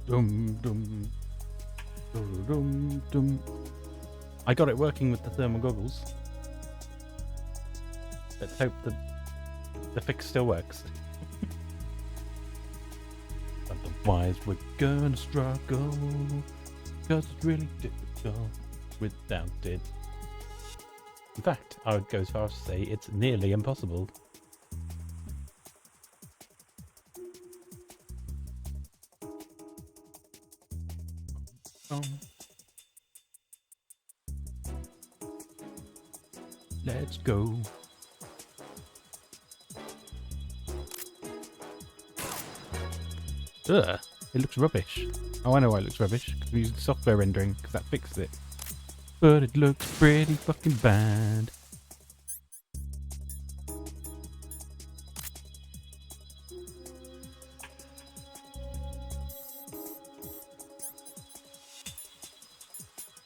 Dum dum dum dum dum. I got it working with the thermal goggles. Let's hope the fix still works. Otherwise, we're gonna struggle, cause it's really difficult without it. In fact, I would go as far as to say it's nearly impossible. Let's go. Ugh, it looks rubbish. Oh, I know why it looks rubbish. Because we used software rendering, because that fixed it. But it looks pretty fucking bad.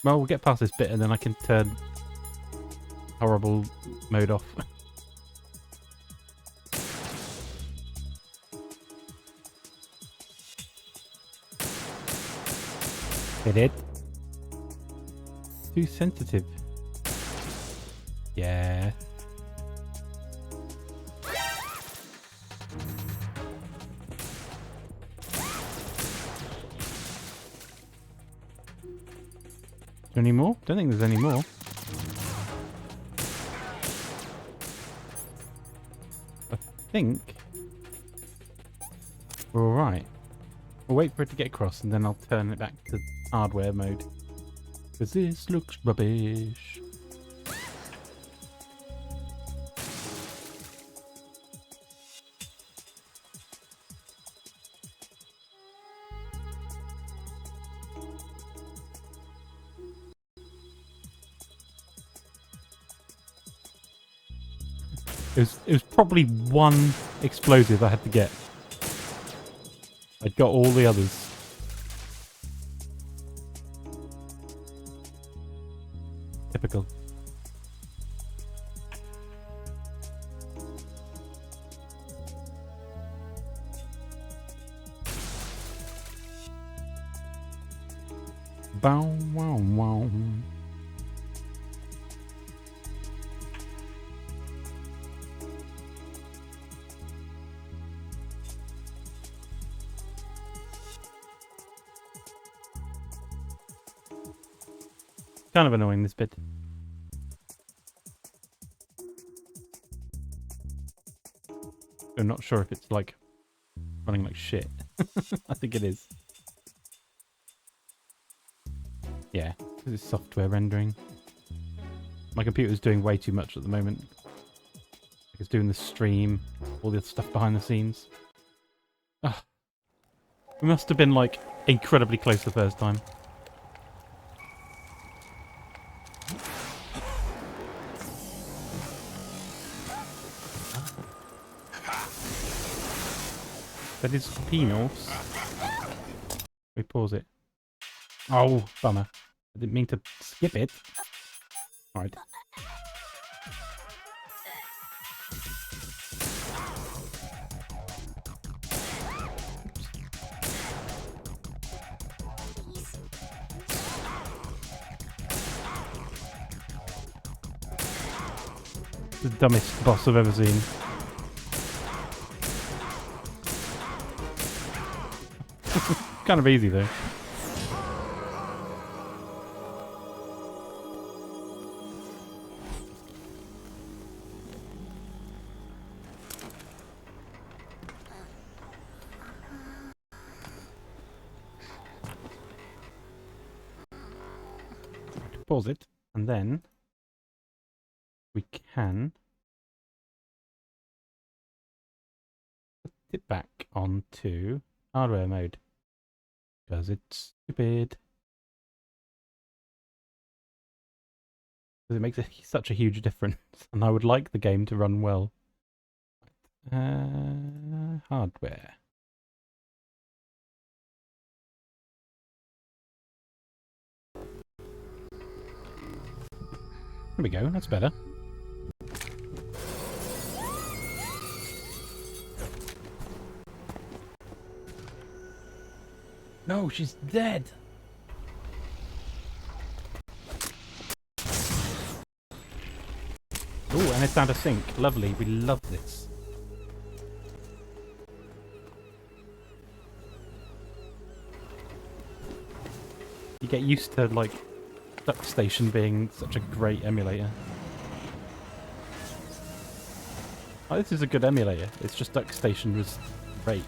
Well, we'll get past this bit and then I can turn horrible mode off. Hit it. Too sensitive. Yeah. Any more? Don't think there's any more. I think we're alright. We'll wait for it to get across and then I'll turn it back to hardware mode. Because this looks rubbish. It was probably one explosive I had to get. I'd got all the others. Typical. Bow wow wow. Kind of annoying, this bit. I'm not sure if it's like running like shit. I think it is. Yeah, this is software rendering. My computer's doing way too much at the moment. Like it's doing the stream, all the other stuff behind the scenes. Ugh. We must have been like incredibly close the first time. That is peanuts. We pause it. Oh, bummer. I didn't mean to skip it. Alright. The dumbest boss I've ever seen. Kind of easy though. Pause it, and then we can put it back onto hardware mode. Because it's stupid. Because it makes such a huge difference. And I would like the game to run well. Hardware. There we go, that's better. No, she's dead. Oh, and it's down to sink. Lovely. We love this. You get used to, like, DuckStation being such a great emulator. Oh, this is a good emulator. It's just DuckStation was great.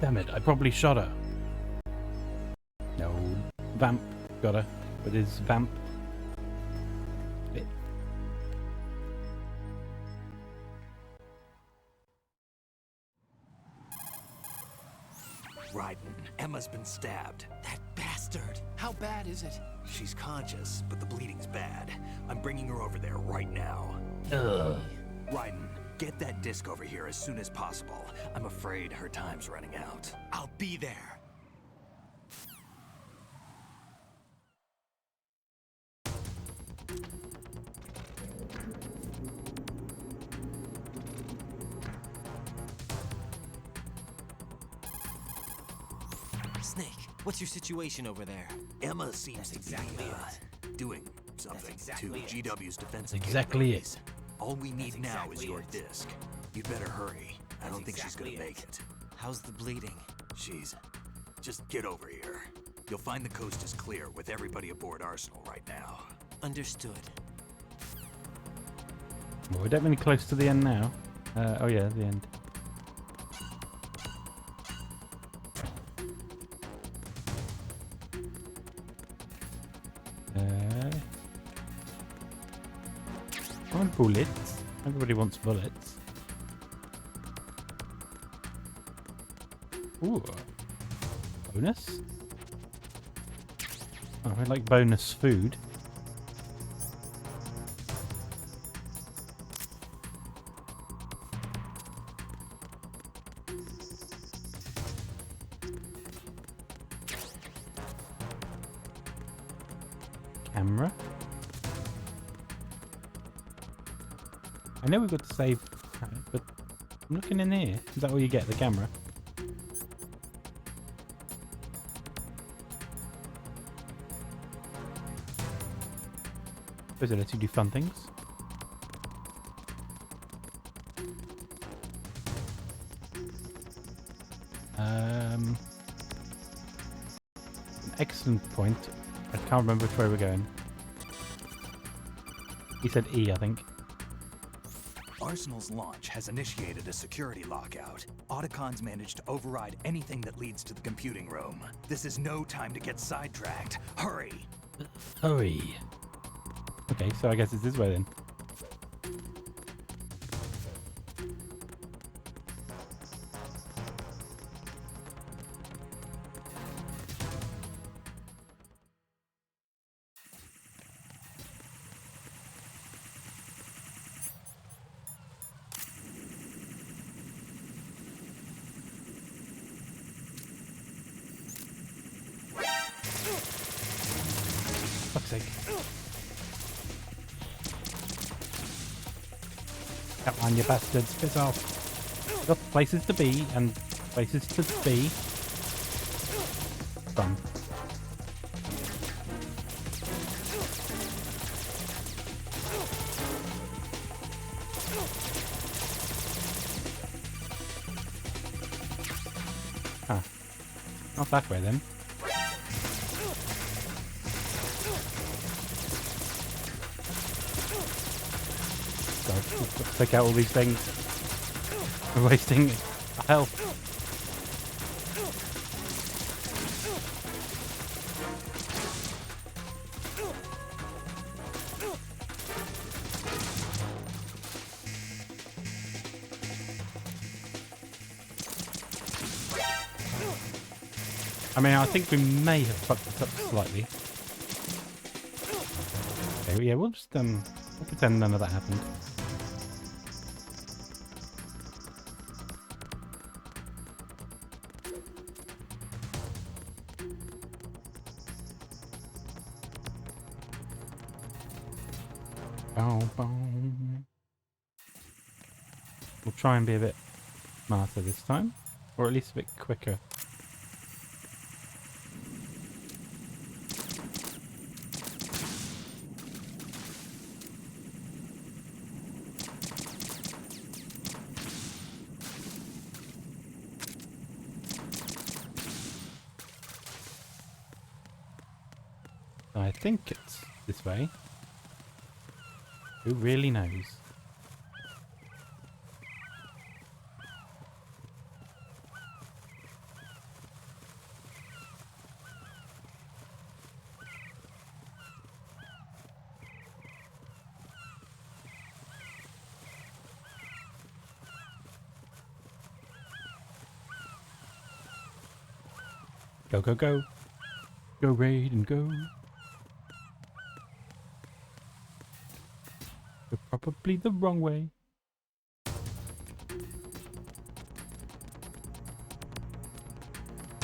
Damn it, I probably shot her. No. Vamp. Got her. With his vamp. Bit. Raiden, Emma's been stabbed. That bastard! How bad is it? She's conscious, but the bleeding's bad. I'm bringing her over there right now. Ugh. Raiden, get that disc over here as soon as possible. I'm afraid her time's running out. I'll be there. Snake, what's your situation over there? Emma seems to exactly be doing something exactly to it. GW's defense. Exactly it. All we need now is exactly your it. disc. You better hurry. I don't think she's exactly gonna it. make it. How's the bleeding? She's... Just get over here. You'll find the coast is clear with everybody aboard Arsenal right now. Understood. Well, we're definitely close to the end now. Oh yeah, the end. I want bullets. Everybody wants bullets. Ooh. Bonus? Oh, I like bonus food. Camera. I know we've got to save, but I'm looking in here. Is that where you get the camera? Suppose it lets you do fun things. An excellent point. I can't remember which way we're going. He said E, I think. Arsenal's launch has initiated a security lockout. Otacons managed to override anything that leads to the computing room. This is no time to get sidetracked. Hurry! Hurry. Okay, so I guess it's this way then. Fuck's sake. Come on, you bastards, piss off. We've got places to be and places to be. Fun. Huh. Not that way then. Let's take out all these things. We're wasting health. I mean, I think we may have fucked it up slightly. Okay, yeah, we'll just we'll pretend none of that happened. Bow, bow. We'll try and be a bit smarter this time. Or at least a bit quicker. I think it's this way. Who really knows? Go, go, go. Go, raid and go. You're probably the wrong way.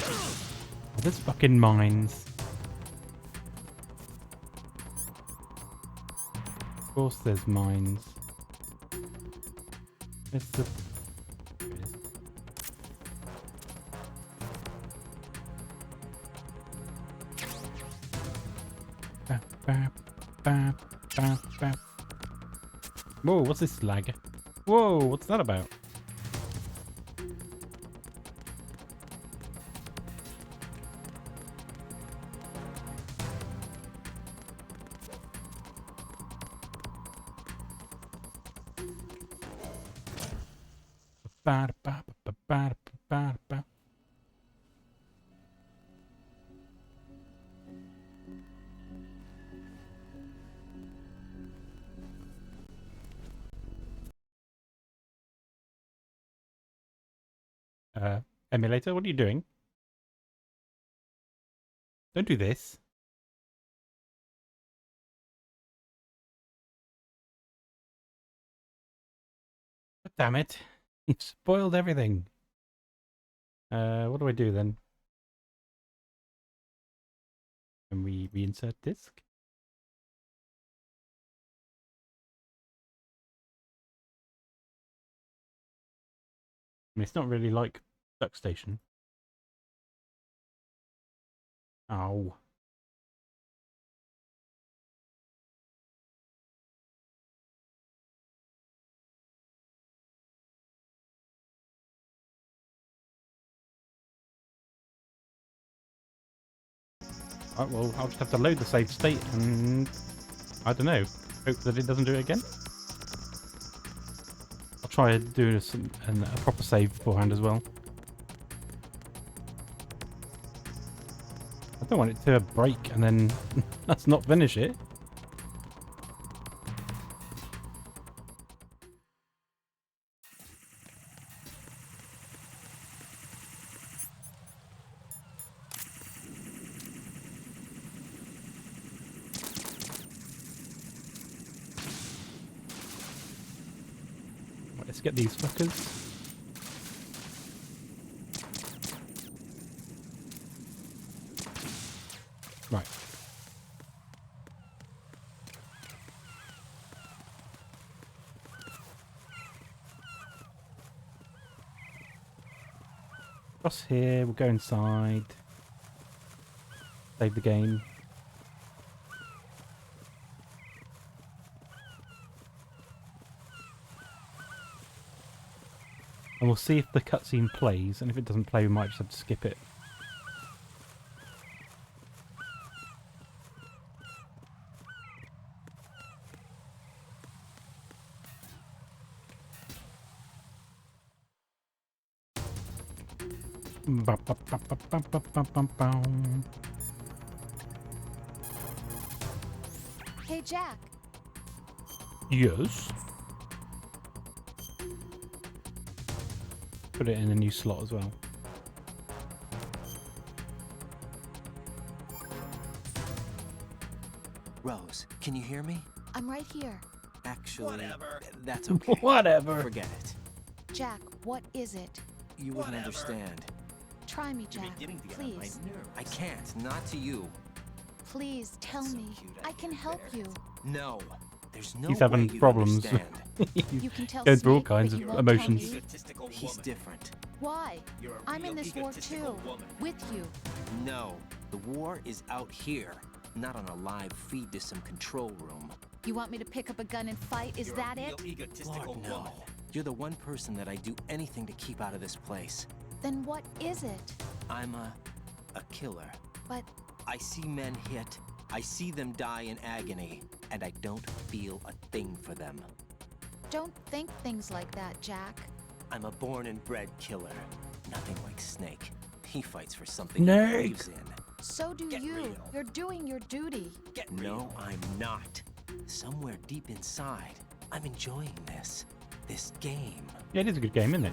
Oh, there's fucking mines. Of course there's mines. It's the... There it is. Bap, bap, bap, bap, bap. Whoa, what's this lag? Whoa, what's that about? Ba, ba, ba, ba, ba, ba. Emulator, what are you doing? Don't do this. Damn it. You spoiled everything. What do I do then? Can we reinsert disk? I mean, it's not really like DuckStation. Ow. Right, well, I'll just have to load the save state and... I don't know. Hope that it doesn't do it again. I'll try doing a proper save beforehand as well. I don't want it to break and then let's not finish it. Right, let's get these fuckers. Right. Across here, we'll go inside. Save the game. And we'll see if the cutscene plays, and if it doesn't play, we might just have to skip it. Hey, Jack. Yes. Put it in a new slot as well. Rose, can you hear me? I'm right here. Actually, that's okay. Whatever. Forget it. Jack, what is it? You wouldn't understand. Try me, Jack. Please. I can't. Not to you. Please tell So me. cute, I can can't help bear you. it. No. There's no He's having way you'd problems. understand. You can tell Going through all Snake, kinds but of you won't emotions. tell me? He's different. Why? I'm in this war too. With you. No, the war is out here, not on a live feed to some control room. You want me to pick up a gun and fight? Is that it? Lord, no. You're the one person that I'd do anything to keep out of this place. Then what is it? I'm a killer. But I see men hit, I see them die in agony, and I don't feel a thing for them. don't think things like that, Jack. I'm a born and bred killer. Nothing like Snake. He fights for something he Snake. believes in. So do Get you. real. You're doing your duty. No, I'm not. Somewhere deep inside, I'm enjoying this. This game. Yeah, it is a good game, isn't it?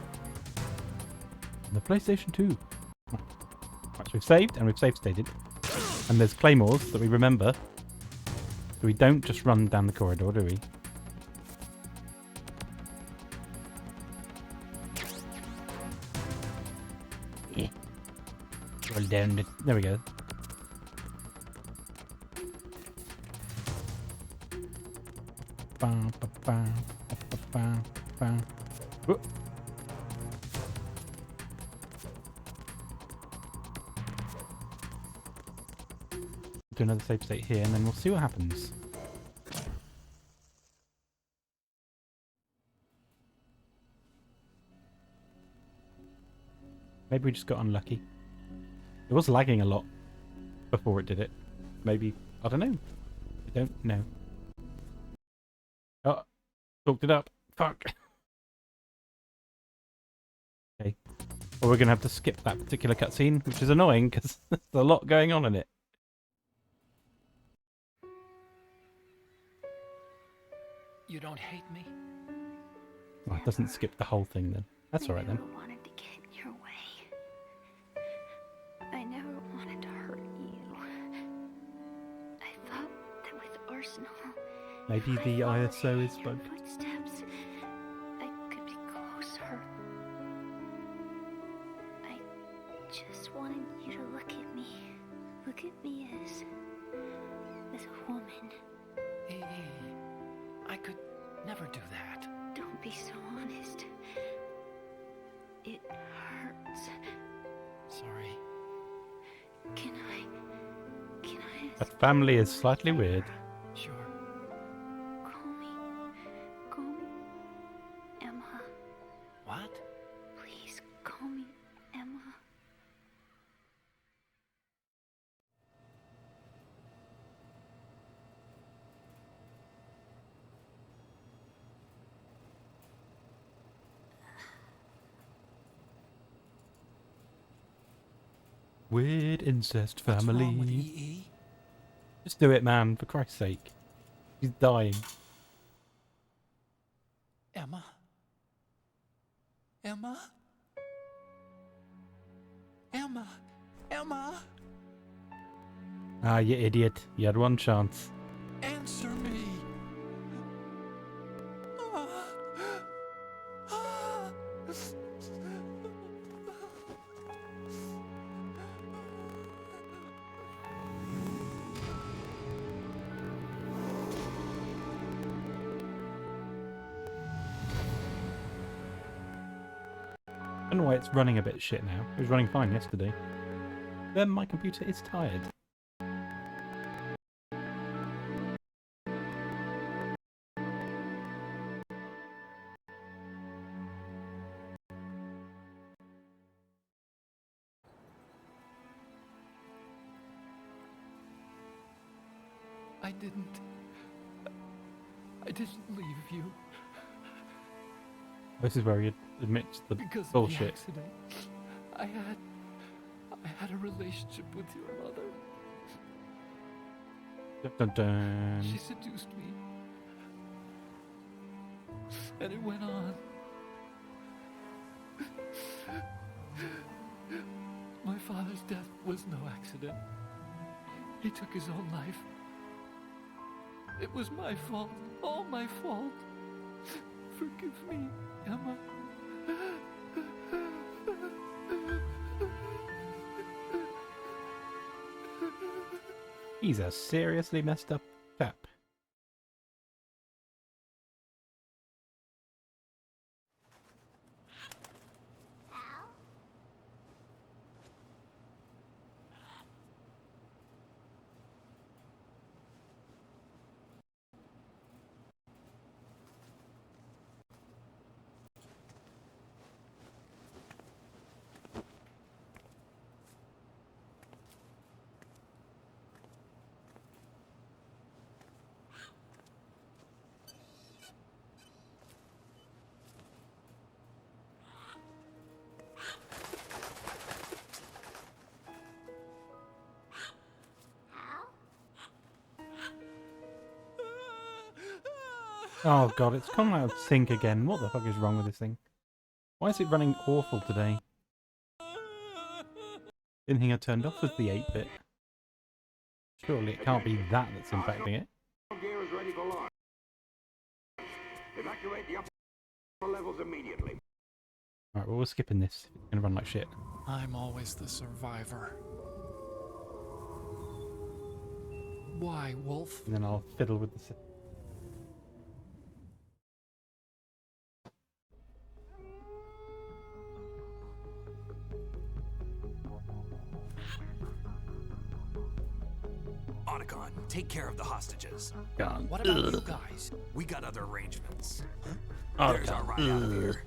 On the PlayStation 2. Right, so we've saved, and we've save stated. And there's claymores that we remember. So we don't just run down the corridor, do we? Yeah. Roll down the... There we go. Bam, ba, bam, ba, ba, bam, bam. Whoop. Do another save state here, and then we'll see what happens. Maybe we just got unlucky. It was lagging a lot before it did it. Maybe, I don't know. I don't know. Oh, talked it up. Fuck. Okay. Well, we're going to have to skip that particular cutscene, which is annoying because there's a lot going on in it. You don't hate me? Oh, it doesn't skip the whole thing then. That's alright then. I never wanted to get in your way. I never wanted to hurt you. I thought that with Arsenal, Maybe if I the followed ISO is in your bugged. footsteps, I could be closer. I just wanted you to look at me. Look at me as a woman. I could never do that. Don't be so honest. It hurts. Sorry. Can I That family is slightly weird. Sure. call me Emma. What? Please call me Emma. Weird incest What's wrong with family. EE? Just do it, man, for Christ's sake. He's dying. Emma? Emma? Emma? Emma? Ah, you idiot. You had one chance. Answer me! Ah. Ah. I don't know why it's running a bit shit now. It was running fine yesterday. Then my computer is tired. I didn't leave you This is where he admits the because of the bullshit. accident. I had a relationship with your mother. Dun, dun, dun. She seduced me. And it went on. My father's death was no accident. He took his own life. It was my fault. All my fault. Forgive me, Emma. He's a seriously messed up chap. Oh god, it's come out of sync again. What the fuck is wrong with this thing? Why is it running awful today? Didn't think I turned off with the 8-bit. Surely it can't be that that's impacting it. Gear is ready for launch. Evacuate the upper levels immediately. Alright, well we're skipping this. It's gonna run like shit. I'm always the survivor. Why, Wolf? And then I'll fiddle with the... Otacon, take care of the hostages. Gun. What about you guys? We got other arrangements. Otacon. There's our ride out of here.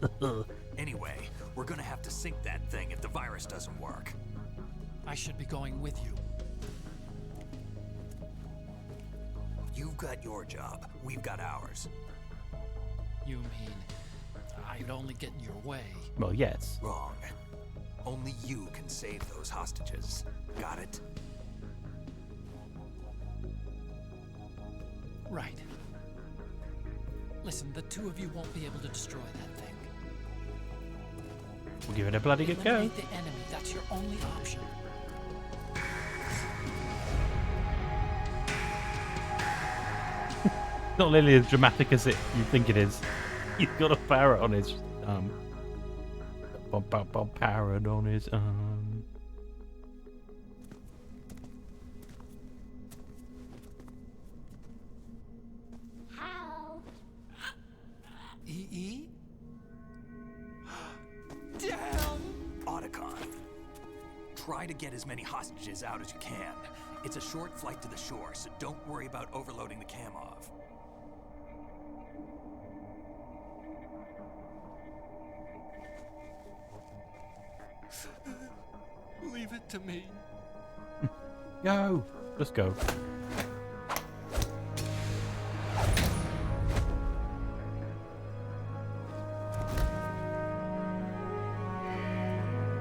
Anyway, we're gonna have to sink that thing if the virus doesn't work. I should be going with you. You've got your job. We've got ours. You mean I'd only get in your way? Well, yes. Wrong. Only you can save those hostages. Got it? Right. Listen, the two of you won't be able to destroy that thing. We'll give it a bloody good go. Eliminate the enemy. That's your only option. Not nearly as dramatic as you think it is. He's got a parrot on his parrot on his EE? Damn! Otacon. Try to get as many hostages out as you can. It's a short flight to the shore, so don't worry about overloading the Kamov. Leave it to me. Go! Let's go.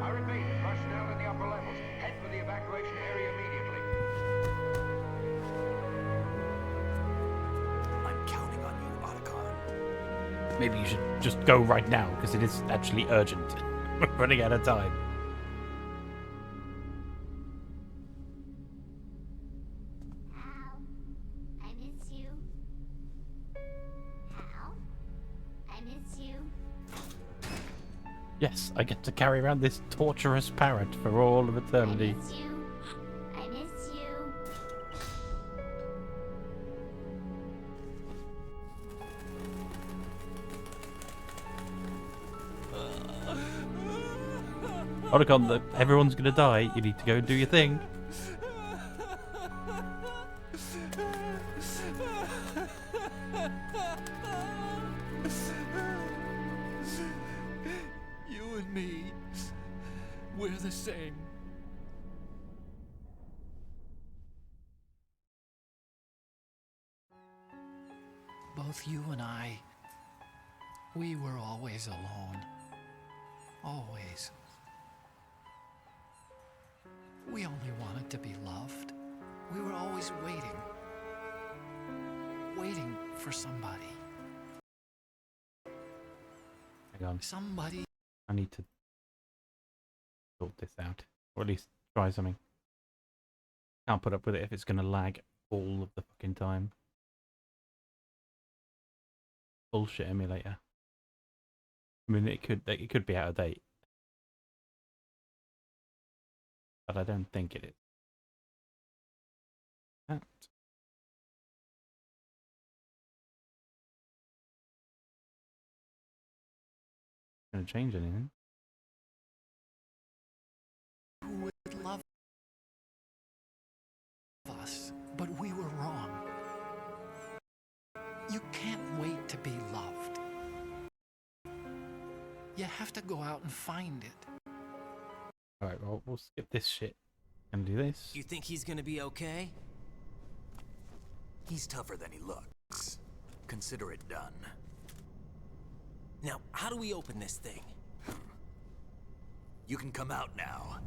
I repeat, personnel in the upper levels, head for the evacuation area immediately. I'm counting on you, Otacon. Maybe you should just go right now, because it is actually urgent. We're running out of time. Hal, I miss you. Hal, I miss you. Yes, I get to carry around this torturous parrot for all of I eternity. miss you. I miss you. Otacon, everyone's gonna die. You need to go and do your thing. You and me, we're the same. Both you and I, we were always alone. Always. We only wanted to be loved. We were always waiting. Waiting for somebody. Hang on. Somebody. I need to sort this out. Or at least try something. Can't put up with it if it's gonna lag all of the fucking time. Bullshit emulator. I mean, it could be out of date, but I don't think it is. That. Gonna change anything? Who would love us, but we were wrong. You can't wait to be loved. You have to go out and find it. Alright, well, we'll skip this shit and do this. You think he's gonna be okay? He's tougher than he looks. Consider it done. Now, how do we open this thing? You can come out now.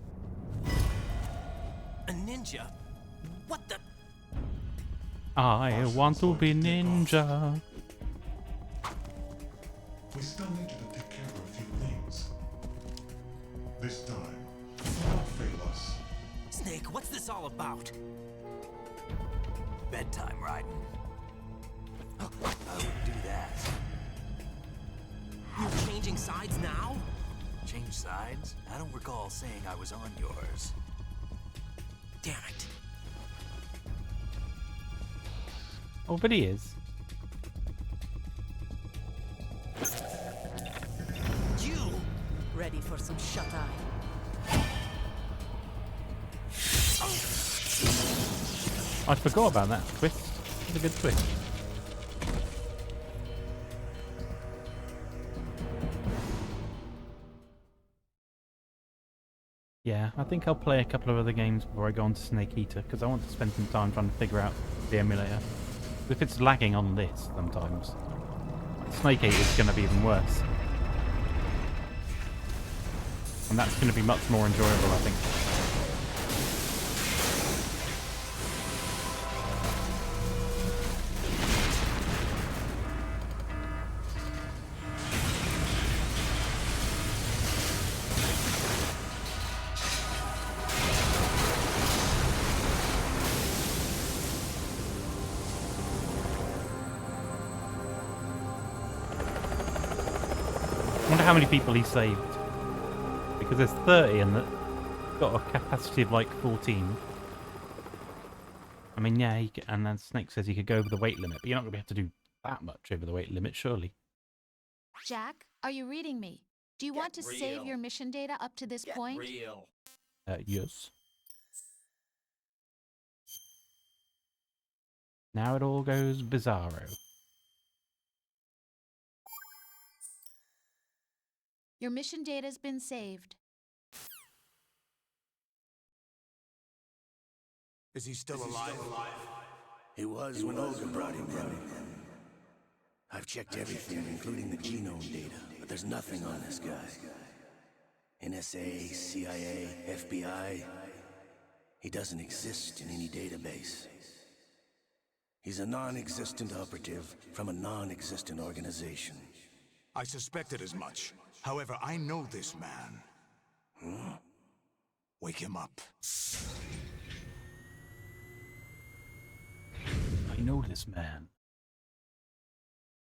A ninja? What the? I want to be ninja. We still need you to take care of a few things. This time, do not fail us. Snake, what's this all about? Bedtime, Raiden. I wouldn't do that. You're changing sides now? Change sides? I don't recall saying I was on yours. Damn it. Oh, but he is. You! Ready for some shut-eye? I forgot about that twist. It's a good twist. Yeah, I think I'll play a couple of other games before I go on to Snake Eater, because I want to spend some time trying to figure out the emulator. If it's lagging on this sometimes, Snake Eater is going to be even worse. And that's going to be much more enjoyable, I think. I wonder how many people he saved. Because there's 30 and that's got a capacity of like 14. I mean, yeah, and then Snake says he could go over the weight limit, but you're not going to be able to do that much over the weight limit, surely. Jack, are you reading me? Do you want to save your mission data up to this point? Yes. Now it all goes bizarro. Your mission data's been saved. Is he still alive? He was when Olga brought him in. I've checked everything, including the genome data, but there's nothing on this guy. NSA, CIA, FBI. He doesn't exist in any database. He's a non-existent operative from a non-existent organization. I suspected as much. However, I know this man. Huh? Wake him up. I know this man.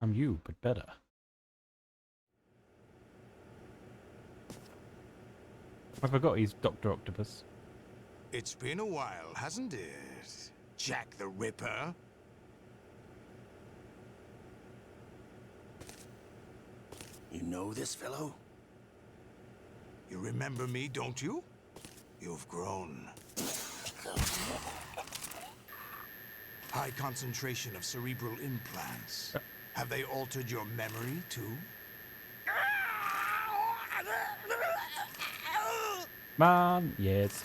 I'm you, but better. I forgot he's Dr. Octopus. It's been a while, hasn't it? Jack the Ripper? You know this fellow? You remember me, don't you? You've grown. High concentration of cerebral implants. Have they altered your memory, too? Man, yes.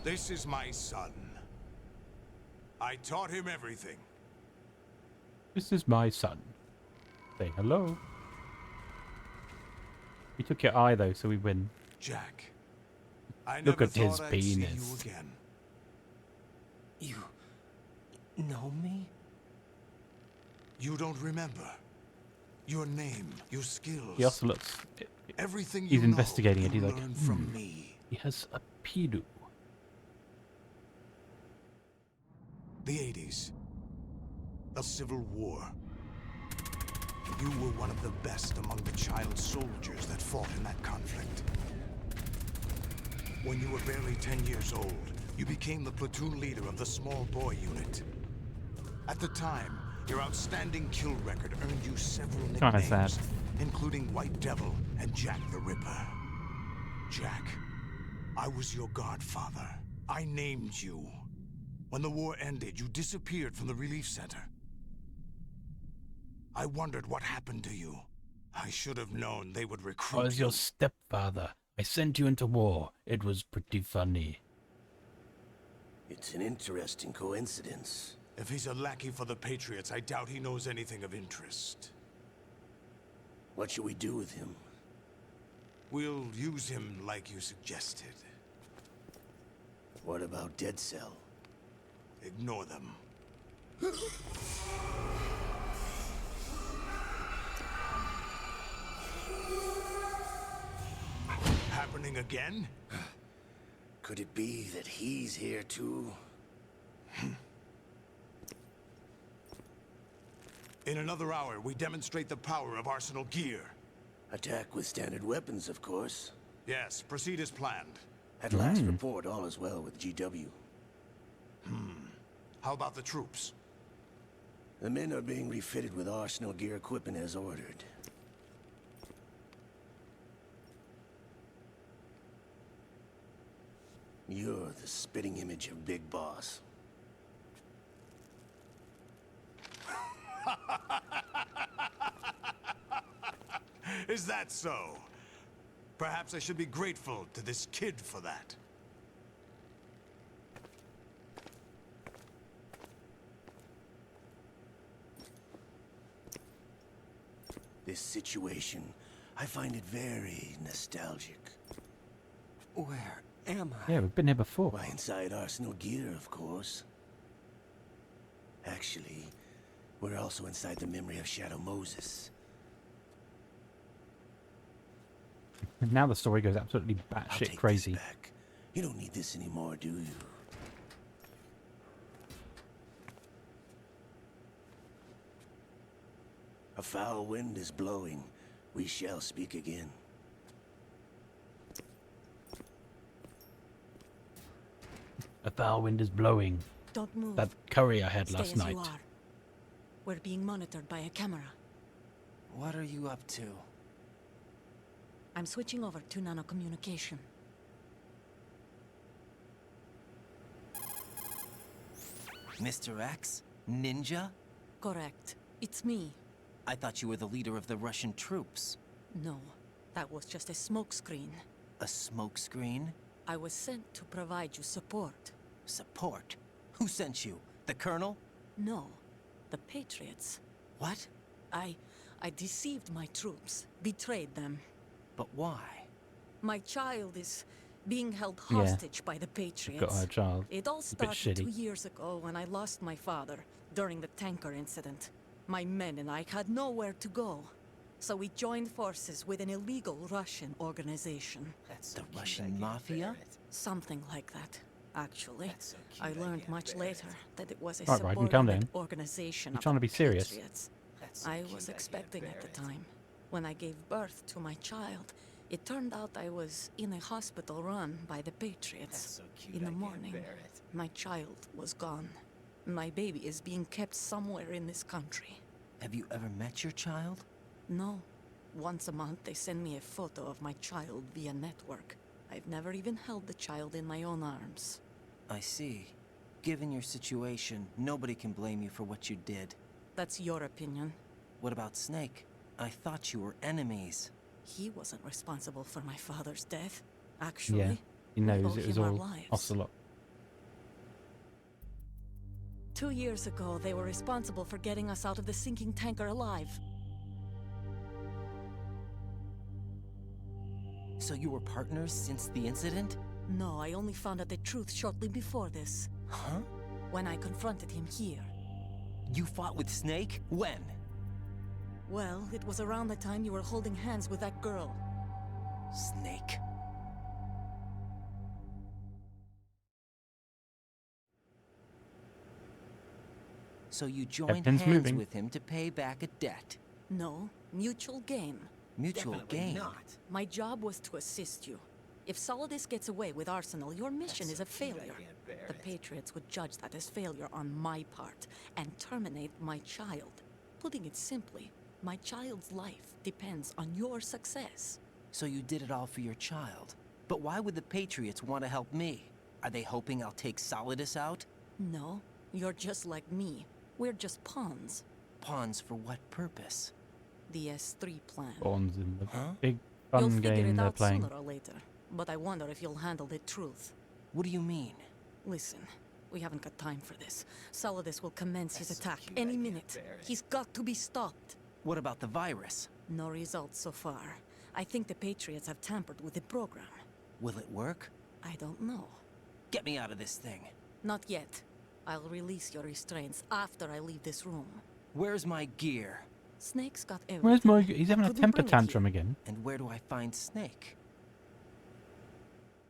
This is my son. I taught him everything. This is my son. Say hello. We took your eye though, so we win. Jack, I Look never at his thought I'd see penis. you again. You know me? You don't remember. Your name, your skills. He also looks. Everything He's you investigating know, it. He's you like, learned from me. He has a pedo. The 80s. The Civil War. You were one of the best among the child soldiers that fought in that conflict. When you were barely 10 years old, you became the platoon leader of the small boy unit. At the time, your outstanding kill record earned you several Kinda nicknames, sad. including White Devil and Jack the Ripper. Jack, I was your godfather. I named you. When the war ended, you disappeared from the relief center. I wondered what happened to you. I should have known they would recruit I was you. your stepfather. I sent you into war. It was pretty funny. It's an interesting coincidence. If he's a lackey for the Patriots, I doubt he knows anything of interest. What should we do with him? We'll use him like you suggested. What about Dead Cell? Ignore them. Happening again? Could it be that he's here too? In another hour, we demonstrate the power of Arsenal gear. Attack with standard weapons, of course. Yes, proceed as planned. At last report, all is well with GW. How about the troops? The men are being refitted with Arsenal gear equipment as ordered. You're the spitting image of Big Boss. Is that so? Perhaps I should be grateful to this kid for that. This situation, I find it very nostalgic. Where am I? Yeah, we've been here before. Why, inside Arsenal gear, of course. Actually, we're also inside the memory of Shadow Moses. Now the story goes absolutely I'll batshit take crazy. this back. You don't need this anymore, do you? A foul wind is blowing. We shall speak again. A foul wind is blowing. Don't move. That curry I had Stay last as night. you are. We're being monitored by a camera. What are you up to? I'm switching over to nanocommunication. Mr. X? Ninja? Correct. It's me. I thought you were the leader of the Russian troops. No, that was just a smokescreen. A smokescreen? I was sent to provide you support. Support? Who sent you? The Colonel? No, the Patriots. What? I deceived my troops, betrayed them. But why? My child is being held hostage by the Patriots. Got her child. It all It's a bit started 2 shitty. years ago when I lost my father during the tanker incident. My men and I had nowhere to go. So we joined forces with an illegal Russian organization. That's the Russian mafia? Something like that, actually. So I learned much later that it was a Right, Ryden, calm subordinate down. organization You're of trying to the be serious. Patriots. I was expecting at the time. When I gave birth to my child, it turned out I was in a hospital run by the Patriots. In the morning, my child was gone. My baby is being kept somewhere in this country. Have you ever met your child? No. Once a month, they send me a photo of my child via network. I've never even held the child in my own arms. I see. Given your situation, nobody can blame you for what you did. That's your opinion. What about Snake? I thought you were enemies. He wasn't responsible for my father's death. Actually, Yeah, he we knows owe it was him our all lives. Ocelot. 2 years ago, they were responsible for getting us out of the sinking tanker alive. So you were partners since the incident? No, I only found out the truth shortly before this. Huh? When I confronted him here. You fought with Snake? When? Well, it was around the time you were holding hands with that girl. Snake. So you joined Everything's hands moving. with him to pay back a debt. No, mutual gain. Mutual gain. My job was to assist you. If Solidus gets away with Arsenal, your mission is a failure. The Patriots would judge that as failure on my part and terminate my child. Putting it simply, my child's life depends on your success. So you did it all for your child. But why would the Patriots want to help me? Are they hoping I'll take Solidus out? No, you're just like me. We're just pawns. Pawns for what purpose? The S3 plan. Pawns in the Huh? big You'll fun figure game it they're out playing. sooner or later. But I wonder if you'll handle the truth. What do you mean? Listen, we haven't got time for this. Solidus will commence his attack any minute. He's got to be stopped. What about the virus? No results so far. I think the Patriots have tampered with the program. Will it work? I don't know. Get me out of this thing. Not yet. I'll release your restraints after I leave this room. Where's my gear? Snake's got everything. Where's my... He's having a Couldn't temper bring it tantrum again. And where do I find Snake?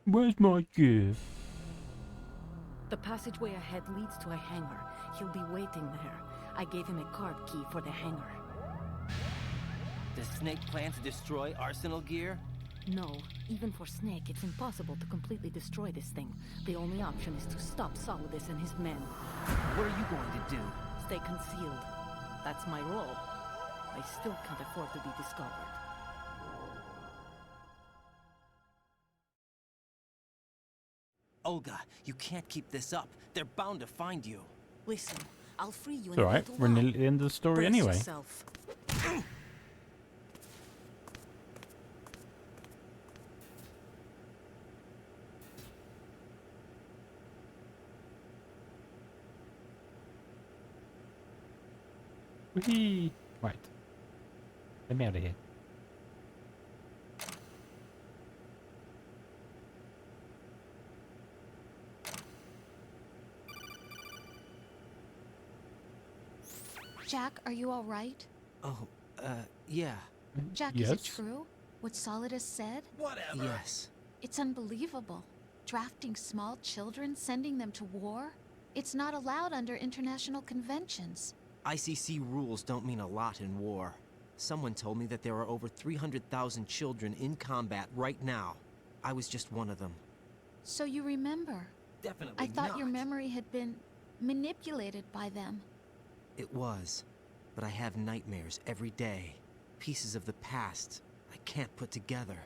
Where's my gear? The passageway ahead leads to a hangar. He'll be waiting there. I gave him a card key for the hangar. Does Snake plan to destroy Arsenal gear? No, even for Snake, it's impossible to completely destroy this thing. The only option is to stop Solidus and his men. What are you going to do? Stay concealed. That's my role. I still can't afford to be discovered. Olga, you can't keep this up. They're bound to find you. Listen, I'll free you in It's a alright, little we're while. nearly at the end of the story Brace anyway. yourself. Whee! Right. Get me out of here. Jack, are you all right? Oh, yeah. Jack, is it true? What Solidus said? Whatever. Yes. It's unbelievable. Drafting small children, sending them to war? It's not allowed under international conventions. ICC rules don't mean a lot in war. Someone told me that there are over 300,000 children in combat right now. I was just one of them. So you remember? Definitely I thought not. your memory had been manipulated by them. It was, but I have nightmares every day. Pieces of the past I can't put together.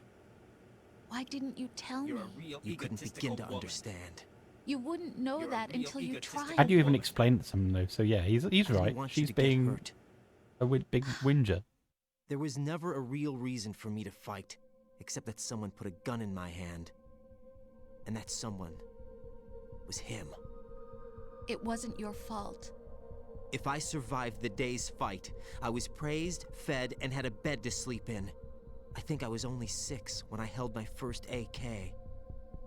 Why didn't you tell me? You couldn't begin to understand. You wouldn't know that until you tried. How do you even explain it to someone though? So yeah, he's I didn't right. want you She's to get being hurt. a big whinger. There was never a real reason for me to fight, except that someone put a gun in my hand. And that someone was him. It wasn't your fault. If I survived the day's fight, I was praised, fed, and had a bed to sleep in. I think I was only 6 when I held my first AK.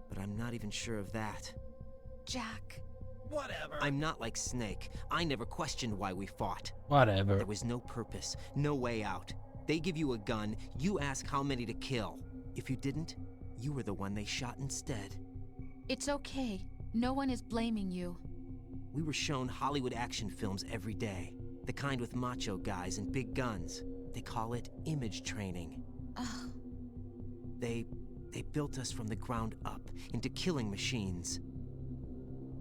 But I'm not even sure of that. Jack. Whatever. I'm not like Snake. I never questioned why we fought. Whatever. There was no purpose, no way out. They give you a gun, you ask how many to kill. If you didn't, you were the one they shot instead. It's okay. No one is blaming you. We were shown Hollywood action films every day. The kind with macho guys and big guns. They call it image training. Ugh. They built us from the ground up into killing machines.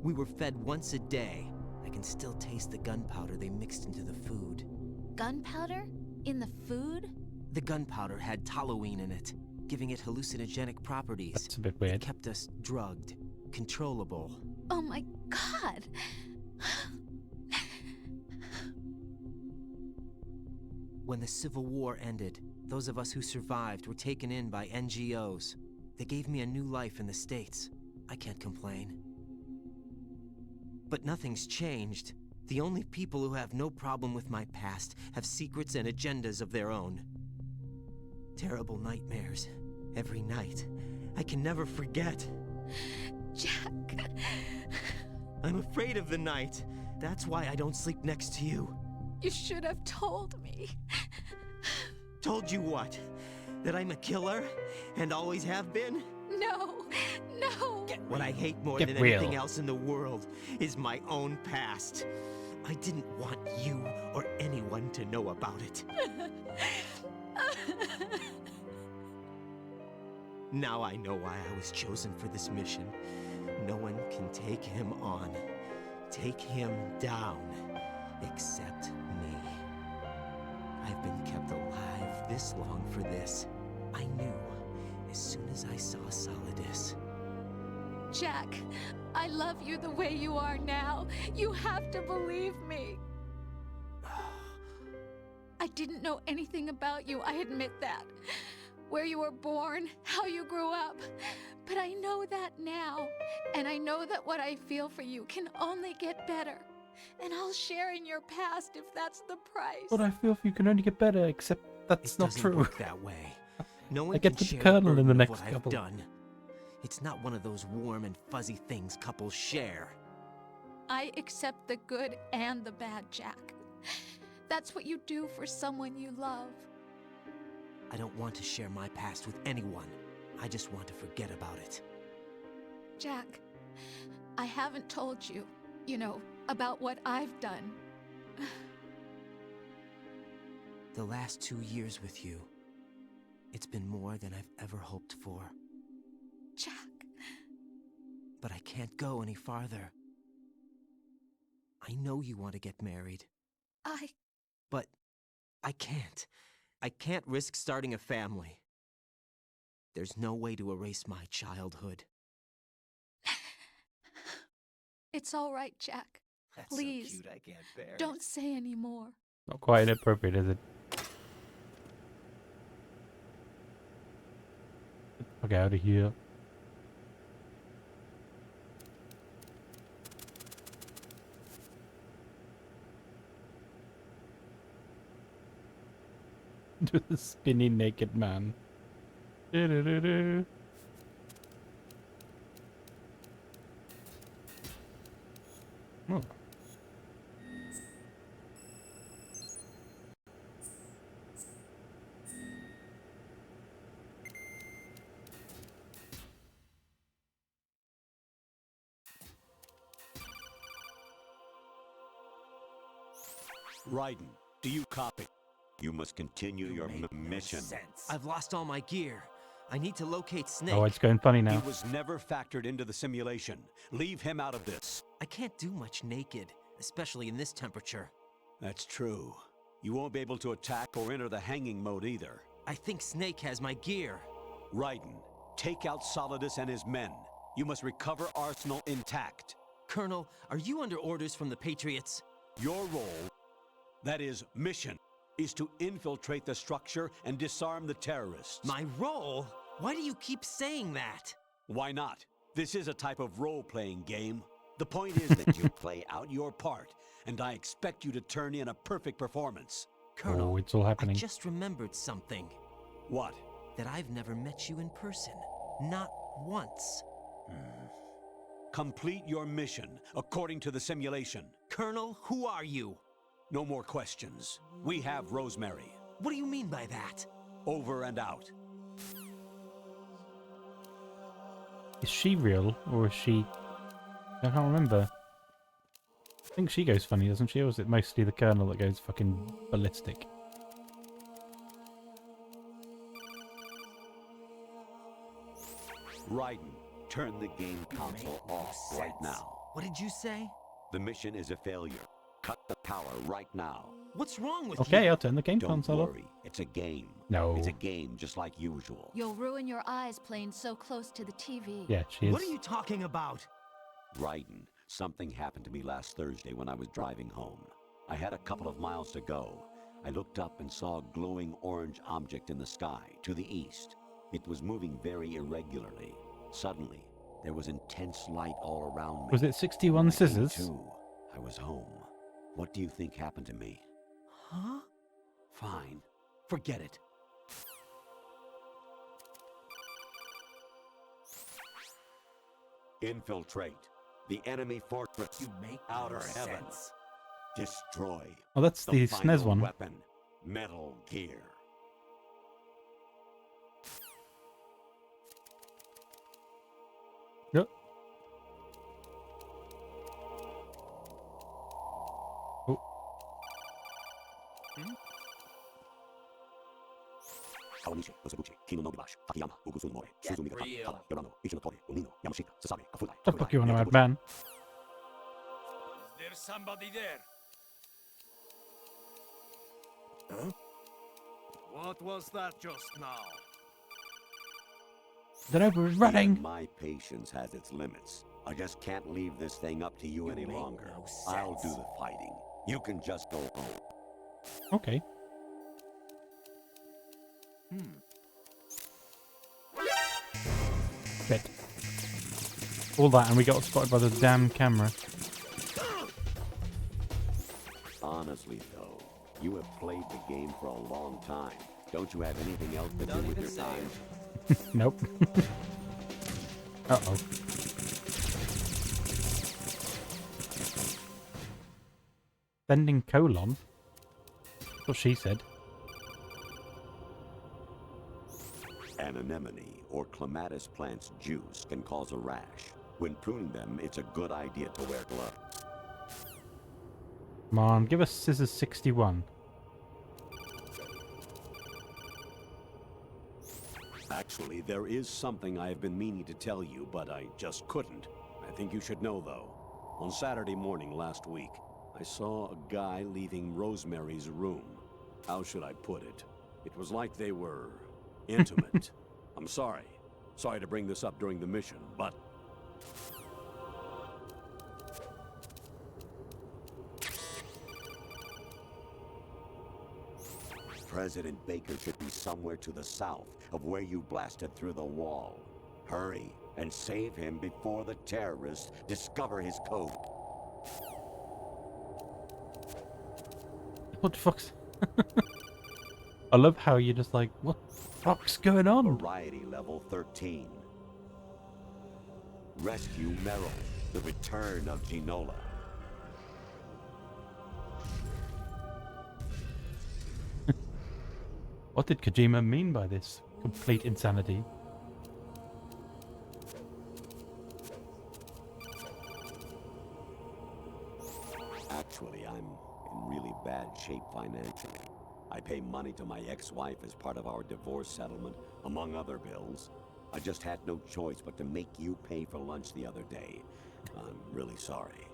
We were fed once a day. I can still taste the gunpowder they mixed into the food. Gunpowder? In the food? The gunpowder had toluene in it, giving it hallucinogenic properties. That's a bit weird. It kept us drugged, controllable. Oh my god! When the Civil War ended, those of us who survived were taken in by NGOs. They gave me a new life in the States. I can't complain. But nothing's changed. The only people who have no problem with my past have secrets and agendas of their own. Terrible nightmares. Every night. I can never forget. Jack. I'm afraid of the night. That's why I don't sleep next to you. You should have told me. Told you what? That I'm a killer? And always have been? No. No. What I hate more Get than real. anything else in the world is my own past. I didn't want you or anyone to know about it. Now I know why I was chosen for this mission. No one can take him on, take him down, except me. I've been kept alive this long for this. I knew as soon as I saw Solidus. Jack, I love you the way you are now. You have to believe me. I didn't know anything about you, I admit that. Where you were born, how you grew up. But I know that now. And I know that what I feel for you can only get better. And I'll share in your past if that's the price. What I feel for you can only get better, except that's It not doesn't true. work that way. No one I get can to the share Colonel in the burden of next what I've couple. done. It's not one of those warm and fuzzy things couples share. I accept the good and the bad, Jack. That's what you do for someone you love. I don't want to share my past with anyone. I just want to forget about it. Jack, I haven't told you, about what I've done. The last 2 years with you, it's been more than I've ever hoped for. Jack. But I can't go any farther. I know you want to get married. But I can't. I can't risk starting a family. There's no way to erase my childhood. It's all right, Jack. That's Please, so cute, I can't bear it. don't say any more. Not quite inappropriate, is it? Get the fuck out of here. The spinning naked man. Do-do-do-do. Oh. Raiden, do you copy? You must continue your mission. I've lost all my gear. I need to locate Snake. Oh, it's going funny now. He was never factored into the simulation. Leave him out of this. I can't do much naked, especially in this temperature. That's true. You won't be able to attack or enter the hanging mode either. I think Snake has my gear. Raiden, take out Solidus and his men. You must recover Arsenal intact. Colonel, are you under orders from the Patriots? Your role, that is, mission, is to infiltrate the structure and disarm the terrorists. My role? Why do you keep saying that? Why not? This is a type of role-playing game. The point is that you play out your part, and I expect you to turn in a perfect performance. Colonel, Oh, it's all happening. I just remembered something. What? That I've never met you in person. Not once. Complete your mission, according to the simulation. Colonel, who are you? No more questions. We have Rosemary. What do you mean by that? Over and out. Is she real, or is she... I can't remember. I think she goes funny, doesn't she? Or is it mostly the Colonel that goes fucking ballistic? Raiden, turn the game console off right now. What did you say? The mission is a failure. Cut the power right now. What's wrong with you? Okay, I'll turn the game Don't console off. worry, it's a game. No. It's a game just like usual. You'll ruin your eyes playing so close to the TV. Yeah, she is. What are you talking about? Raiden, something happened to me last Thursday when I was driving home. I had a couple of miles to go. I looked up and saw a glowing orange object in the sky to the east. It was moving very irregularly. Suddenly, there was intense light all around me. Was it 61 When I came scissors? to, I was home. What do you think happened to me? Huh? Fine. Forget it. Infiltrate the enemy fortress. You make outer no heaven. sense. Destroy Oh, that's the final SNES one. weapon, Metal Gear. Yep. Oh. The fuck you on about, man? There's somebody there. Huh? What was that just now? Don't know, we're running. My patience has its limits. I just can't leave this thing up to you any make longer. no I'll do sense. the fighting. You can just go home. Okay. Shit. All that, and we got spotted by the damn camera. Honestly, though, you have played the game for a long time. Don't you have anything else to do with your time? Nope. Uh-oh. Sending colon? That's what she said. An anemone or clematis plant's juice can cause a rash. When pruning them, it's a good idea to wear gloves. Come on, give us scissors 61. Actually, there is something I have been meaning to tell you, but I just couldn't. I think you should know, though. On Saturday morning last week, I saw a guy leaving Rosemary's room. How should I put it? It was like they were intimate. I'm sorry. Sorry to bring this up during the mission, but... President Baker should be somewhere to the south of where you blasted through the wall. Hurry and save him before the terrorists discover his code. What the fuck's... I love how you're just like, what the fuck's going on? Variety level 13. Rescue Meryl, the return of Ginola. What did Kojima mean by this complete insanity? Actually, I'm in really bad shape financially. I pay money to my ex-wife as part of our divorce settlement, among other bills. I just had no choice but to make you pay for lunch the other day. I'm really sorry.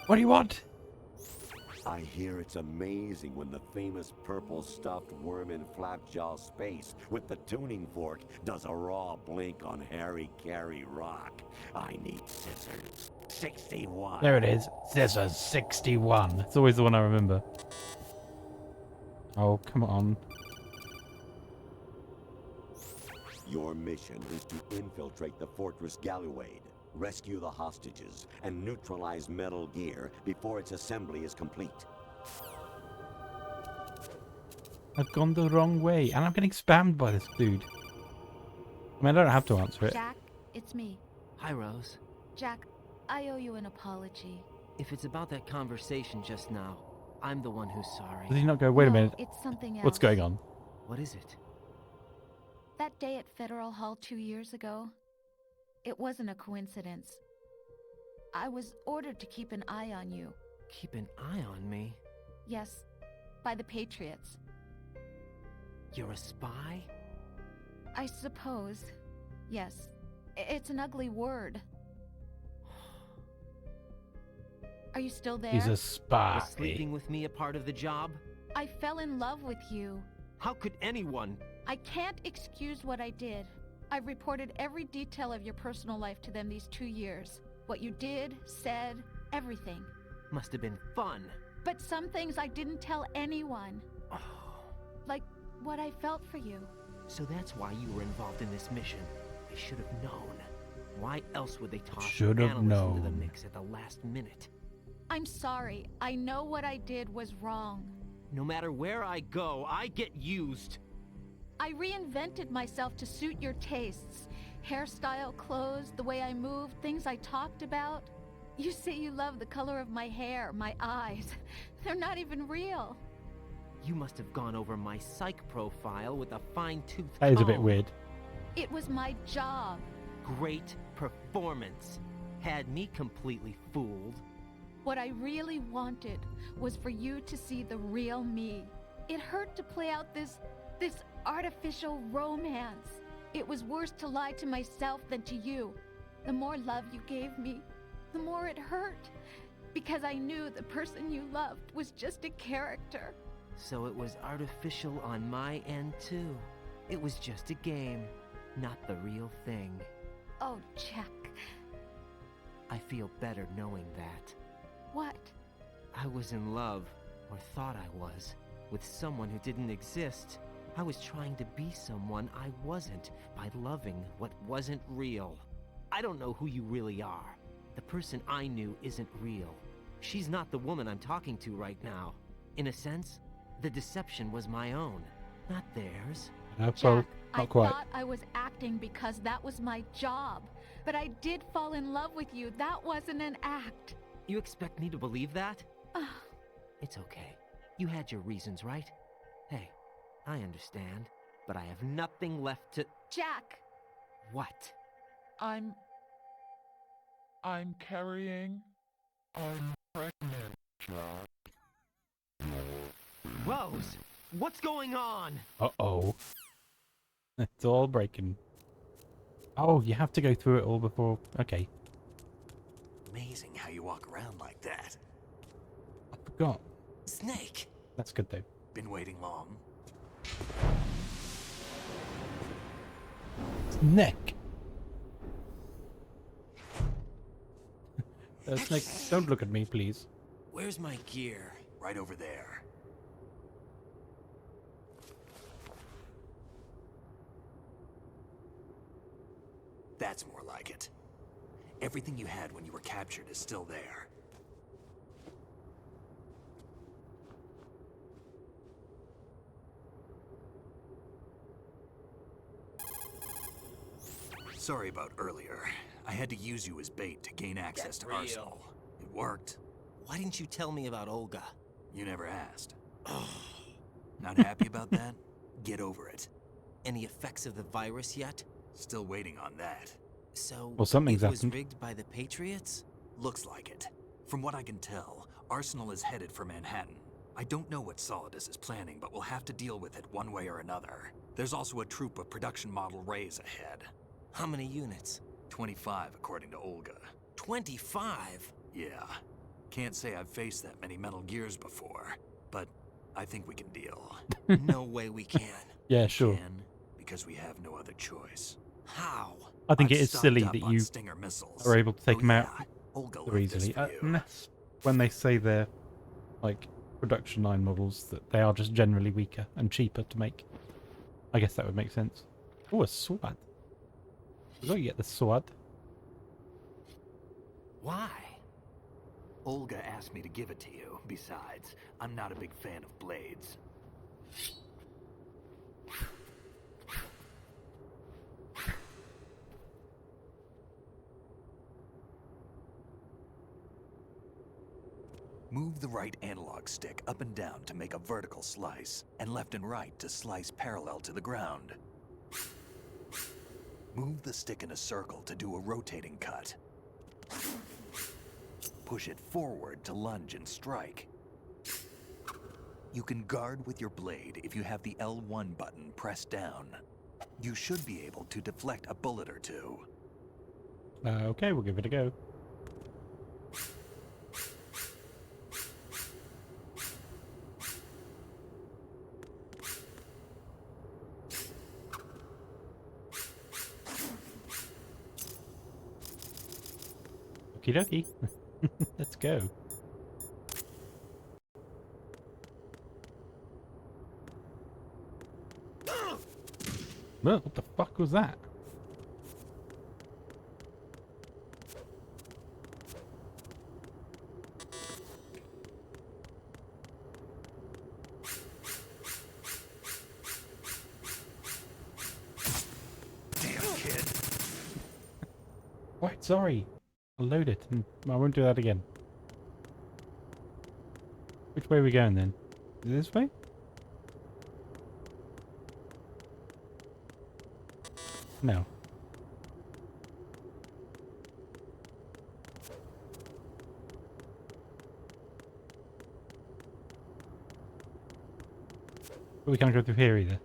What do you want? I hear it's amazing when the famous purple stuffed worm in Flapjaw space with the tuning fork does a raw blink on Harry Carey Rock. I need scissors. 61. There it is. Scissors 61. It's always the one I remember. Oh, come on. Your mission is to infiltrate the Fortress Galluade, rescue the hostages, and neutralize Metal Gear before its assembly is complete. I've gone the wrong way, and I'm getting spammed by this dude. I mean, I don't have to answer it. Jack, it's me. Hi, Rose. Jack, I owe you an apology. If it's about that conversation just now, I'm the one who's sorry. Does he not go, wait a minute? It's something else. What's going on? What is it? That day at Federal Hall 2 years ago, it wasn't a coincidence. I was ordered to keep an eye on you. Keep an eye on me? Yes, by the Patriots. You're a spy? I suppose. Yes. It's an ugly word. Are you still there? He's a spy. Was sleeping with me a part of the job? I fell in love with you. How could anyone? I can't excuse what I did. I've reported every detail of your personal life to them these 2 years. What you did, said, everything. Must have been fun. But some things I didn't tell anyone. Oh. Like what I felt for you. So that's why you were involved in this mission. I should have known. Why else would they toss Should have analysts into the known. mix at the last minute? I'm sorry. I know what I did was wrong. No matter where I go, I get used. I reinvented myself to suit your tastes. Hairstyle, clothes, the way I moved, things I talked about. You say you love the color of my hair, my eyes. They're not even real. You must have gone over my psych profile with a fine-tooth comb. That is a bit weird. It was my job. Great performance. Had me completely fooled. What I really wanted was for you to see the real me. It hurt to play out this artificial romance. It was worse to lie to myself than to you. The more love you gave me, the more it hurt. Because I knew the person you loved was just a character. So it was artificial on my end too. It was just a game, not the real thing. Oh, Jack. I feel better knowing that. What? I was in love, or thought I was, with someone who didn't exist. I was trying to be someone I wasn't by loving what wasn't real. I don't know who you really are. The person I knew isn't real. She's not the woman I'm talking to right now. In a sense, The deception was my own, not theirs. Well, Jack, I not quite. thought I was acting because that was my job. But I did fall in love with you. That wasn't an act. You expect me to believe that? It's okay. You had your reasons, right? Hey, I understand, but I have nothing left to... Jack! What? I'm carrying. I'm pregnant, Jack. Rose! What's going on? Uh-oh. It's all breaking. Oh, you have to go through it all before... Okay. Amazing how you walk around like that. I forgot. Snake! That's good, though. Been waiting long? Snake! Snake, don't look at me, please. Where's my gear? Right over there. That's more like it. Everything you had when you were captured is still there. Sorry about earlier. I had to use you as bait to gain access to Arsenal. It worked. Why didn't you tell me about Olga? You never asked. Not happy about that? Get over it. Any effects of the virus yet? Still waiting on that. So, well, something's it was happened. rigged by the Patriots? Looks like it. From what I can tell, Arsenal is headed for Manhattan. I don't know what Solidus is planning, but we'll have to deal with it one way or another. There's also a troop of production model Rays ahead. How many units? 25, according to Olga. 25? Yeah. Can't say I've faced that many Metal Gears before, but I think we can deal. No way we can. Yeah, sure. We can, because we have no other choice. How? I think I've it is stocked silly up that on you Stinger missiles. are able to take them out Olga so left this easily. for you. Unless when they say they're, like, production line models, that they are just generally weaker and cheaper to make. I guess that would make sense. Oh, a sword. You gotta get the sword. Why? Olga asked me to give it to you. Besides, I'm not a big fan of blades. Move the right analog stick up and down to make a vertical slice, and left and right to slice parallel to the ground. Move the stick in a circle to do a rotating cut. Push it forward to lunge and strike. You can guard with your blade if you have the L1 button pressed down. You should be able to deflect a bullet or two. Okay, we'll give it a go. Okie dokie. Let's go. Well, what the fuck was that? Damn kid. Right, sorry. I'll load it and I won't do that again. Which way are we going then? This way? No. But we can't go through here either.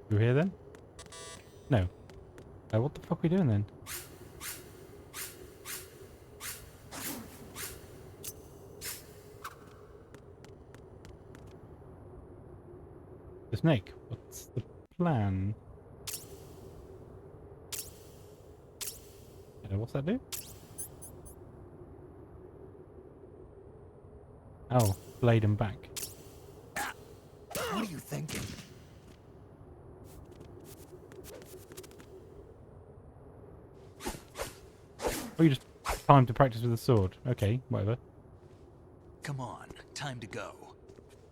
Through here then? No. What the fuck are we doing then? The snake. What's the plan? What's that do? Oh, blade him back. What are you thinking? Or you just time to practice with a sword. Okay, whatever. Come on, time to go.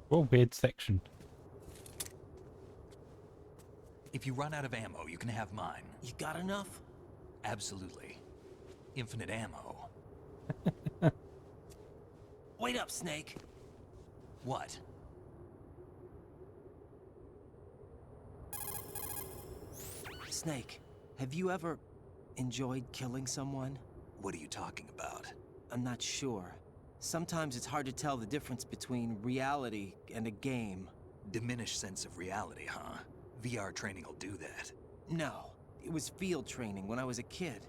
What a weird section. If you run out of ammo, you can have mine. You got enough? Absolutely. Infinite ammo. Wait up, Snake. What? Snake, have you ever enjoyed killing someone? What are you talking about? I'm not sure. Sometimes it's hard to tell the difference between reality and a game. Diminished sense of reality, huh? VR training will do that. No, it was field training when I was a kid.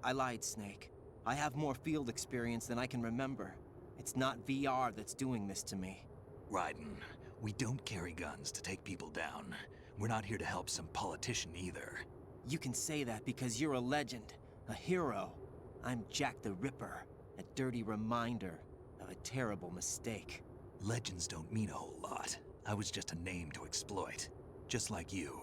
I lied, Snake. I have more field experience than I can remember. It's not VR that's doing this to me. Raiden, we don't carry guns to take people down. We're not here to help some politician either. You can say that because you're a legend, a hero. I'm Jack the Ripper, a dirty reminder of a terrible mistake. Legends don't mean a whole lot. I was just a name to exploit, just like you.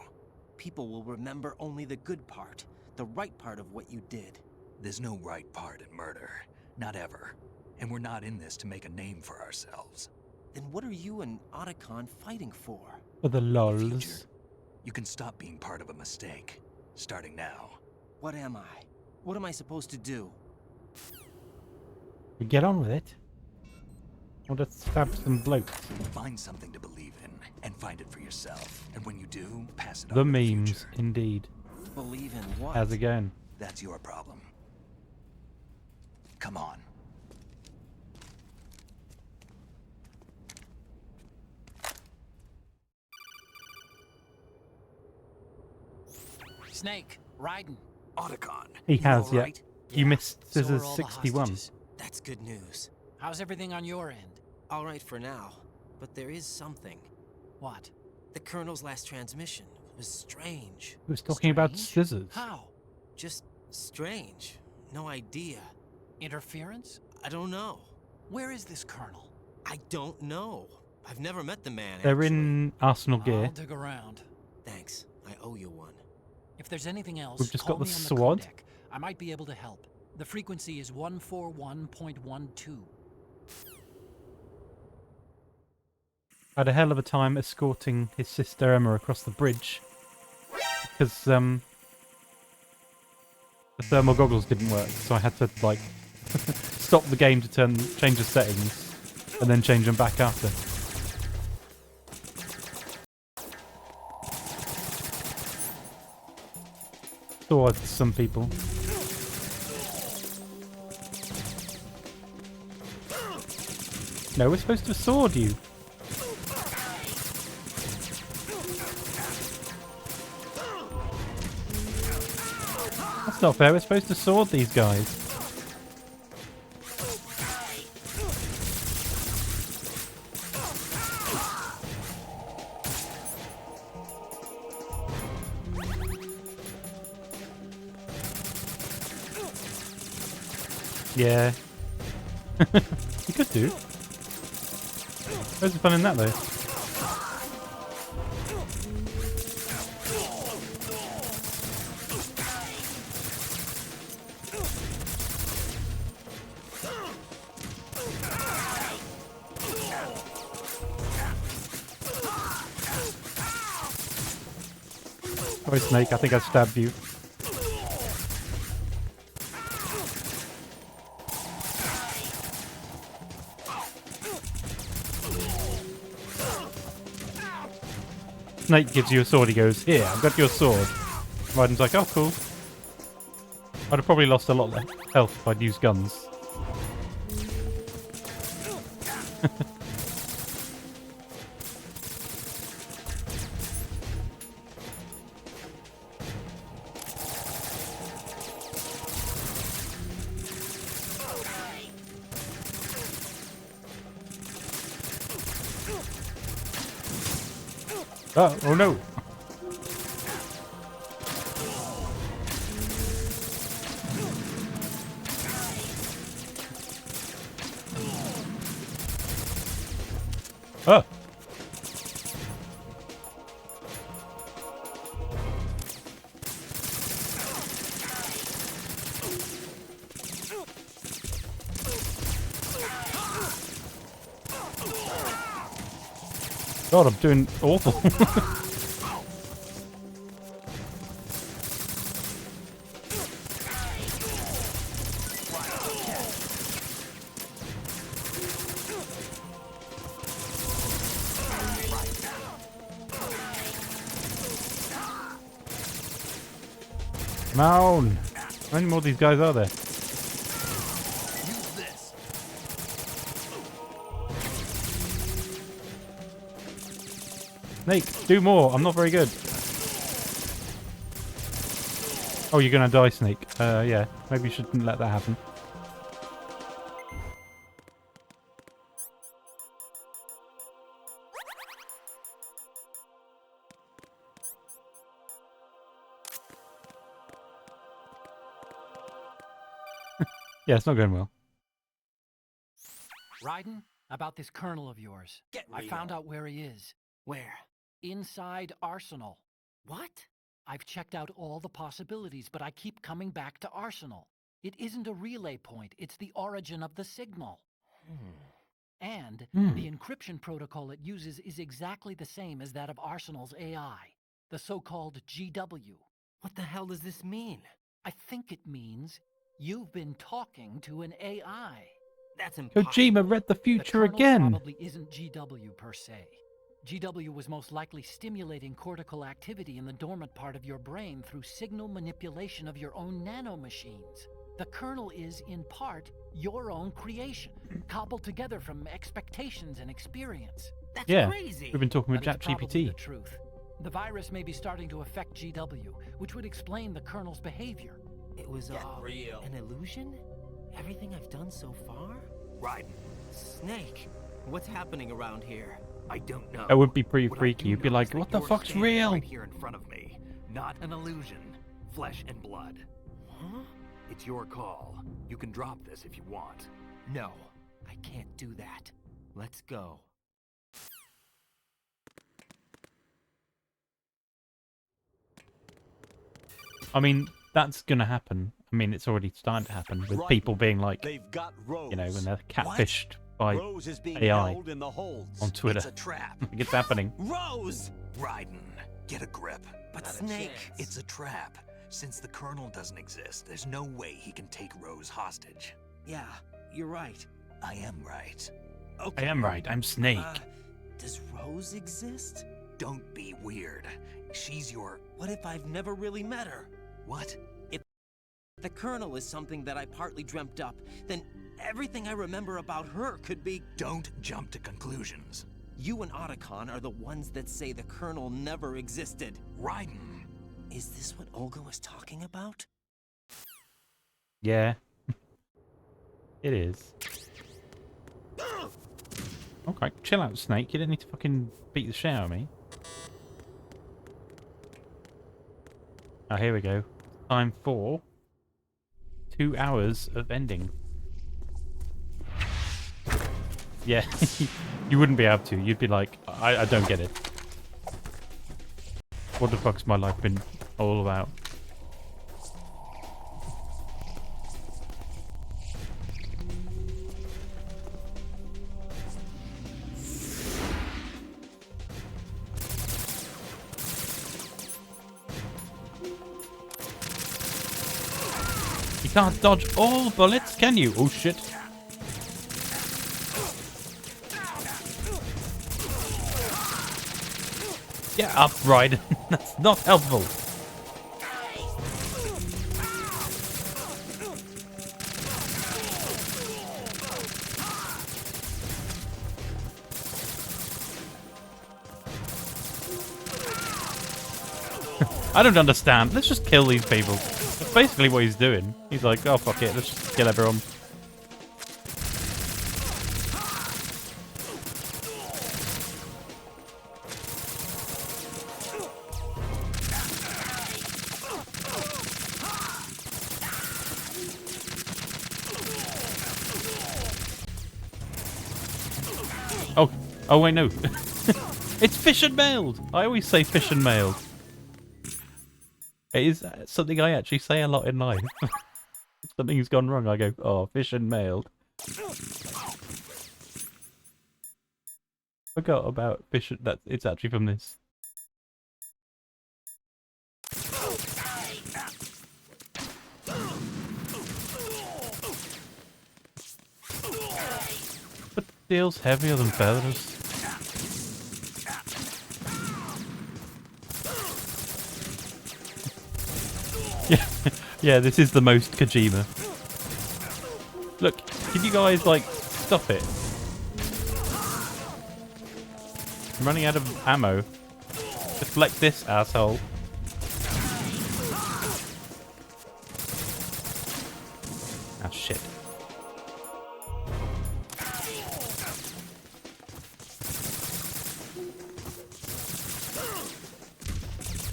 People will remember only the good part, the right part of what you did. There's no right part in murder, not ever. And we're not in this to make a name for ourselves. Then what are you and Otacon fighting for? For the lols. Future. You can stop being part of a mistake, starting now. What am I? What am I supposed to do? We get on with it. I want to stab some blokes. Find something to believe in, and find it for yourself. And when you do, pass it on The to the memes, future. indeed. Believe in what? How's it going? That's your problem. Come on. Snake, Raiden. Otacon. He has, all yeah. right? You missed So are Scissors all the 61. hostages. That's good news. How's everything on your end? All right for now, but there is something. What? The Colonel's last transmission was strange. He was talking about Strange? scissors. How? Just strange. No idea. Interference? I don't know. Where is this colonel? I don't know. I've never met the man. They're actually. in Arsenal gear. I'll dig around. Thanks. I owe you one. If there's anything else, We've just call got the me on sword. The codec. I might be able to help. The frequency is 141.12. I had a hell of a time escorting his sister Emma across the bridge because the thermal goggles didn't work, so I had to like stop the game to change the settings and then change them back after. Towards some people. No, we're supposed to sword you. That's not fair, we're supposed to sword these guys. Yeah. You could do. Where's the fun in that though? Sorry, Snake, I think I stabbed you. Snake gives you a sword, he goes, "Here, I've got your sword." Raiden's like, "Oh, cool." I'd have probably lost a lot of health if I'd used guns. Oh no! Oh! God, I'm doing awful. Come on! How many more of these guys are there? Snake, do more. I'm not very good. Oh, you're gonna die, Snake. Yeah. Maybe you shouldn't let that happen. Yeah, it's not going well. Raiden, about this colonel of yours. I found out where he is. Where? Inside Arsenal. What? I've checked out all the possibilities, but I keep coming back to Arsenal. It isn't a relay point, it's the origin of the signal. And the encryption protocol it uses is exactly the same as that of Arsenal's AI, the so-called GW. What the hell does this mean? I think it means you've been talking to an AI. That's impossible. Kojima read the future The Colonel again. probably isn't GW per se. GW was most likely stimulating cortical activity in the dormant part of your brain through signal manipulation of your own nanomachines. The Colonel is, in part, your own creation, cobbled together from expectations and experience. That's crazy. We've been talking with But it's probably ChatGPT. the truth. The virus may be starting to affect GW, which would explain the Colonel's behavior. It was all an illusion? Everything I've done so far? Raiden. Snake, what's happening around here? I don't know. That would be pretty What I freaky. do You'd be know like, is that what the you're fuck's standing real? Right here in front of me. Not an illusion. Flesh and blood. Huh? It's your call. You can drop this if you want. No, I can't do that. Let's go. I mean, that's gonna happen. I mean, it's already starting to happen with people being like, They've got Rose. you know, when they're catfished by Rose is being AI held in the holds. on Twitter. It's a trap. Like, it's happening. Rose! Raiden, get a grip. But Snake... It's a trap. Since the Colonel doesn't exist, there's no way he can take Rose hostage. Yeah, you're right. I am right. I am right. I'm Snake. Does Rose exist? Don't be weird. She's your... What if I've never really met her? What? If the Colonel is something that I partly dreamt up, then everything I remember about her could be... Don't jump to conclusions. You and Otacon are the ones that say the Colonel never existed. Raiden. Is this what Olga was talking about? Yeah. It is. Okay, chill out, Snake. You don't need to fucking beat the shit out of me. Oh, here we go. Time for 2 hours of ending. Yeah, you wouldn't be able to. You'd be like, I don't get it. What the fuck's my life been all about? You can't dodge all bullets, can you? Oh shit. Get up, Raiden. That's not helpful. I don't understand. Let's just kill these people. That's basically what he's doing. He's like, oh fuck it, let's just kill everyone. Oh wait, no. It's fish and mailed. I always say fish and mailed. It is something I actually say a lot in life. If something's gone wrong, I go, oh, fish and mailed. Forgot about Fish. That it's actually from this. But steel's heavier than feathers. Yeah, yeah. This is the most Kojima. Look, can you guys like stop it? I'm running out of ammo. Deflect this, asshole. Ah, shit.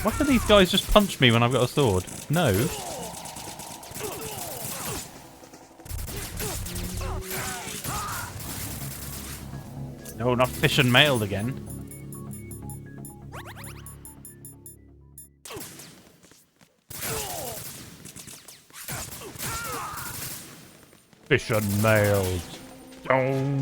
Why do these guys just punch me when I've got a sword? No. No, not fish and mailed again. Fish and mailed. Oh.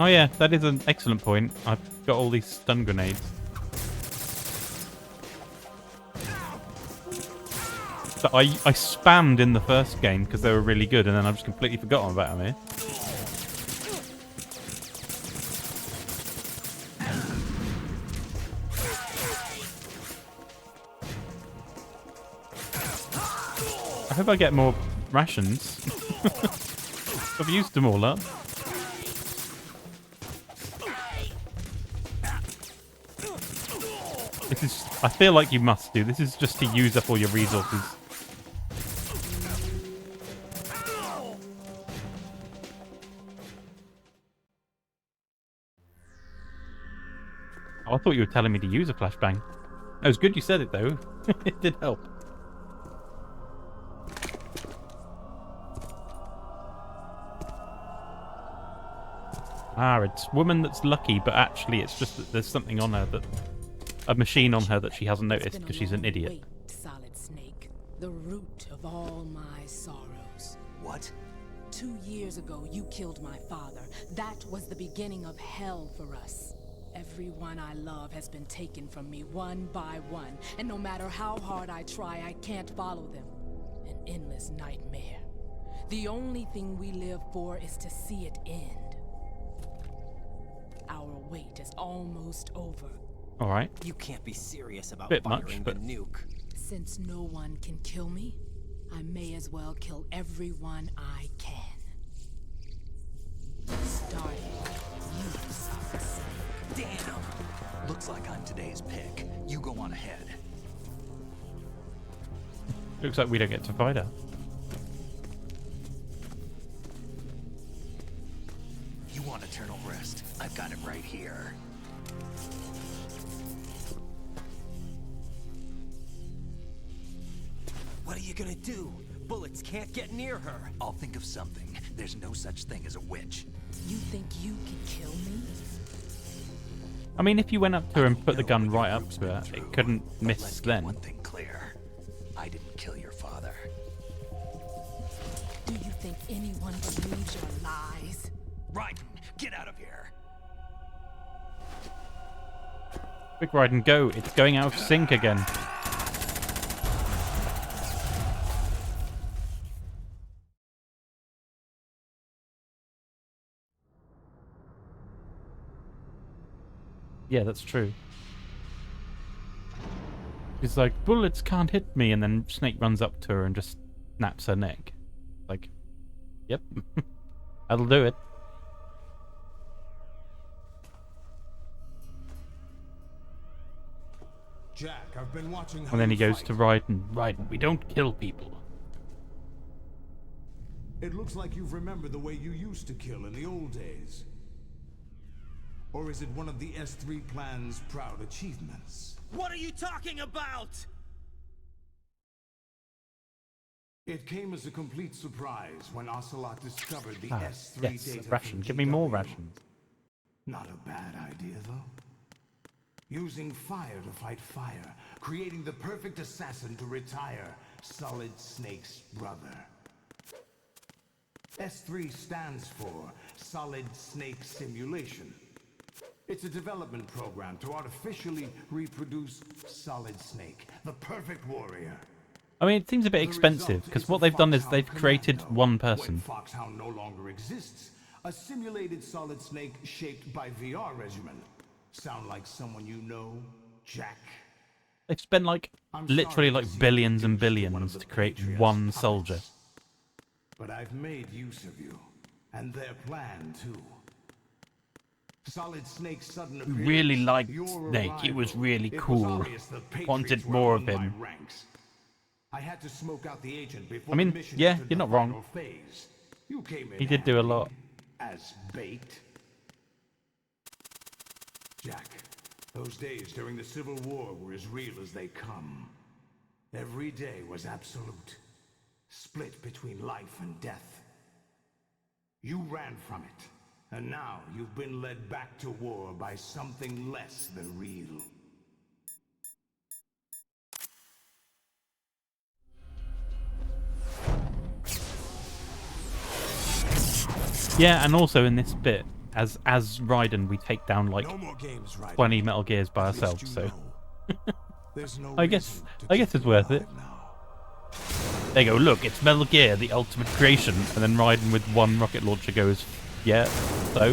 Oh yeah, that is an excellent point. I've got all these stun grenades. That I spammed in the first game because they were really good, and then I've just completely forgotten about them here. I hope I get more rations. I've used them all up. This is... I feel like you must do. This is just to use up all your resources. Oh, I thought you were telling me to use a flashbang. It was good you said it, though. It did help. Ah, it's woman that's lucky, but actually it's just that there's something on her that... A machine on her that she hasn't noticed because she's an idiot. Wait, Solid Snake. The root of all my sorrows. What? 2 years ago, you killed my father. That was the beginning of hell for us. Everyone I love has been taken from me one by one, and no matter how hard I try, I can't follow them. An endless nightmare. The only thing we live for is to see it end. Our wait is almost over. All right. You can't be serious about Bit firing much, the but... nuke. Since no one can kill me, I may as well kill everyone I can. Starting with you, Solid Snake. Damn! Looks like I'm today's pick. You go on ahead. Looks like we don't get to fight her. You want eternal rest? I've got it right here. What are you gonna do? Bullets can't get near her. I'll think of something. There's no such thing as a witch. You think you can kill me? I mean, if you went up to her and put the gun right up to her, it couldn't miss Let's then. get one thing clear. I didn't kill your father. Do you think anyone believes your lies? Raiden, get out of here. Quick, Raiden, go. It's going out of sync again. Yeah, that's true. She's like, bullets can't hit me, and then Snake runs up to her and just snaps her neck. Like, yep. That'll do it. Jack, I've been watching how And then he you goes fight. to Raiden. Raiden, we don't kill people. It looks like you've remembered the way you used to kill in the old days. Or is it one of the S3 plan's proud achievements? What are you talking about? It came as a complete surprise when Ocelot discovered the Ah, S3 yes, data ration. from Give me more GW. rations. Not a bad idea, though. Using fire to fight fire, creating the perfect assassin to retire Solid Snake's brother. S3 stands for Solid Snake Simulation. It's a development program to artificially reproduce Solid Snake, the perfect warrior. I mean, it seems a bit expensive, because what they've done is they've created one person. When Foxhound no longer exists, a simulated Solid Snake shaped by VR regimen. Sound like someone you know, Jack? They've spent like literally like billions and billions to create one soldier. But I've made use of you, and their plan too. Solid Snake's sudden appearance, Really liked your Snake. It was arrival. really It cool. was obvious the Patriots Wanted were more of among him. my ranks. I had to smoke out the agent before I mean, the mission yeah, entered you're the not wrong. final phase. You came in He did do a handy lot. as bait. Jack, those days during the Civil War were as real as they come. Every day was absolute. Split between life and death. You ran from it. And now you've been led back to war by something less than real. Yeah, and also in this bit, as Raiden, we take down like No more games, Raiden. 20 Metal Gears by At least ourselves. you So know. There's no I guess reason to it's keep you worth it. alive now. They go, look, it's Metal Gear, the ultimate creation, and then Raiden with one rocket launcher goes, yeah. So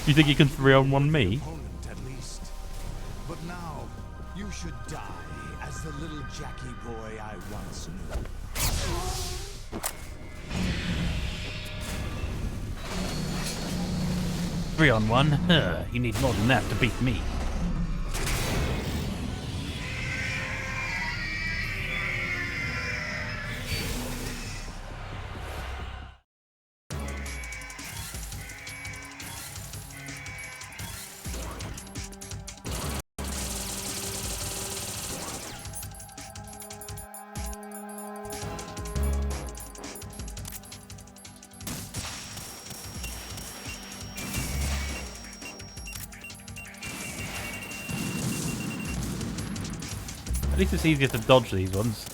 you think you can 3-on-1 me? Opponent, at least. But now you should die as the little Jackie boy I once knew. 3-on-1? Huh, you need more than that to beat me. At least it's easier to dodge these ones.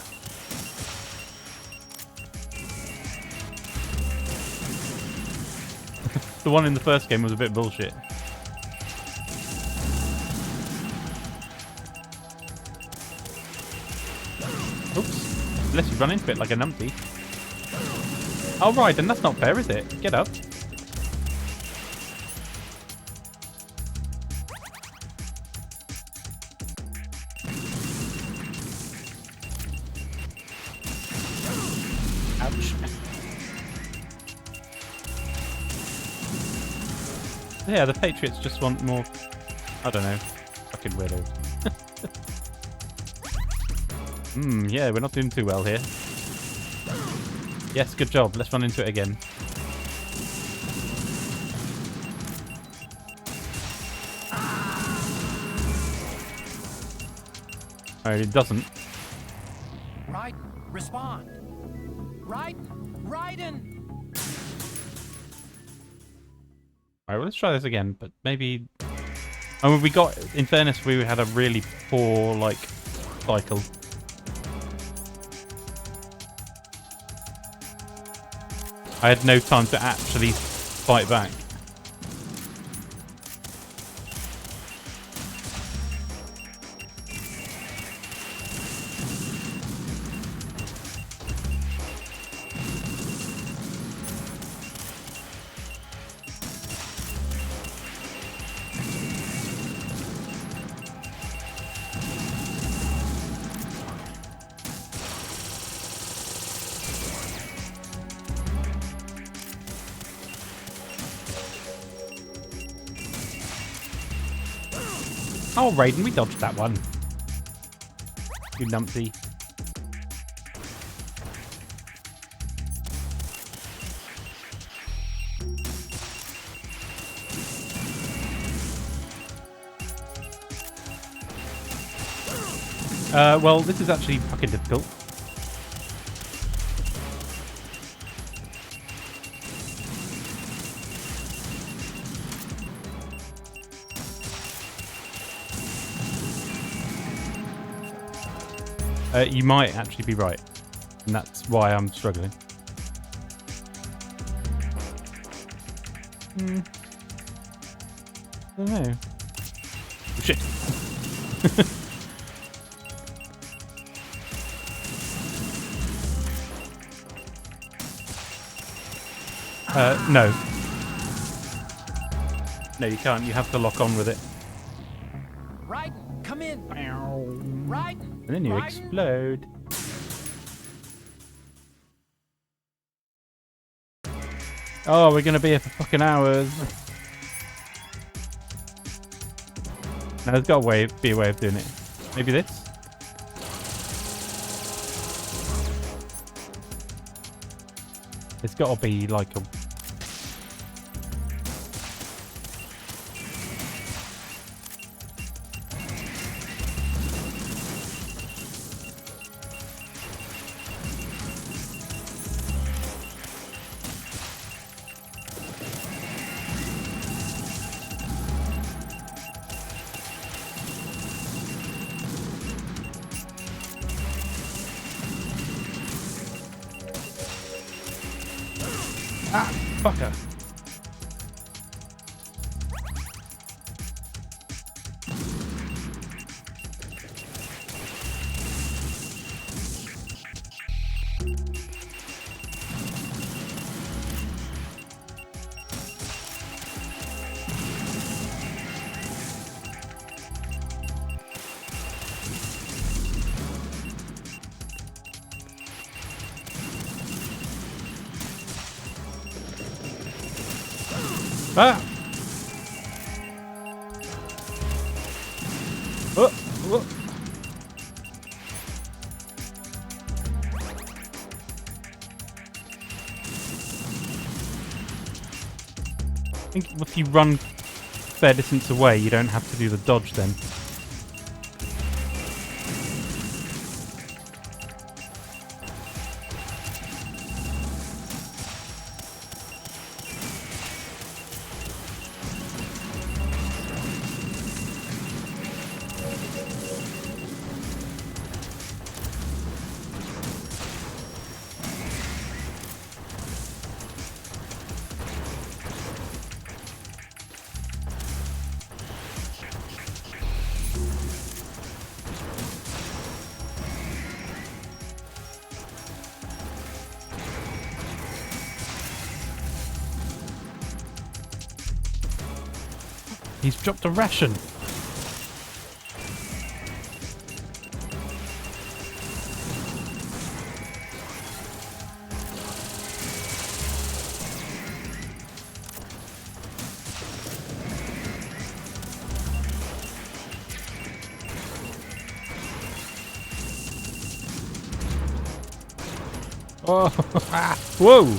The one in the first game was a bit bullshit. Oops. Unless you run into it like a numpty. Oh, right, then that's not fair, is it? Get up. Ouch. Yeah, the Patriots just want more... I don't know. Fucking weirdos. Yeah, we're not doing too well here. Yes, good job. Let's run into it again. Alright, it doesn't. Raiden, respond. Raiden! Alright, well, let's try this again, but maybe... I mean, we got... In fairness, we had a really poor, like, cycle. I had no time to actually fight back. Oh, Raiden, we dodged that one. You numpty. Well, this is actually fucking difficult. You might actually be right. And that's why I'm struggling. I don't know. Oh, shit. No. No, you can't. You have to lock on with it. Raiden, come in. Raiden. And then you Raiden? explode. Oh, we're gonna be here for fucking hours. No, there's got to be a way of doing it. Maybe this? It's got to be like a... Ah, fucker. Ah! Oh! Oh! I think if you run fair distance away, you don't have to do the dodge then. He's dropped a ration. Oh, whoa!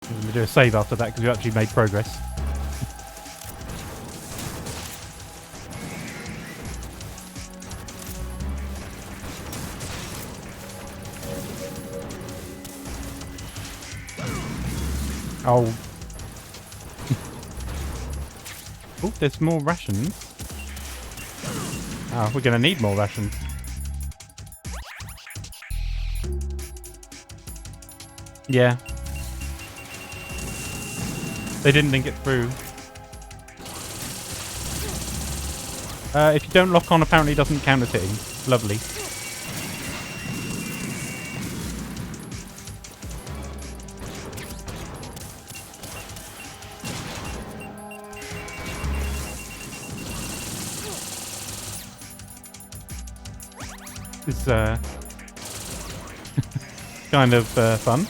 I'm going to do a save after that because we actually made progress. Oh. Oh, there's more rations. Oh, we're going to need more rations. Yeah. They didn't think it through. If you don't lock on, apparently it doesn't count as hitting. Lovely. It's kind of fun.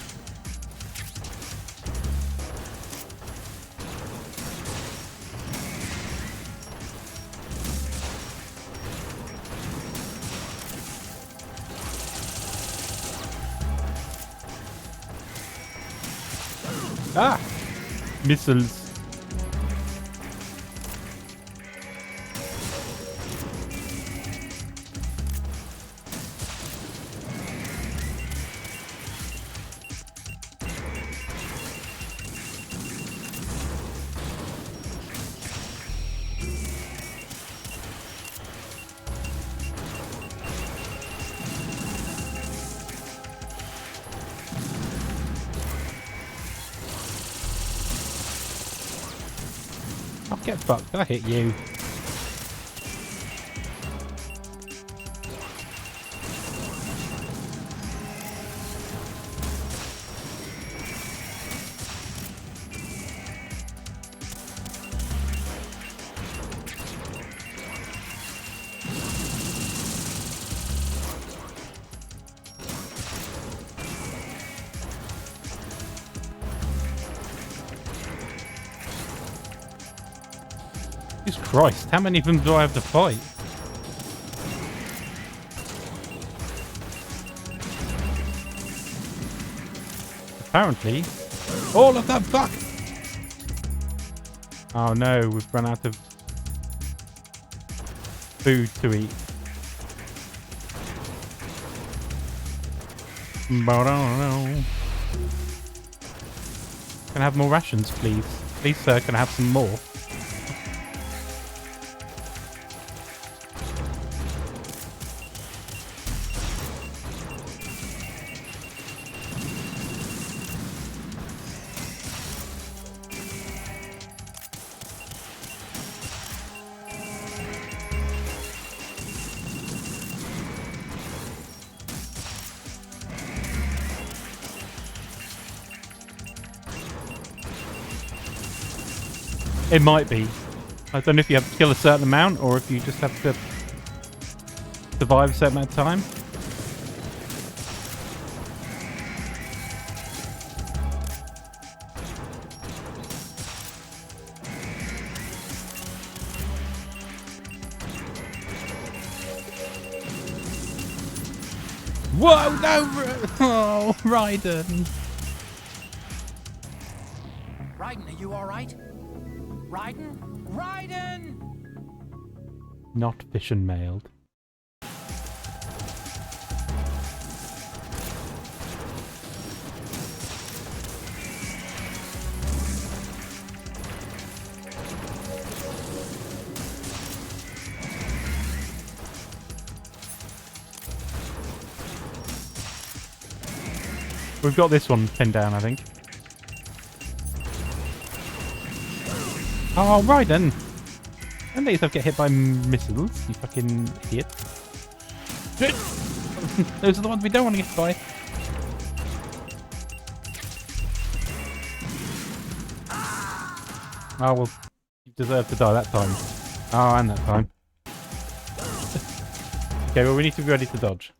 Ah! Missiles. Oh, get fucked. I hit you. Jesus Christ, how many of them do I have to fight? Apparently, all of them. Fuck! Oh no, we've run out of food to eat. But I don't know. Can I have more rations, please? Please, sir, can I have some more? It might be. I don't know if you have to kill a certain amount or if you just have to survive a certain amount of time. Whoa, no! Oh, Raiden! Raiden, are you alright? Raiden? Raiden! Not fish and mailed. We've got this one pinned down, I think. Oh, Raiden! Don't let yourself get hit by missiles, you fucking idiot. Those are the ones we don't want to get hit by. Oh, well, you deserve to die that time. Oh, and that time. Okay, well, we need to be ready to dodge.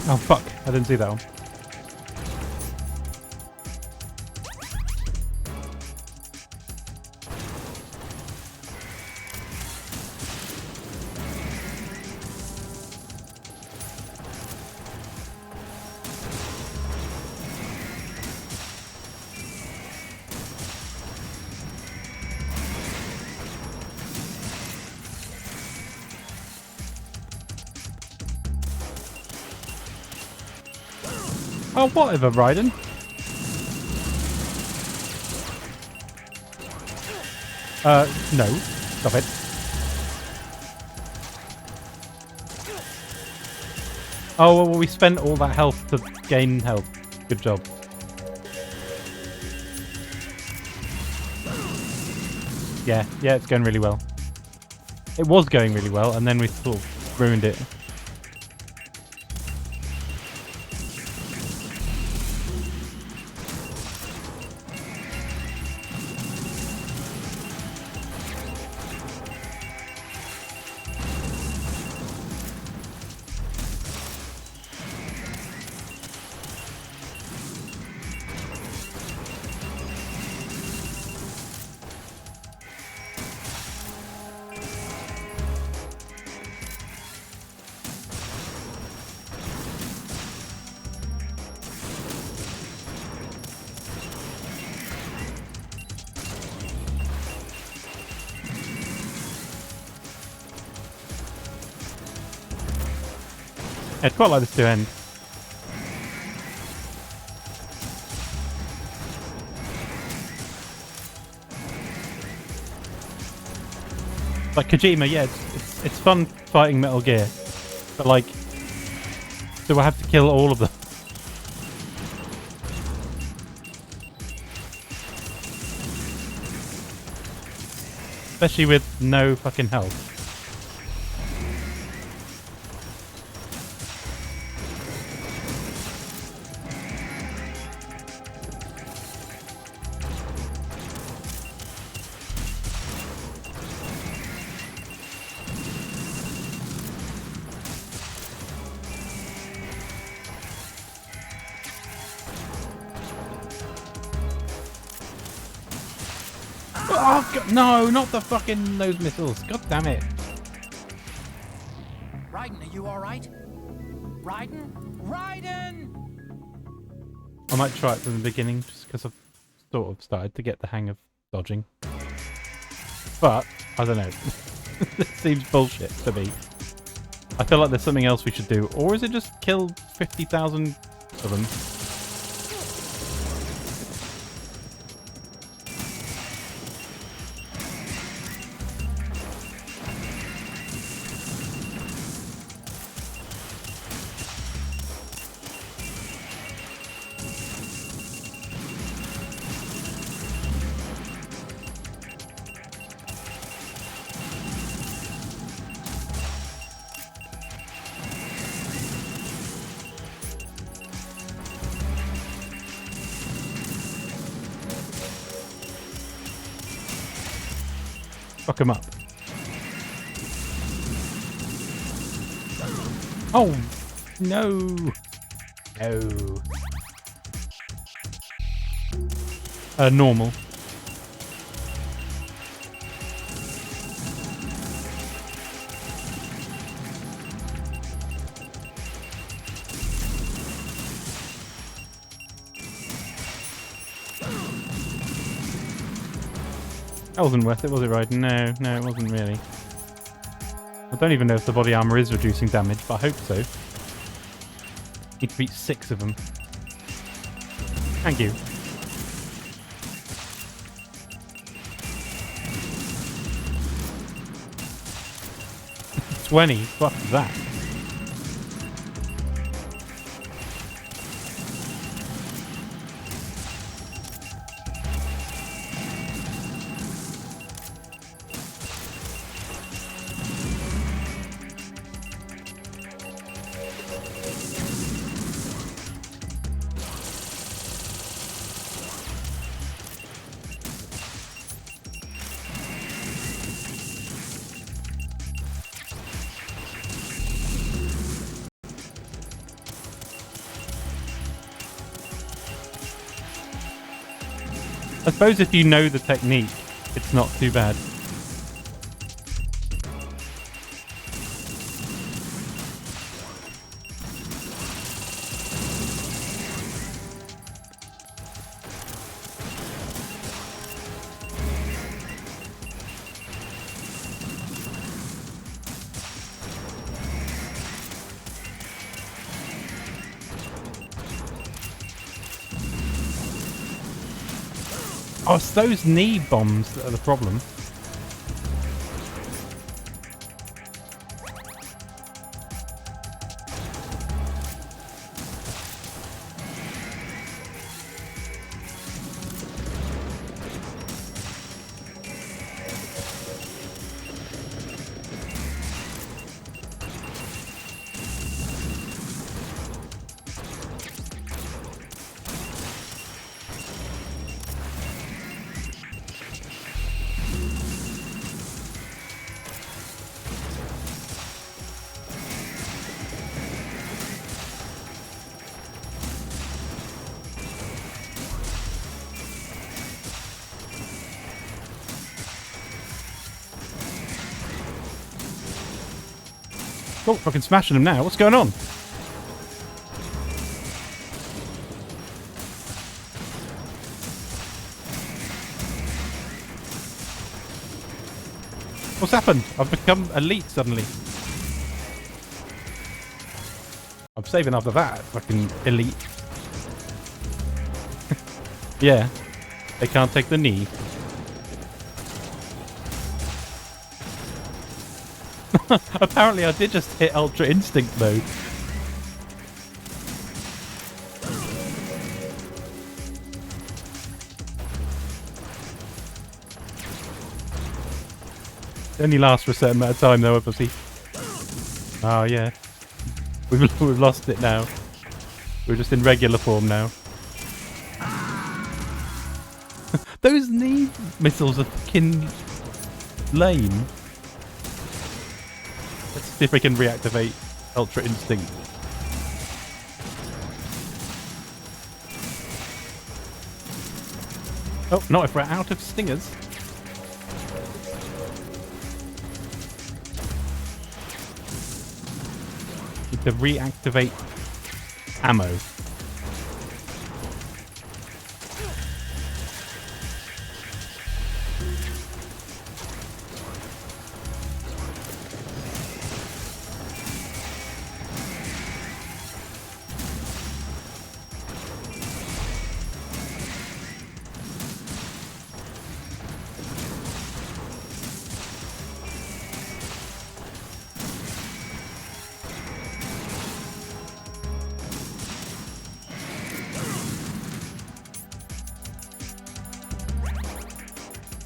Oh fuck, I didn't see that one. Oh, whatever, Raiden. No. Stop it. Oh, well, we spent all that health to gain health. Good job. Yeah, it's going really well. It was going really well, and then we sort of ruined it. I'd quite like this to end. Like Kojima, yeah, it's fun fighting Metal Gear, but like, do I have to kill all of them? Especially with no fucking health. Oh, God, no, not the fucking those missiles. God damn it. Raiden, are you alright? Raiden? Raiden! I might try it from the beginning just because I've sort of started to get the hang of dodging. But, I don't know. This seems bullshit to me. I feel like there's something else we should do. Or is it just kill 50,000 of them? Fuck him up. Oh, no. No. Normal. That wasn't worth it, was it, Raiden? No, it wasn't really. I don't even know if the body armor is reducing damage, but I hope so. Need to beat 6 of them. Thank you. 20? Fuck that. I suppose if you know the technique, it's not too bad. Oh, it's those knee bombs that are the problem. Oh, fucking smashing them now. What's going on? What's happened? I've become elite suddenly. I'm saving after that fucking elite. Yeah. They can't take the knee. Apparently I did just hit Ultra Instinct mode. It only lasts for a certain amount of time though, obviously. Oh yeah. We've lost it now. We're just in regular form now. Those knee missiles are fucking lame. Let's see if we can reactivate Ultra Instinct. Oh, not if we're out of stingers. Need to reactivate ammo.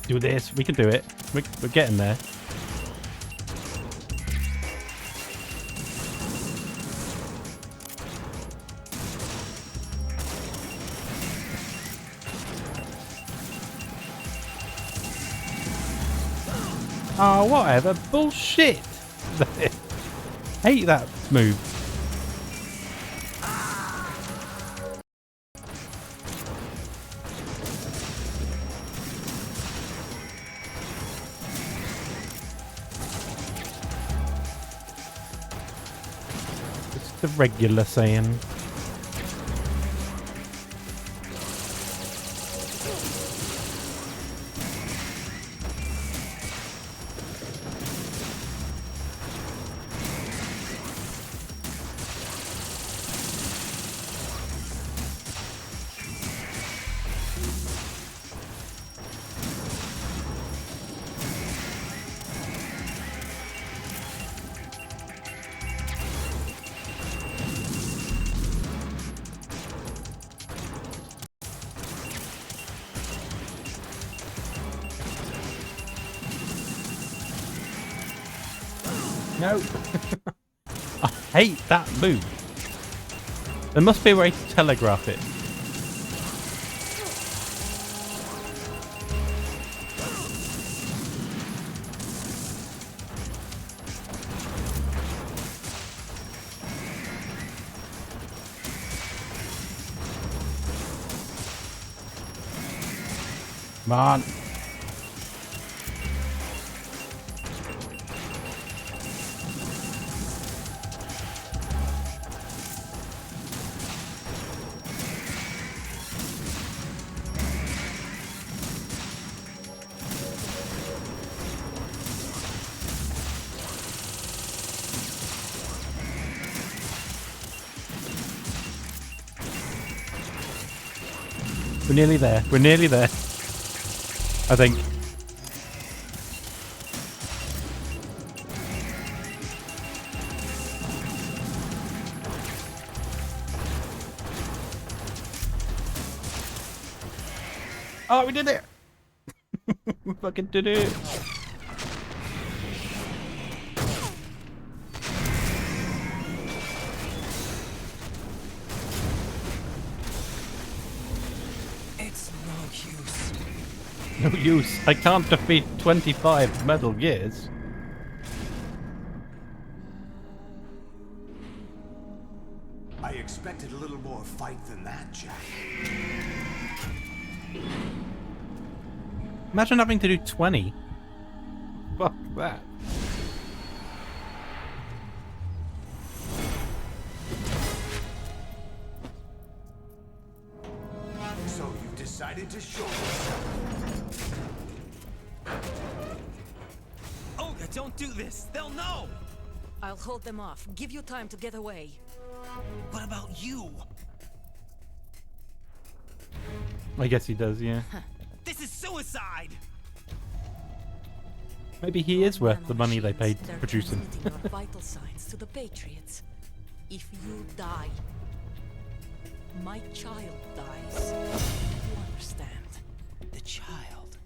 Do this. We can do it. We're getting there. Oh, whatever. Bullshit. Hate that move. The regular saying. No. I hate that move. There must be a way to telegraph it. Come on. We're nearly there. We're nearly there. I think. Oh, we did it! We fucking did it! It's no use. No use. I can't defeat 25 Metal Gears. I expected a little more fight than that, Jack. Imagine having to do 20. Fuck that. So you decided to show yourself. Olga, don't do this! They'll know! I'll hold them off. Give you time to get away. What about you? I guess he does, yeah. This is suicide! Maybe he is worth the money they paid to produce him. They're transmitting your vital signs to the Patriots. If you die, my child dies. You understand? The child.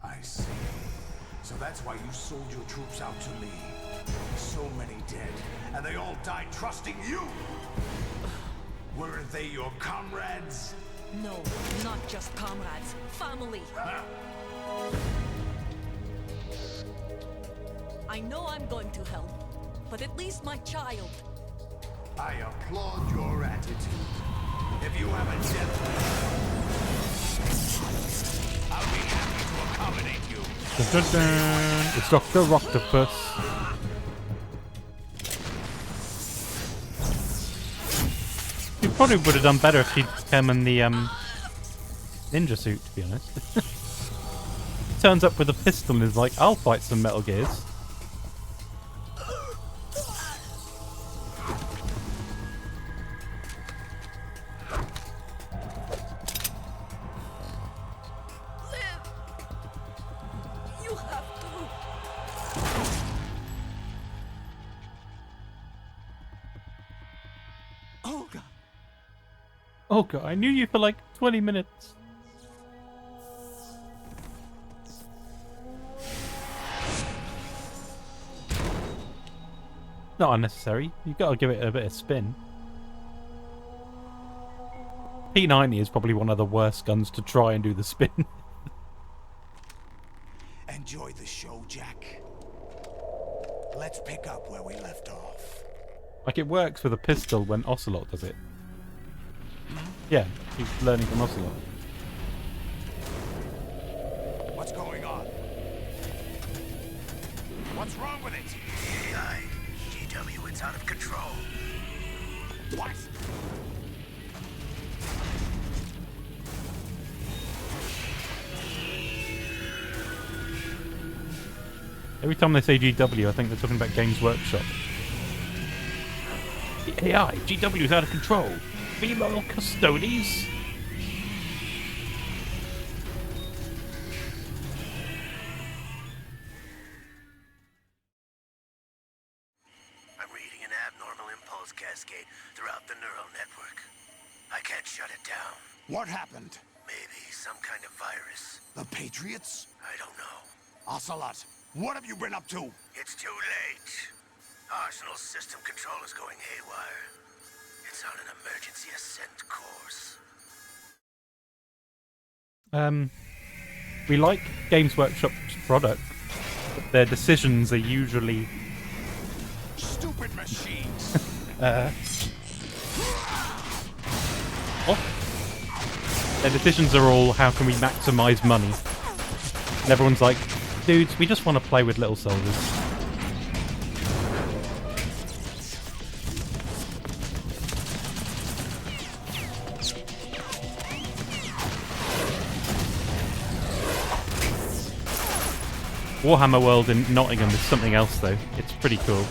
I see. So that's why you sold your troops out to me. So many dead, and they all died trusting you! Weren't they your comrades? No, not just comrades. Family. I know I'm going to hell, but at least my child. I applaud your attitude. If you have a death wish, I'll be happy to accommodate you. Dun, dun, dun. It's Dr. Octopus. He probably would have done better if he'd come in the ninja suit, to be honest. Turns up with a pistol and is like, I'll fight some Metal Gears. You have to. Olga! Oh god, I knew you for like 20 minutes. Not unnecessary. You gotta give it a bit of spin. P90 is probably one of the worst guns to try and do the spin. Enjoy the show, Jack. Let's pick up where we left off. Like, it works with a pistol when Ocelot does it. Yeah, he's learning from Ocelot. What's going on? What's wrong with it? AI, GW, it's out of control. What? Every time they say GW, I think they're talking about Games Workshop. The AI, GW is out of control. Be loyal custodies. I'm reading an abnormal impulse cascade throughout the neural network. I can't shut it down. What happened? Maybe some kind of virus. The Patriots? I don't know. Ocelot, what have you been up to? It's too late. Arsenal's system control is going haywire. It's on an emergency ascent course. We like Games Workshop's product, but their decisions are usually Stupid machines. What? Their decisions are all, how can we maximize money? And everyone's like, dudes, we just want to play with little soldiers. Warhammer World in Nottingham is something else though. It's pretty cool.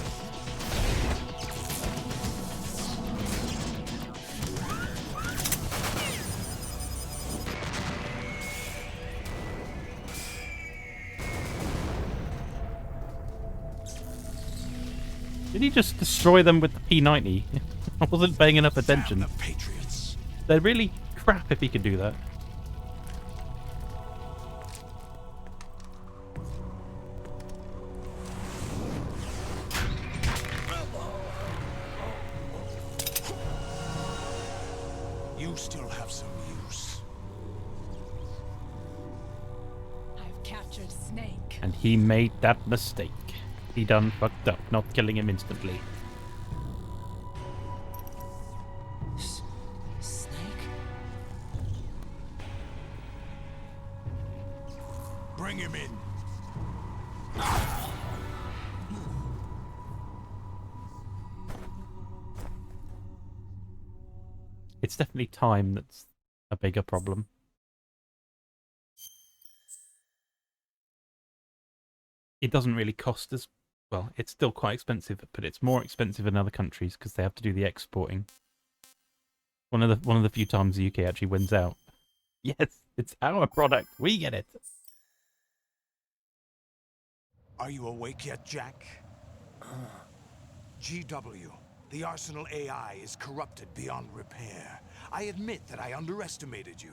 Did he just destroy them with the P90? I wasn't paying enough attention. Damn the Patriots. They're really crap if he could do that. You still have some use. I've captured Snake. And he made that mistake. He done fucked up, not killing him instantly. Snake? Bring him in. It's definitely time that's a bigger problem. It doesn't really cost as Well, it's still quite expensive, but it's more expensive in other countries because they have to do the exporting. One of the few times the UK actually wins out. Yes, it's our product. We get it. Are you awake yet, Jack? GW, the Arsenal AI is corrupted beyond repair. I admit that I underestimated you.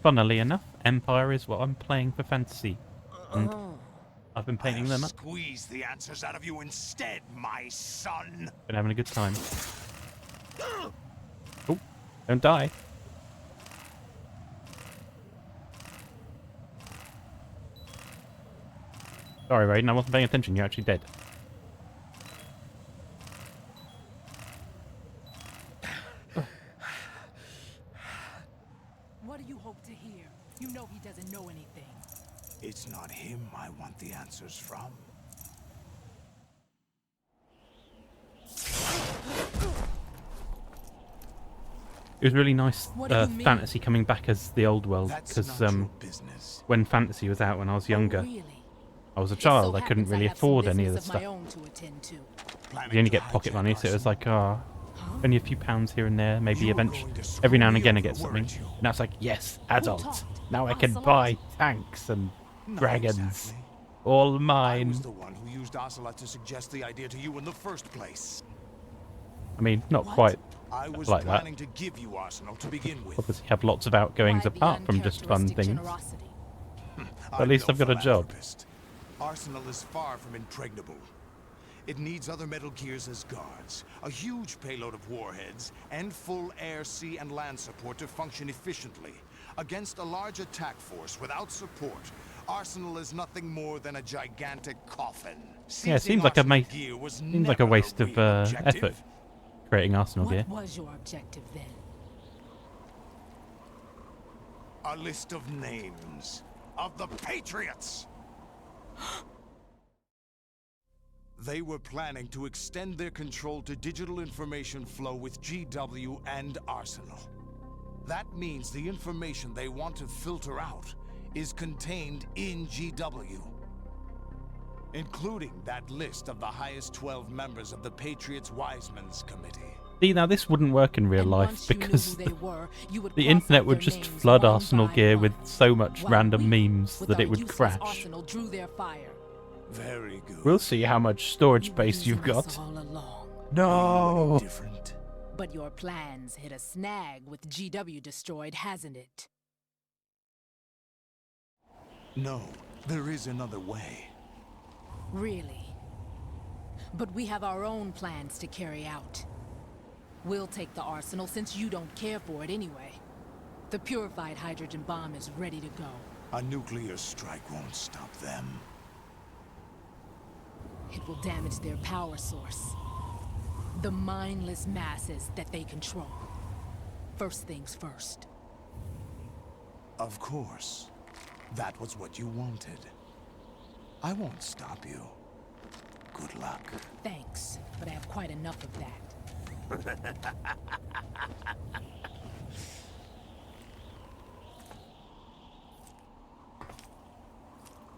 Funnily enough, Empire is what I'm playing for fantasy. And I've been painting them up. Squeeze the answers out of you instead, my son. Been having a good time. Oh, don't die. Sorry, Raiden, I wasn't paying attention. You're actually dead. What do you hope to hear? You know he doesn't know anything. It's not him I want the answers from. It was really nice fantasy coming back as the old world, because when fantasy was out when I was younger, I was a child. I couldn't really afford any of the stuff. You only get pocket money, so it was like, only a few pounds here and there. Maybe eventually, every now and again, I get something. And now it's like, yes, adult. Now I can buy tanks and dragons. All mine. I was the one who used Ocelot to suggest the idea to you in the first place. I mean, not quite I was like that. planning to give you Arsenal to begin with. Obviously, have lots of outgoings apart from just fun things. But at least I've got a job. Arsenal is far from impregnable. It needs other Metal Gears as guards, a huge payload of warheads, and full air, sea, and land support to function efficiently. Against a large attack force without support, Arsenal is nothing more than a gigantic coffin. Yeah, it seems like a waste of effort creating Arsenal gear. What was your objective then? A list of names of the Patriots. They were planning to extend their control to digital information flow with GW and Arsenal. That means the information they want to filter out is contained in GW, including that list of the highest 12 members of the Patriots Wiseman's Committee. See, now this wouldn't work in real life because the internet would just flood Arsenal gear with so much random memes that it would crash. Very good. We'll see how much storage space you've got. No! But your plans hit a snag with GW destroyed, hasn't it? No, there is another way. Really? But we have our own plans to carry out. We'll take the Arsenal since you don't care for it anyway. The purified hydrogen bomb is ready to go. A nuclear strike won't stop them. It will damage their power source. The mindless masses that they control. First things first. Of course. That was what you wanted. I won't stop you. Good luck. Thanks, but I have quite enough of that.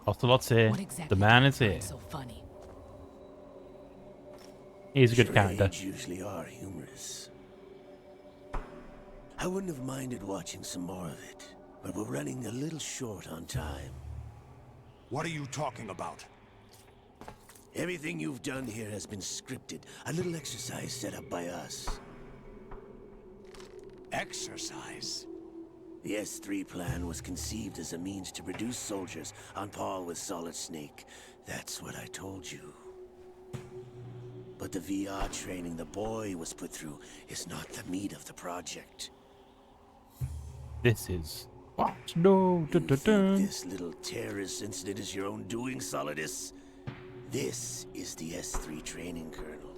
Ocelot's here. The man is here. So funny. He's a good character. Charades usually are humorous. I wouldn't have minded watching some more of it, but we're running a little short on time. What are you talking about? Everything you've done here has been scripted. A little exercise set up by us. Exercise? The S3 plan was conceived as a means to reduce soldiers on par with Solid Snake. That's what I told you. But the VR training the boy was put through is not the meat of the project. This is... What? No. You think this little terrorist incident is your own doing, Solidus? This is the S3 training kernel.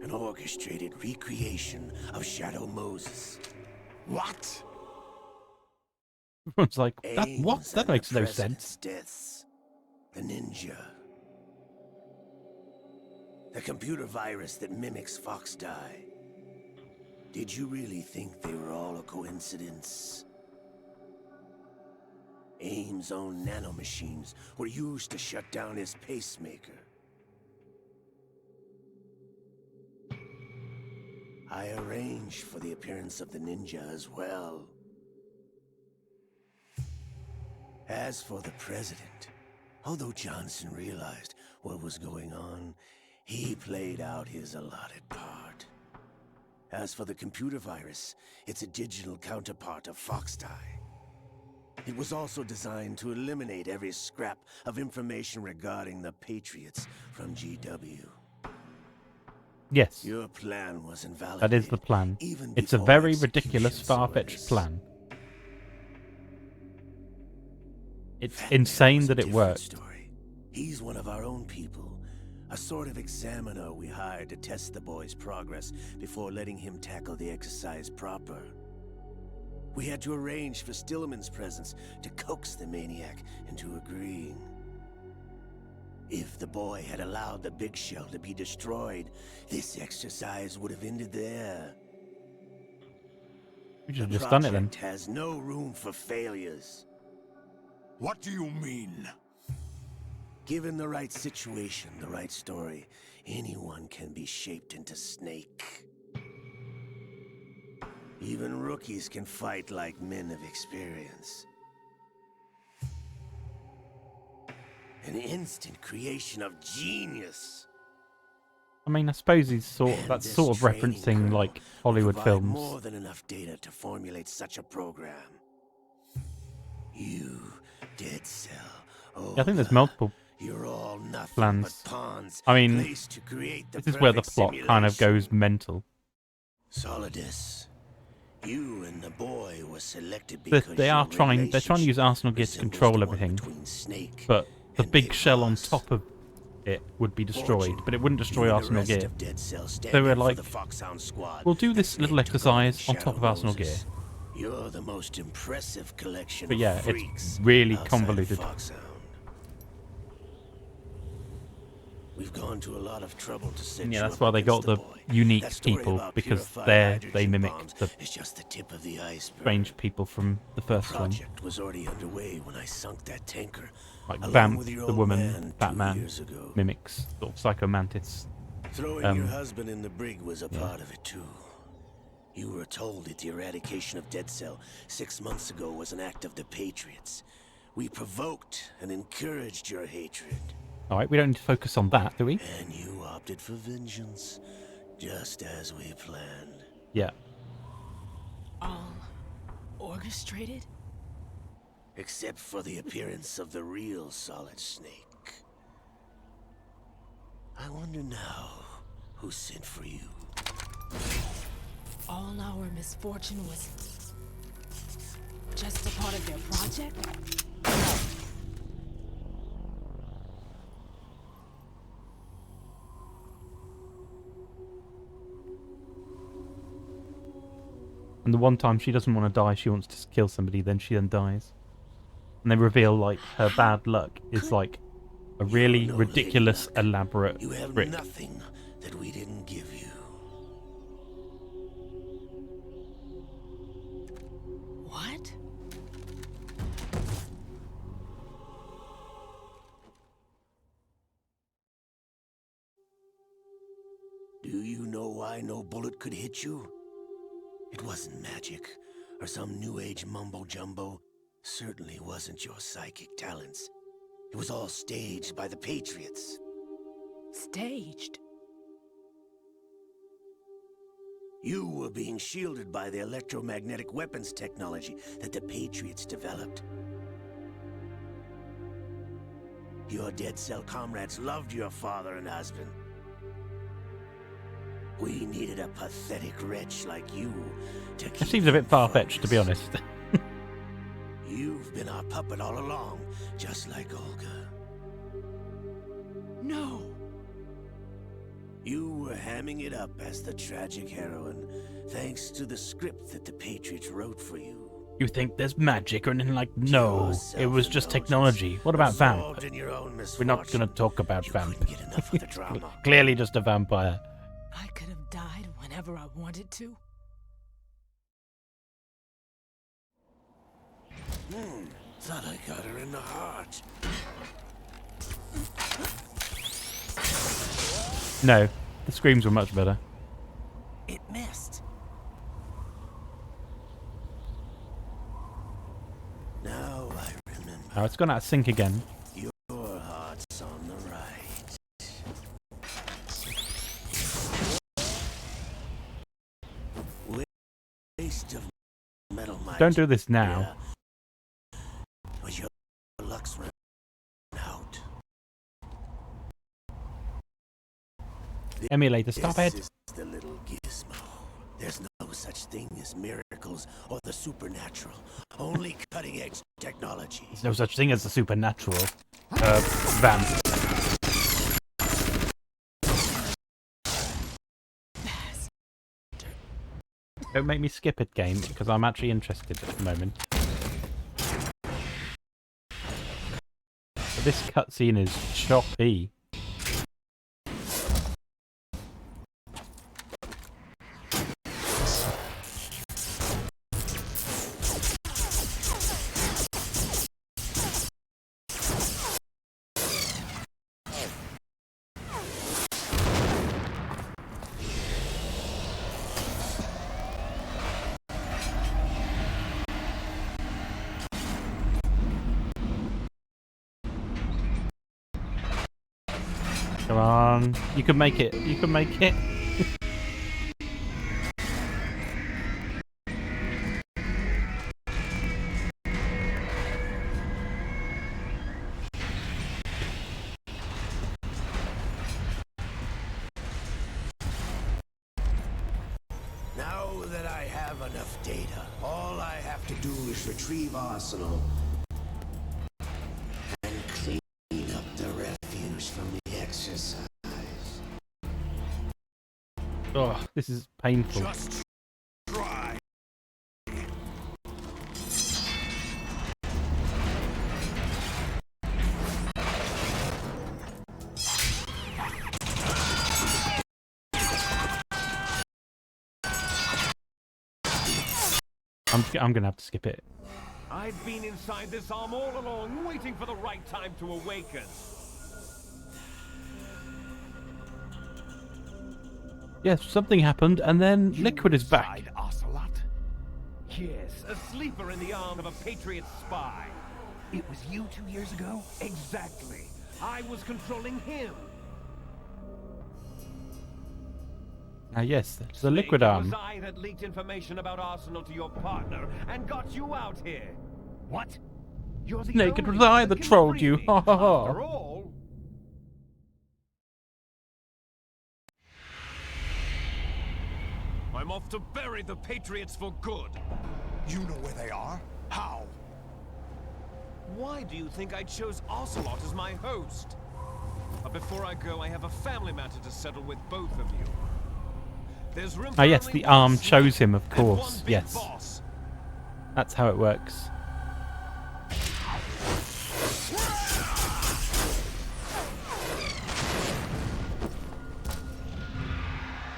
An orchestrated recreation of Shadow Moses. What? Everyone's like, what? That makes no sense. Deaths. The ninja. The computer virus that mimics Fox Die. Did you really think they were all a coincidence? AIM's own nanomachines were used to shut down his pacemaker. I arranged for the appearance of the ninja as well. As for the president, although Johnson realized what was going on, he played out his allotted part. As for the computer virus, it's a digital counterpart of Foxtie. It was also designed to eliminate every scrap of information regarding the Patriots from GW. Yes. Your plan was invalidated. That is the plan. It's a very ridiculous, far-fetched plan. It's insane that it worked. Story. He's one of our own people. A sort of examiner we hired to test the boy's progress before letting him tackle the exercise proper. We had to arrange for Stillman's presence to coax the maniac into agreeing. If the boy had allowed the big shell to be destroyed, this exercise would have ended there. We should have just done it then. The project has no room for failures. What do you mean? Given the right situation, the right story, anyone can be shaped into Snake. Even rookies can fight like men of experience. An instant creation of genius. I mean, I suppose that's sort of referencing like Hollywood films. More than enough data to formulate such a program. You, Dead Cell. Yeah, I think there's multiple You're all plans. But pawns I mean, placed to create the this is where the plot simulation. kind of goes mental. Solidus, you and the boy were selected because They're trying to use Arsenal Gear to control everything, but the big shell on top of it would be destroyed, but it wouldn't destroy Arsenal Gear. They were like, we'll do this little exercise on top of Arsenal Gear. You're the most impressive collection But yeah, of freaks it's really outside of convoluted. Foxhound. We've gone to a lot of trouble to set Yeah, you that's up why they got against the boy. unique That story people, about because purified they hydrogen mimic bombs the is just the tip of the iceberg. strange people from the first one. Project was already underway when I sunk that tanker. Like along Vamp, with your the old woman, man 2 Batman, years ago. mimics sort of Psycho Mantis. Throwing your husband in the brig was a part of it too. You were told that the eradication of Dead Cell 6 months ago was an act of the Patriots. We provoked and encouraged your hatred. Alright, we don't need to focus on that, do we? And you opted for vengeance, just as we planned. Yeah. All orchestrated? Except for the appearance of the real Solid Snake. I wonder now who sent for you. All our misfortune was just a part of their project? And the one time she doesn't want to die, she wants to kill somebody, then she dies. And they reveal, like, her bad luck is, like, a really ridiculous, elaborate You have trick. nothing that we didn't give you. What? Do you know why no bullet could hit you? It wasn't magic, or some new age mumbo-jumbo. Certainly wasn't your psychic talents. It was all staged by the Patriots. Staged? You were being shielded by the electromagnetic weapons technology that the Patriots developed. Your Dead Cell comrades loved your father and husband. We needed a pathetic wretch like you to keep It seems a bit far-fetched, to be honest. You've been our puppet all along, just like Olga. No. You were hamming it up as the tragic heroine, thanks to the script that the Patriots wrote for you. You think there's magic or anything like... No, it was just technology. What about Vamp? We're not going to talk about Vamp. Clearly just a vampire. I could have died whenever I wanted to. Thought I got her in the heart. No, the screams were much better. It missed. Now I remember. Oh, it's gone out of sync again. Your heart's on the right. Waste of metal might. Don't do this now. But your luck's run out. Emulator, stop it. This is the little gizmo. There's no such thing as miracles or the supernatural. Only cutting-edge technology. There's no such thing as the supernatural. Vamp. Don't make me skip it, game, because I'm actually interested at the moment. But this cutscene is choppy. Come on. You can make it. You can make it. Now that I have enough data, all I have to do is retrieve Arsenal and clean up the refuse from the exercise. Oh, this is painful. Just try. I'm gonna have to skip it. I've been inside this arm all along, waiting for the right time to awaken. Yes, something happened, and then Liquid is back. Inside Ocelot? Yes, a sleeper in the arm of a Patriot spy. It was you 2 years ago? Exactly. I was controlling him. Ah, yes, the Liquid It arm. was I that leaked information about Arsenal to your partner and got you out here. What? You're the Snake, it only was I one that can trolled free you. me. Ha ha ha. After all, I'm off to bury the Patriots for good. You know where they are? How? Why do you think I chose Ocelot as my host? But before I go, I have a family matter to settle with both of you. There's room for Ah, yes, only the one arm snake chose him, of and one course. big Yes. boss. That's how it works.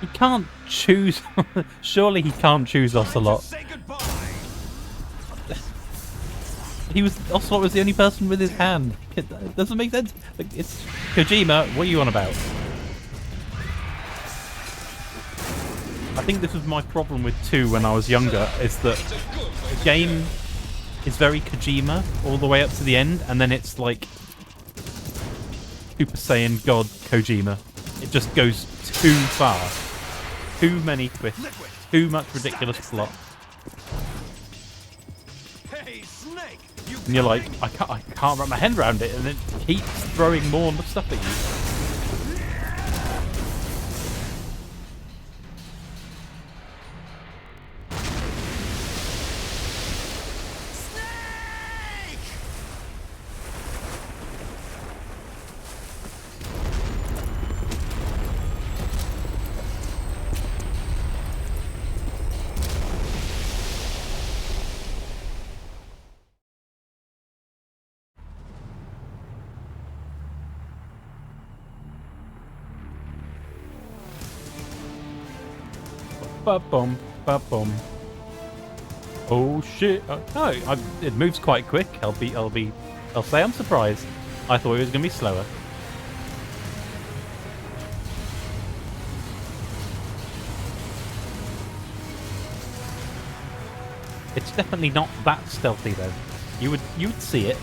He can't choose. Surely he can't choose Ocelot. Ocelot was the only person with his hand. It doesn't make sense. Like, it's Kojima. What are you on about? I think this was my problem with 2 when I was younger. Is that the game is very Kojima all the way up to the end, and then it's like Super Saiyan God Kojima. It just goes too far. Too many twists. Too much ridiculous plot. Hey, Snake! And you're like, I can't wrap my head around it, and it keeps throwing more stuff at you. Ba-bum, ba-bum. Oh shit! It moves quite quick. I'll say I'm surprised. I thought it was gonna be slower. It's definitely not that stealthy though. You'd see it.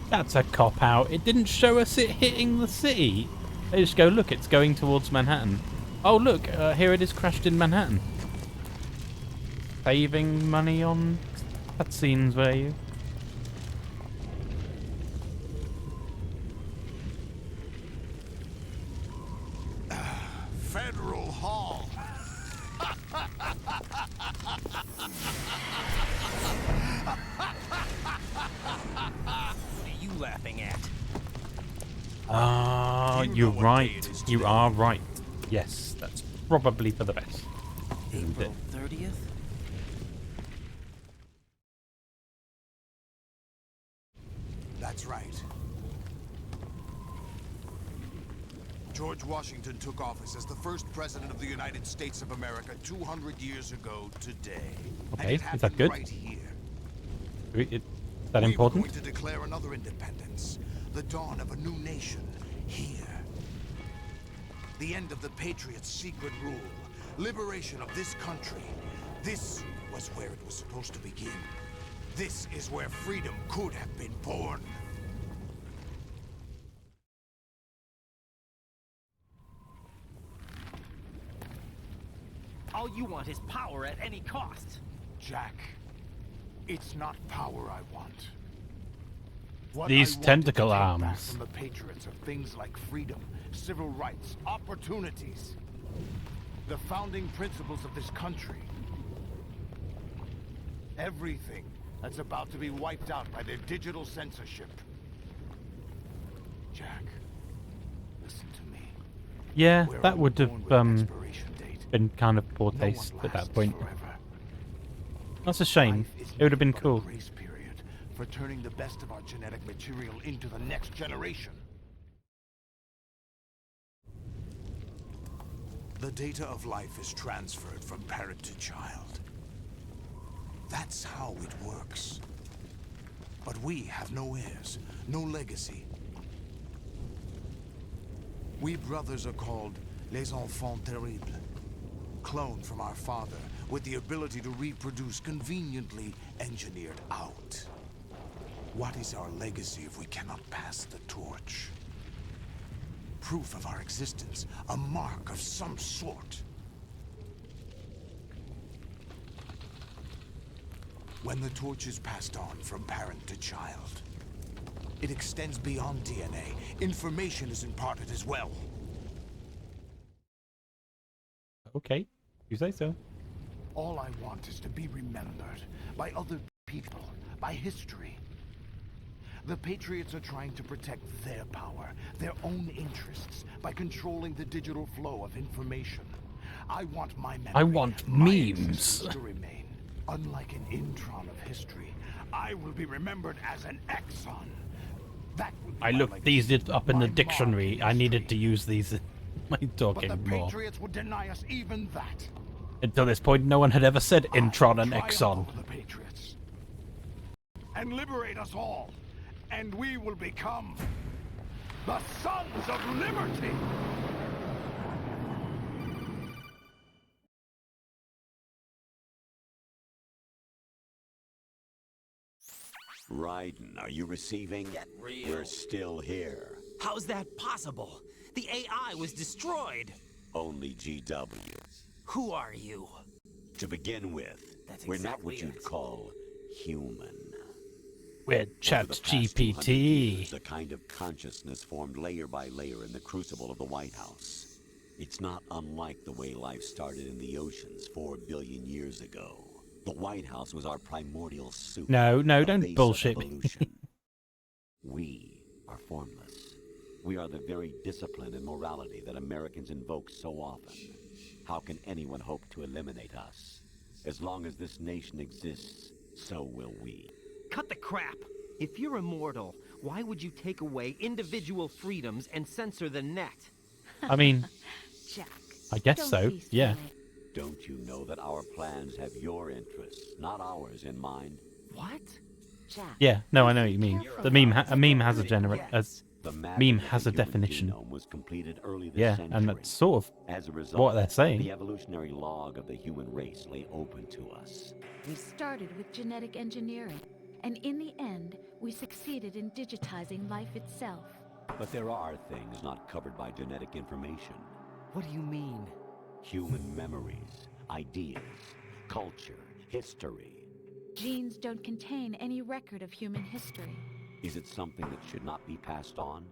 That's a cop-out. It didn't show us it hitting the city. They just go, look, it's going towards Manhattan. Oh, look, here it is crashed in Manhattan. Saving money on cutscenes, were you? Federal Hall. What are you laughing at? Ah, you're right. You are right. Yes, that's probably for the best. April 30th? That's right. George Washington took office as the first president of the United States of America 200 years ago today. Okay, and it is that good? right here. Is that important? We were going to declare another independence, the dawn of a new nation here. The end of the Patriots' secret rule, liberation of this country. This was where it was supposed to begin. This is where freedom could have been born. All you want is power at any cost. Jack, it's not power I want. What These I want tentacle to take back arms. from the Patriots are things like freedom, civil rights, opportunities. The founding principles of this country. Everything that's about to be wiped out by their digital censorship. Jack, listen to me. Yeah, Where that I'm would have born with an expiration date. been kind of poor No one taste at that lasts point. forever. That's a shame. Life is It would have been nothing but a cool. grace period for turning the best of our genetic material into the next generation. The data of life is transferred from parent to child. That's how it works. But we have no heirs, no legacy. We brothers are called les enfants terribles. Cloned from our father, with the ability to reproduce conveniently engineered out. What is our legacy if we cannot pass the torch? Proof of our existence, a mark of some sort. When the torch is passed on from parent to child, it extends beyond DNA. Information is imparted as well. Okay, you say so. All I want is to be remembered by other people, by history. The Patriots are trying to protect their power, their own interests, by controlling the digital flow of information. I want my memory, I want my memes. existence to remain. Unlike an intron of history, I will be remembered as an exon. That will be I my looked legacy, these up in the my dictionary. I needed to use these in my But talking the more. Patriots would deny us even that. Until this point, no one had ever said Intron and Triumph Exxon. over the Patriots. And liberate us all. And we will become the Sons of Liberty. Raiden, are you receiving? Get real. We're still here. How's that possible? The AI was destroyed. Only GW. Who are you? To begin with, That's we're not exactly what you'd it. call human. We're Over the Chat past 200 years, GPT. a kind of consciousness formed layer by layer in the crucible of the White House. It's not unlike the way life started in the oceans 4 billion years ago. The White House was our primordial soup. No, the don't base of bullshit me. evolution. We are formless. We are the very discipline and morality that Americans invoke so often. How can anyone hope to eliminate us? As long as this nation exists, so will we. Cut the crap! If you're immortal, why would you take away individual freedoms and censor the net? I mean, Jack, I guess don't so, be silly. yeah. Don't you know that our plans have your interests, not ours, in mind? What? Jack. Yeah, no, I know what you mean. The meme, a meme has a The meme mapping of has the a human definition. genome was completed early this Yeah, century. and that's sort of As a result, what they're saying. the evolutionary log of the human race lay open to us. We started with genetic engineering, and in the end, we succeeded in digitizing life itself. But there are things not covered by genetic information. What do you mean? Human memories, ideas, culture, history. Genes don't contain any record of human history. Is it something that should not be passed on?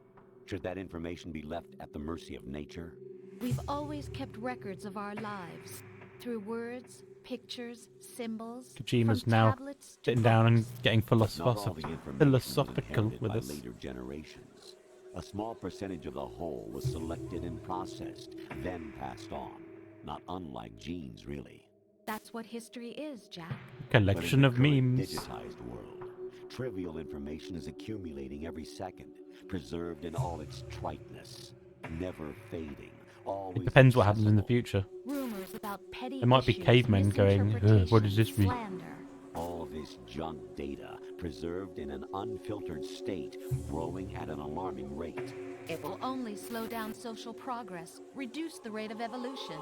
Should that information be left at the mercy of nature? We've always kept records of our lives, through words, pictures, symbols, Kojima's from now tablets to sitting down and books. getting But not all the information was philosophical inherited with by us. later generations. A small percentage of the whole was selected and processed, then passed on. Not unlike genes, really. That's what history is, Jack. Collection But of in the current memes. digitized world, trivial information is accumulating every second, preserved in all its triteness, never fading, always It depends what happens in the accessible. future. Rumors about petty There might be issues, cavemen going, "Ugh, what does this mean?" slander. All this junk data, preserved in an unfiltered state, growing at an alarming rate. It will only slow down social progress, reduce the rate of evolution.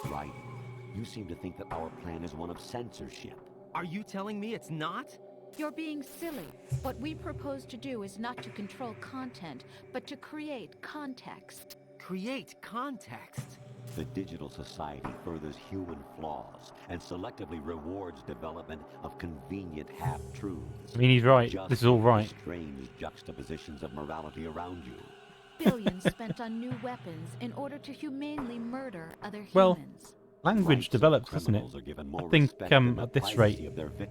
Right. You seem to think that our plan is one of censorship. Are you telling me it's not? You're being silly. What we propose to do is not to control content, but to create context. Create context? The digital society furthers human flaws and selectively rewards development of convenient half-truths. I mean, he's right. Just This is all like right. the strange juxtapositions of morality around you. Billions spent on new weapons in order to humanely murder other Well, humans. language develops, doesn't it? I think at this rate,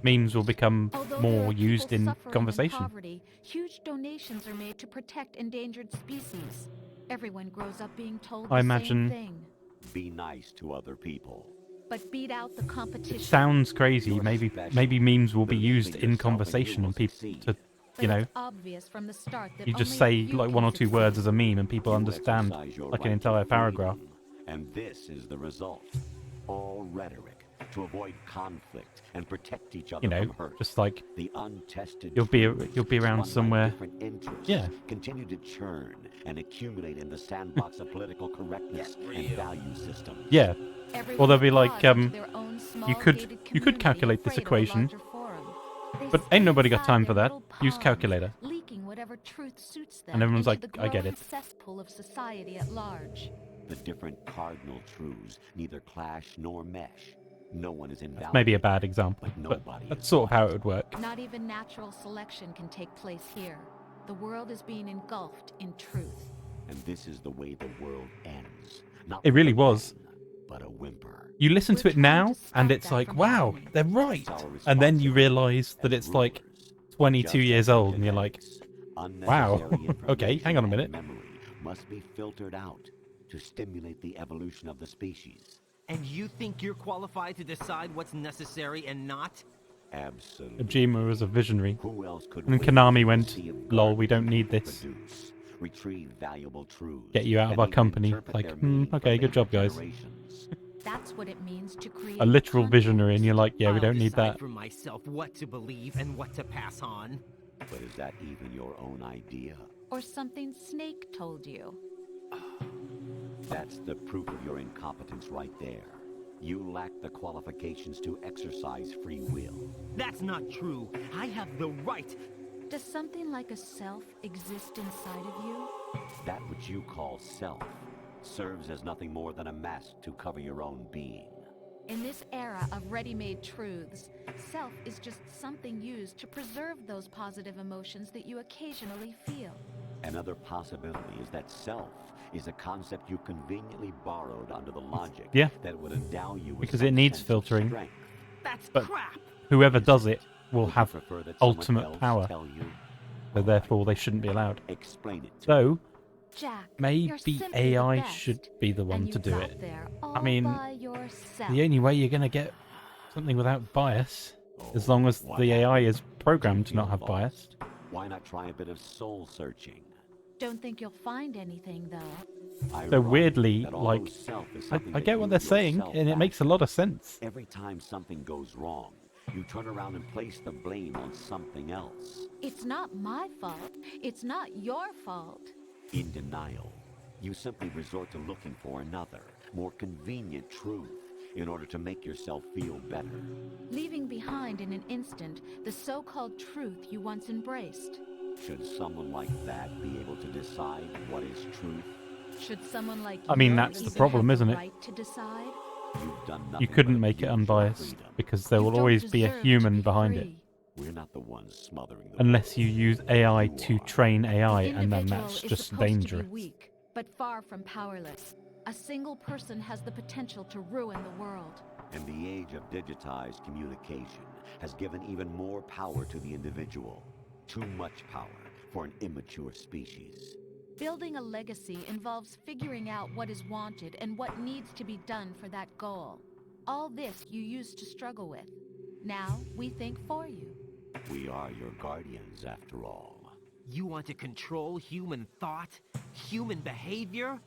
memes will become Although there more are used people in suffering in conversation. poverty, huge donations are made to protect endangered species. Everyone grows up being told the I imagine- same thing. Be nice to other people. But beat out the competition. It sounds crazy. Maybe memes will be used in conversation and people to, But you know, it's obvious from the start that you just only say a few like one or can two words as a meme and people understand Exercise your like an right entire to paragraph. freedom. And this is the result. All rhetoric to avoid conflict and protect each other You know, from hurt. just like The untested you'll be truths around won by somewhere. different interests Yeah. continue to churn and accumulate in the sandbox of political correctness and value systems. Yeah. Or they'll be like, you could community calculate this afraid of a equation, larger forum. They but stay ain't nobody got inside time for their that. little Use ponds, calculator. leaking whatever truth suits them And everyone's into like, the I get growing it. cesspool of society at large. The different cardinal truths neither clash nor mesh. No one is invalid. Maybe a bad example, but nobody that's is sort of how it would work. Not even natural selection can take place here. The world is being engulfed in truth. And this is the way the world ends. Not It with really a was. bang, but a whimper. You listen to it now, and it's like, wow, they're right. And then you realise that it's like 22 years old, and you're like, wow, Unnecessary okay, hang on a minute. information and memory must be filtered out to stimulate the evolution of the species. And you think you're qualified to decide what's necessary and not? Absolutely. Kojima was a visionary. Who else could And then wait Konami to went, see if lol, we don't garbage need can this. produce, retrieve valuable truths, Get you out of and our even company. interpret Like, their meaning for okay, good later job, guys. generations. That's what it means to create A literal visionary, and you're like, yeah, we I'll don't need decide that. for myself what to believe and what to pass on. But is that even your own idea? or something Snake told you. That's the proof of your incompetence right there. You lack the qualifications to exercise free will. That's not true. I have the right. Does something like a self exist inside of you? That which you call self serves as nothing more than a mask to cover your own being. In this era of ready-made truths, self is just something used to preserve those positive emotions that you occasionally feel. Another possibility is that self is a concept you conveniently borrowed under the logic Yeah. that would endow you with Because some it needs sense of filtering. strength. That's But crap. whoever does it will Would you have prefer that someone ultimate else power. tell you? So therefore they shouldn't be allowed. Explain it to So Jack, you're maybe simply the AI best, should be the one and to you do got it. there All I mean, by yourself. the only way you're going to get something without bias, as long as the AI is programmed to not have bias. Why not try a bit of soul searching? Don't think you'll find anything, though. So weirdly, that like, although self is I something that get what you they're saying, yourself and it makes a lot of sense. Every time something goes wrong, you turn around and place the blame on something else. It's not my fault. It's not your fault. In denial, you simply resort to looking for another, more convenient truth in order to make yourself feel better. Leaving behind in an instant the so-called truth you once embraced. Should someone like that be able to decide what is truth? Should someone like I mean, you that's the even problem, have isn't the it? right to decide? You've done You nothing couldn't but make it abuse your unbiased, freedom. because there You will don't always be a deserve to human be behind free. it. We're not the ones smothering the Unless you use AI to train AI, The and then individual that's is just supposed dangerous. to be weak, but far from powerless. A single person has the potential to ruin the world. And the age of digitized communication has given even more power to the individual. Too much power for an immature species. Building a legacy involves figuring out what is wanted and what needs to be done for that goal. All this you used to struggle with. Now we think for you. We are your guardians, after all. You want to control human thought? Human behavior?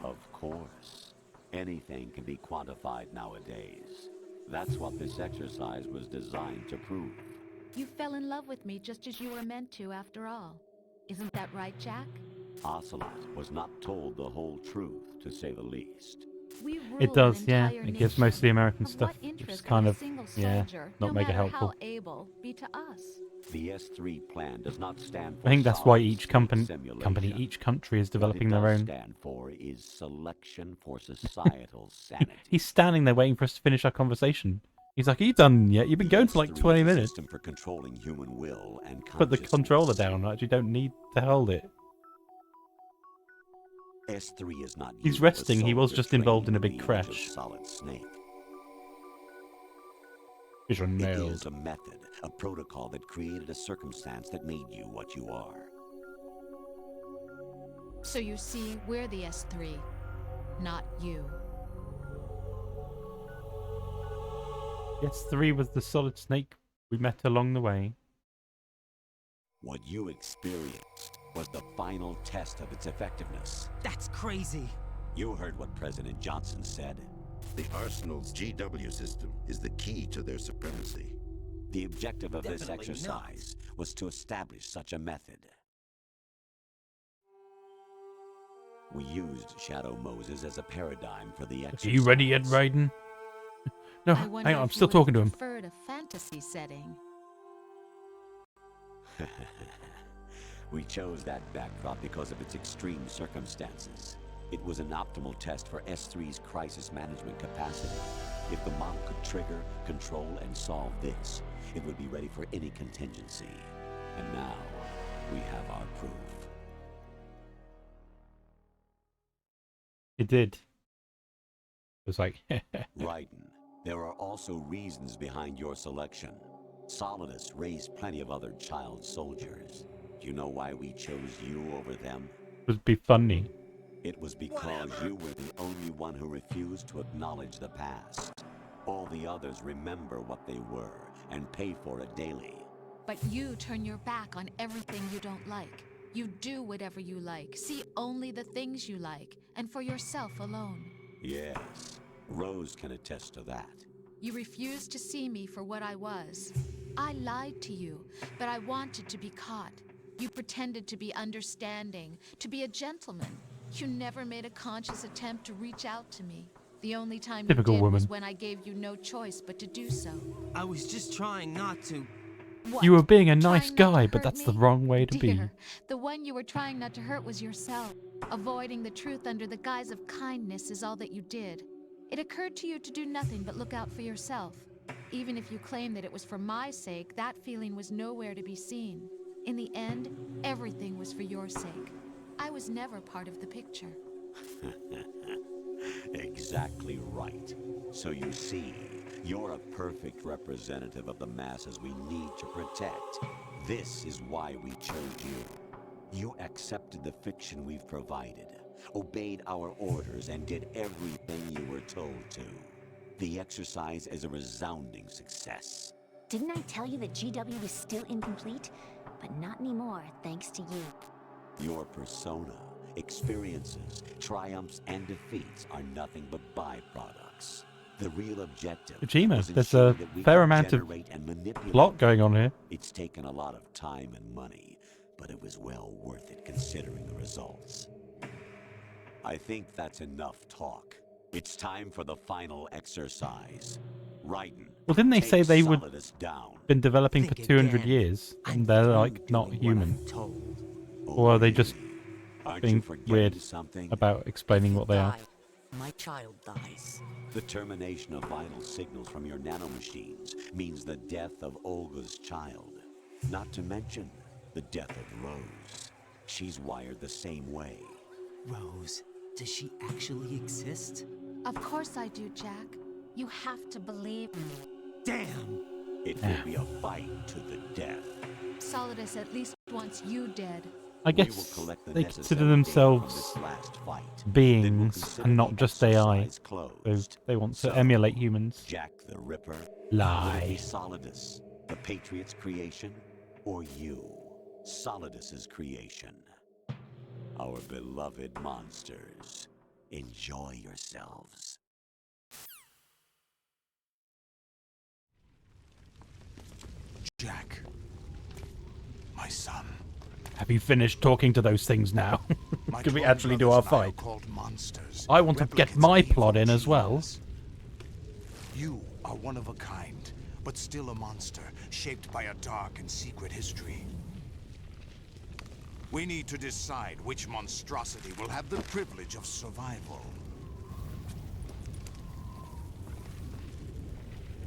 Of course. Anything can be quantified nowadays. That's what this exercise was designed to prove. You fell in love with me just as you were meant to, after all. Isn't that right, Jack? Ocelot was not told the whole truth, to say the least. We rule It does, an yeah. entire It gives nation. most of the American Of stuff, what which is interest kind would of, a single yeah, soldier, not no mega matter helpful. how able, be to us? The S3 plan does not stand for I think that's why solid each state company, simulation. each country is What developing it their does own. stand for is selection for societal sanity. He's standing there waiting for us to finish our conversation. He's like, "Are you done yet? You've been going for like 20 S3 is a minutes." system for controlling human will and Put the consciousness. controller down. I actually don't need to hold it. S3 is not He's you, a resting. He was soldier just involved in a training big the age of crash. Solid Snake. You're It nailed. is a method, a protocol that created a circumstance that made you what you are. So you see, we're the S3, not you. Yes, 3 was the Solid Snake we met along the way. What you experienced was the final test of its effectiveness. That's crazy. You heard what President Johnson said. The Arsenal's GW system is the key to their supremacy. The objective of this Definitely exercise was to establish such a method. We used Shadow Moses as a paradigm for the exercise. Are you ready yet, Raiden? No, I wonder hang on, I'm if still you talking to him. preferred a fantasy setting. We chose that backdrop because of its extreme circumstances. It was an optimal test for S3's crisis management capacity. If the model could trigger, control, and solve this, it would be ready for any contingency. And now, we have our proof. It did. It was like, Raiden, there are also reasons behind your selection. Solidus raised plenty of other child soldiers. Do you know why we chose you over them? it would be funny. It was because you were the only one who refused to acknowledge the past. All the others remember what they were and pay for it daily. But you turn your back on everything you don't like. You do whatever you like, see only the things you like, and for yourself alone. Yes, Rose can attest to that. You refused to see me for what I was. I lied to you, but I wanted to be caught. You pretended to be understanding, to be a gentleman. You never made a conscious attempt to reach out to me. The only time Typical you did was woman. when I gave you no choice but to do so. I was just trying not to. What? You were being a nice Trying not to guy, but hurt that's the me? wrong way to be. Dear, the one you were trying not to hurt was yourself. Avoiding the truth under the guise of kindness is all that you did. It occurred to you to do nothing but look out for yourself. Even if you claim that it was for my sake, that feeling was nowhere to be seen. In the end, everything was for your sake. I was never part of the picture. Exactly right. So you see, you're a perfect representative of the masses we need to protect. This is why we chose you. You accepted the fiction we've provided, obeyed our orders, and did everything you were told to. The exercise is a resounding success. Didn't I tell you that GW was still incomplete? But not anymore, thanks to you. Your persona, experiences, triumphs, and defeats are nothing but byproducts. The real objective Kojima, was there's ensuring a that we fair could amount of generate and manipulate. plot going on here. It's taken a lot of time and money, but it was well worth it considering the results. I think that's enough talk. It's time for the final exercise. Raiden, Well, didn't they take say they would Solidus down. been developing for Think 200 again. years I'm and they're through like not doing what human? I'm told. Or are they just Aren't being you forgetting weird something? about explaining what they are? Die. My child dies. The termination of vital signals from your nanomachines means the death of Olga's child. Not to mention the death of Rose. She's wired the same way. Rose, does she actually exist? Of course I do, Jack. You have to believe me. Damn! It will be a fight to the death. Solidus at least wants you dead. I We will guess collect the they necessary consider data themselves from this last fight. Then we'll beings consider and not the just AI. exercise So closed. they want to So, emulate humans. Jack the Ripper? Lie. Will it be Solidus, the Patriot's creation? Or you, Solidus's creation? Our beloved monsters. Enjoy yourselves. Jack, my son. Have you finished talking to those things now? My Can we twin actually do our brothers and I are fight? called monsters. I want to get Replicants my of evil plot in as well. genes. You are one of a kind, but still a monster, shaped by a dark and secret history. We need to decide which monstrosity will have the privilege of survival.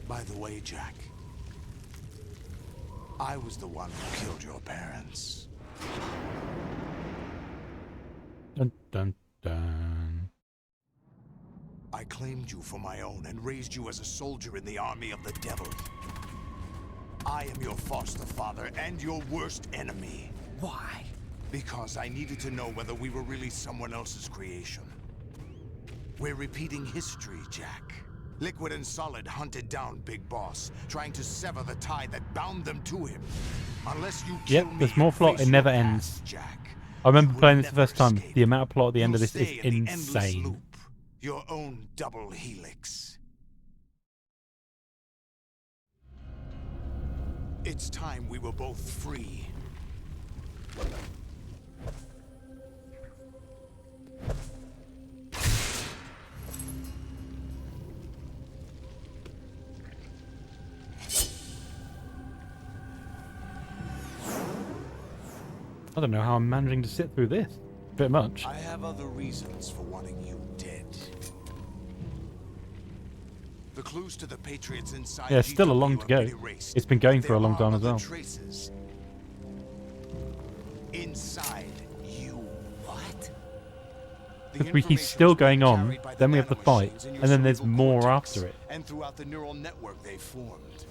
By the way, Jack, I was the one who killed your parents. Dun dun dun. I claimed you for my own and raised you as a soldier in the army of the devil. I am your foster father and your worst enemy. Why? Because I needed to know whether we were really someone else's creation. We're repeating history, Jack. Liquid and Solid hunted down Big Boss, trying to sever the tie that bound them to him. Unless you kill Yep, me there's more and plot. face It never your ends. past, Jack, I remember you will playing this the never first time. escape. The amount of plot at the end of You'll this is stay in the endless insane. loop, your own double helix. It's time we were both free. I don't know how I'm managing to sit through this. A bit much. I have other reasons for wanting you dead. The clues to the Patriots inside Yeah, still a long GW to go. have been erased, It's been going but for a there long are time as other well. Traces inside you. What? Because he's still going on, then we have the fight, and then there's more after it. And throughout the neural network they formed.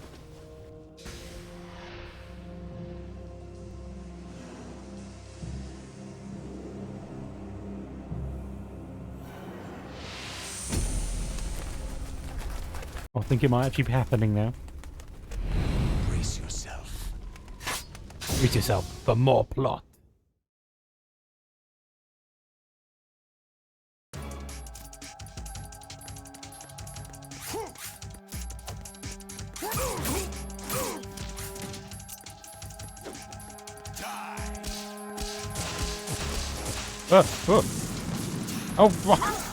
I think it might actually be happening now. Brace yourself. Brace yourself for more plot. Oh!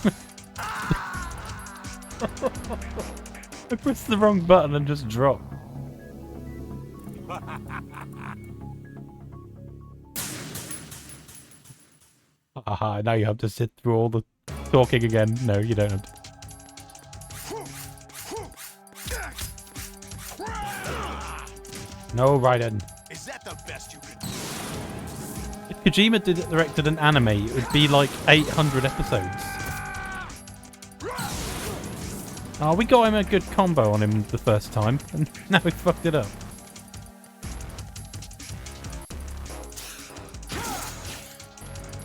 I pressed the wrong button and just dropped. Aha, now you have to sit through all the talking again. No, you don't have to. No, Raiden. Is that the best you could do? If Kojima directed an anime, it would be like 800 episodes. Oh, we got him a good combo on him the first time, and now we fucked it up.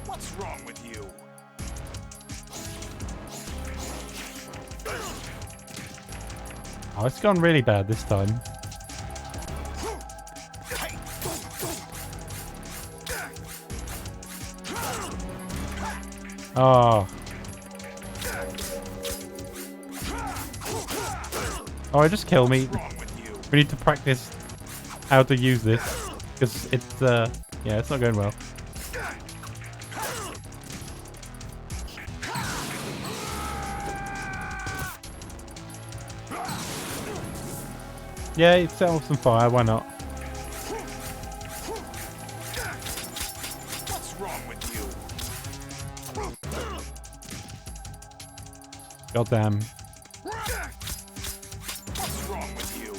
What's wrong with you? Oh, it's gone really bad this time. Oh. Oh, just kill me. We need to practice how to use this. Because it's, yeah, it's not going well. Yeah, it set off some fire, why not? What's wrong with you? Goddamn. What's wrong with you?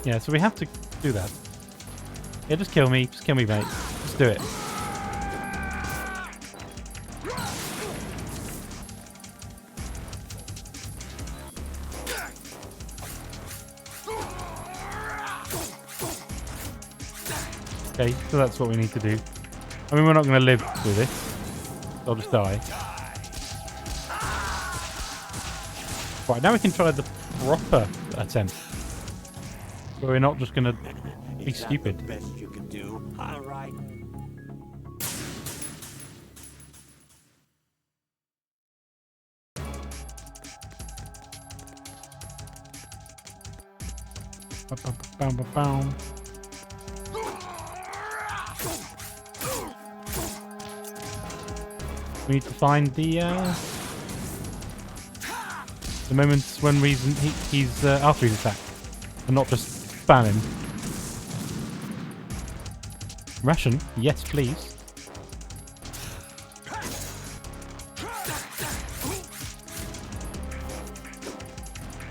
Yeah, so we have to do that. Yeah, just kill me. Just kill me, mate. Just do it. Okay, so that's what we need to do. I mean, we're not going to live through this. I'll just die. Right, now we can try the proper attempt. But we're not just going to be stupid. The best you can do. All right. Ba-bum-ba-bum-ba-bum. We need to find the moments when he's after his attack, and not just spam him. Ration? Yes, please.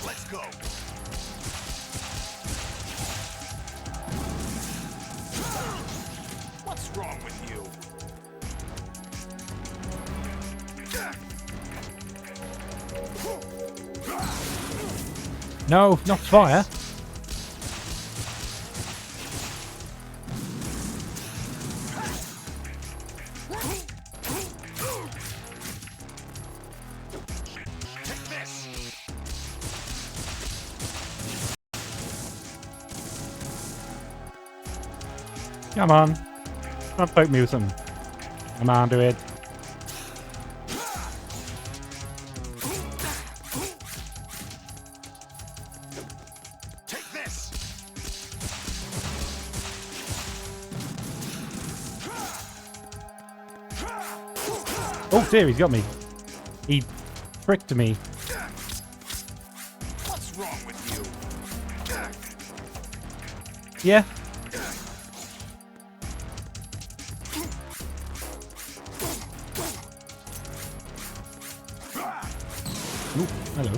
Let's go. What's wrong with you? No, not fire. Come on. Don't poke me with something. Come on, do it. Take this. Oh dear, he's got me. He pricked me. What's wrong with you? Yeah. Ooh, hello.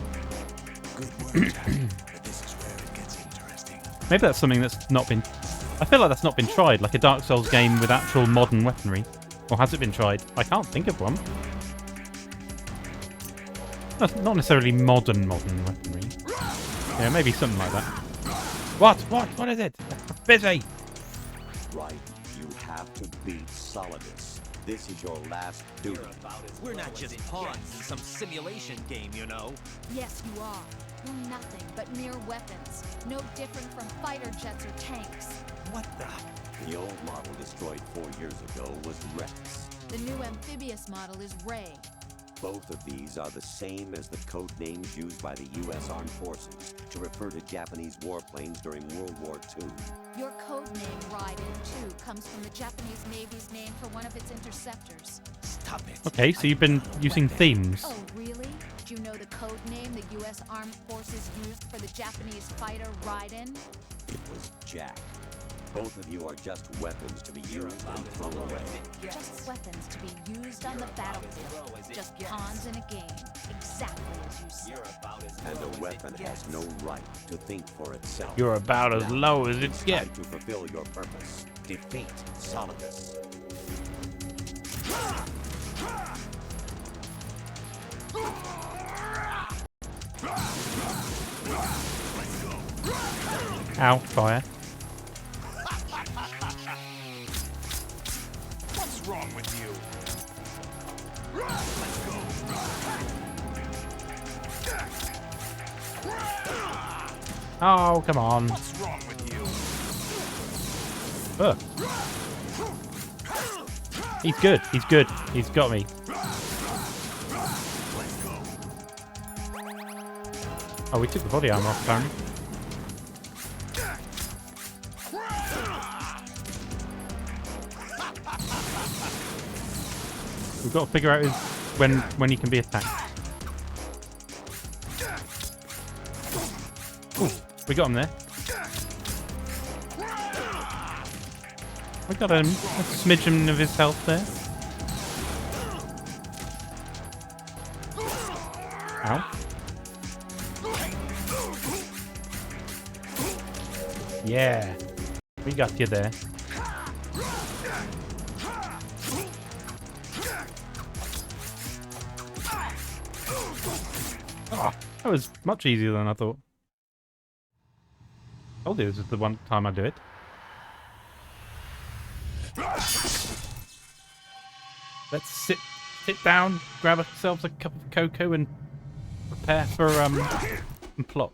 Maybe that's something that's not been... I feel like that's not been tried, like a Dark Souls game with actual modern weaponry. Or has it been tried? I can't think of one. Not necessarily modern weaponry. Yeah, maybe something like that. What? What is it? Busy! Right, you have to beat Solidus. This is your last duty. We're not just pawns in some simulation game, you know. Yes, you are. We're nothing but mere weapons. No different from fighter jets or tanks. What the? The old model destroyed 4 years ago was Rex. The new amphibious model is Ray. Both of these are the same as the code names used by the U.S. Armed Forces to refer to Japanese warplanes during World War II. Your code name, Raiden, too, comes from the Japanese Navy's name for one of its interceptors. Stop it. Okay, so you've been using themes. Oh, really? Do you know the code name the U.S. Armed Forces used for the Japanese fighter Raiden? It was Jack. Both of you are just weapons to be used and thrown away. Just weapons to be used on the battlefield. Just pawns in a game. Exactly as you said. And a weapon has no right to think for itself. You're about as low as it It's gets. time to fulfill your purpose. Defeat Solidus. Ow, fire. What's wrong with you? Let's go. Oh, come on. What's wrong with you? Ugh. He's good. He's good. He's got me. Oh, we took the body armor off, apparently. We've got to figure out when he can be attacked. Ooh, we got him there. We got a smidgen of his health there. Ow. Yeah, we got you there. Oh, that was much easier than I thought. Told you this is the one time I do it. Let's sit down, grab ourselves a cup of cocoa, and prepare for plot.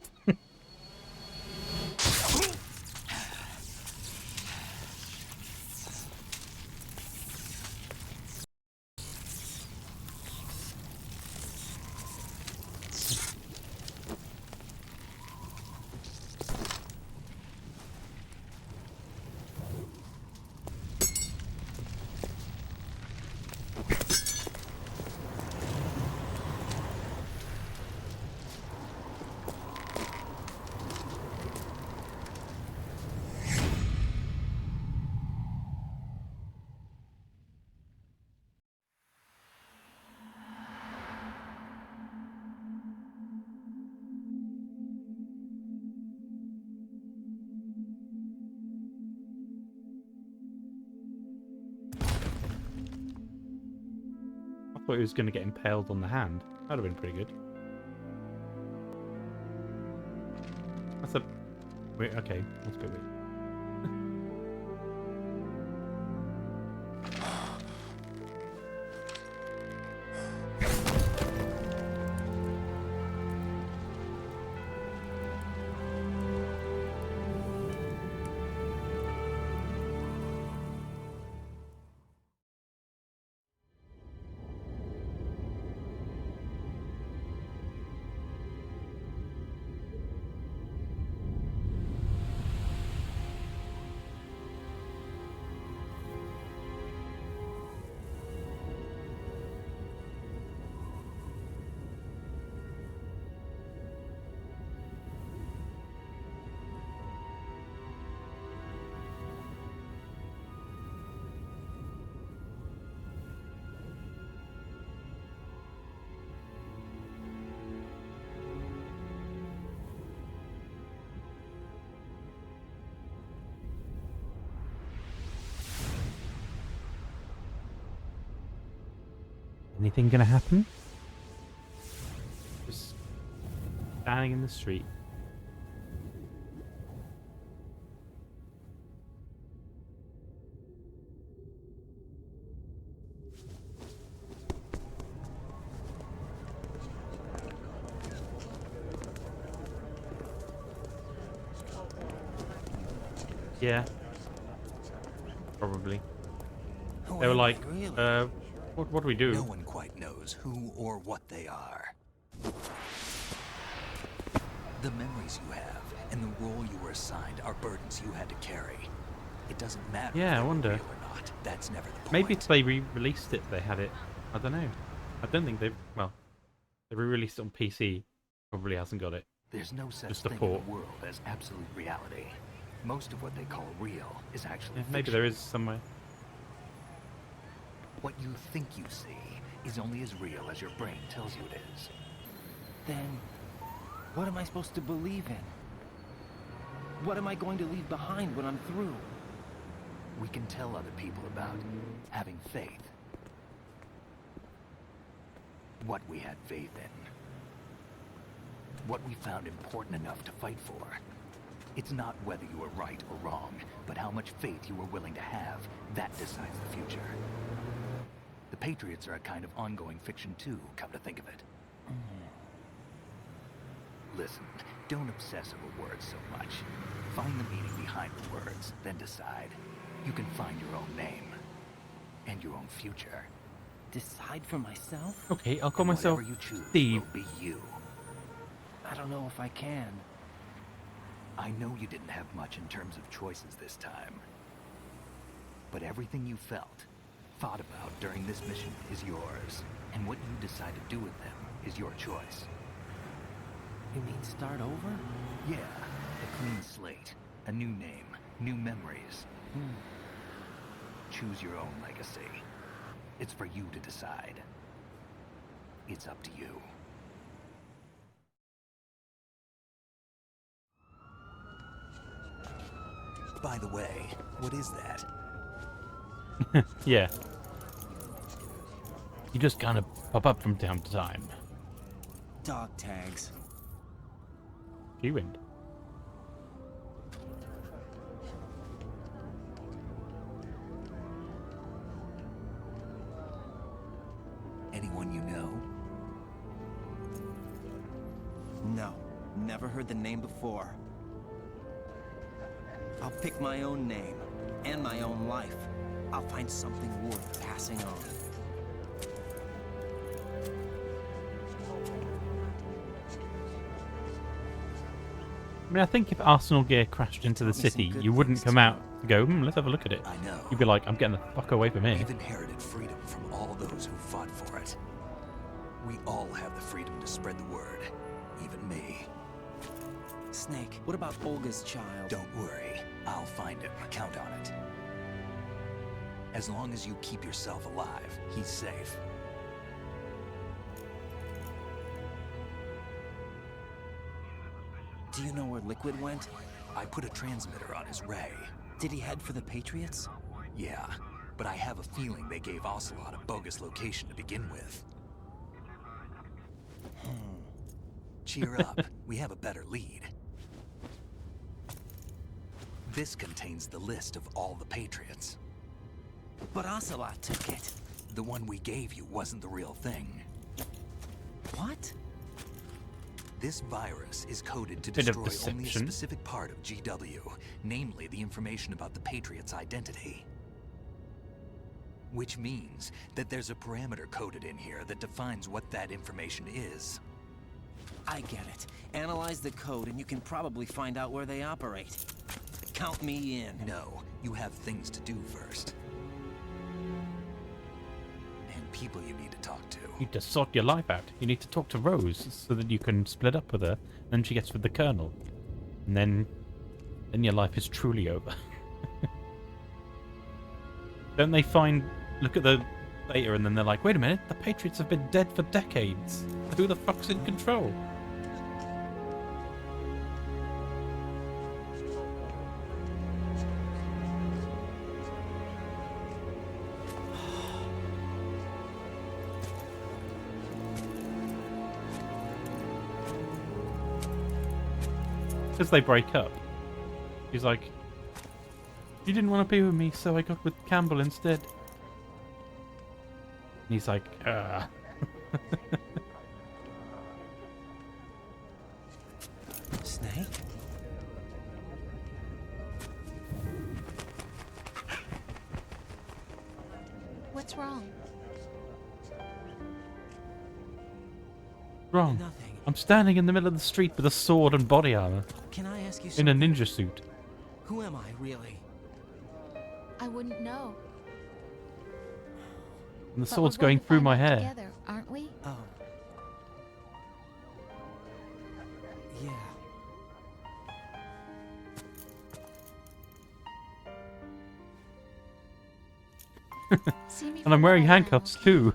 I thought he was going to get impaled on the hand. That'd have been pretty good. That's a... Wait, okay, that's a bit weird. Anything gonna happen? Just standing in the street. Yeah. Probably. They were like, what do we do? No one quite knows who or what they are. The memories you have and the role you were assigned are burdens you had to carry. It doesn't matter Yeah, if I wonder. real or not. That's never the point. Maybe if they re-released it, they had it. I don't know. I don't think they've... Well, they re-released it on PC. Probably hasn't got it. There's no such Just a thing port. in the world as absolute reality. Most of what they call real is actually Yeah, maybe fiction. there is somewhere. What you think you see is only as real as your brain tells you it is. Then, what am I supposed to believe in? What am I going to leave behind when I'm through? We can tell other people about having faith. What we had faith in. What we found important enough to fight for. It's not whether you were right or wrong, but how much faith you were willing to have. That decides the future. The Patriots are a kind of ongoing fiction too, come to think of it. Listen, don't obsess over words so much. Find the meaning behind the words, then decide. You can find your own name. And your own future. Decide for myself? Okay, I'll call And myself whatever you choose Steve. will be you. I don't know if I can. I know you didn't have much in terms of choices this time. But everything you felt, thought about during this mission is yours. And what you decide to do with them is your choice. You mean start over? Yeah, a clean slate, a new name, new memories. Choose your own legacy. It's for you to decide. It's up to you. By the way, what is that? Yeah. You just kind of pop up from time to time. Dog tags. Chiiwind. Anyone you know? No, never heard the name before. I'll pick my own name, and my own life. I'll find something worth passing on. I mean, I think if Arsenal gear crashed into the city, you wouldn't come out to go, let's have a look at it. I know. You'd be like, I'm getting the fuck away from here. We've inherited freedom from all those who fought for it. We all have the freedom to spread the word. Even me. Snake, what about Olga's child? Don't worry. I'll find him. Count on it. As long as you keep yourself alive, he's safe. Do you know where Liquid went? I put a transmitter on his ray. Did he head for the Patriots? Yeah, but I have a feeling they gave Ocelot a bogus location to begin with. Cheer up. We have a better lead. This contains the list of all the Patriots. But Ocelot took it. The one we gave you wasn't the real thing. What? This virus is coded to Bit of destroy only a deception. specific part of GW, namely the information about the Patriot's identity. Which means that there's a parameter coded in here that defines what that information is. I get it. Analyze the code and you can probably find out where they operate. Count me in. No, you have things to do first. And people you need to talk to. You need to sort your life out. You need to talk to Rose so that you can split up with her. Then she gets with the Colonel. And then your life is truly over. Don't they look at the data and then they're like, wait a minute, the Patriots have been dead for decades. Who the fuck's in control? Because they break up. He's like, you didn't want to be with me, so I got with Campbell instead. And he's like, Snake? What's wrong? wrong. Nothing. I'm standing in the middle of the street with a sword and body armor. Can I ask you In a something? ninja suit. Who am I, really? I wouldn't know. And the But sword's we're going going to through find my out hair. Together, aren't we? Oh. Yeah. See me And I'm for wearing what I am, handcuffs okay? too.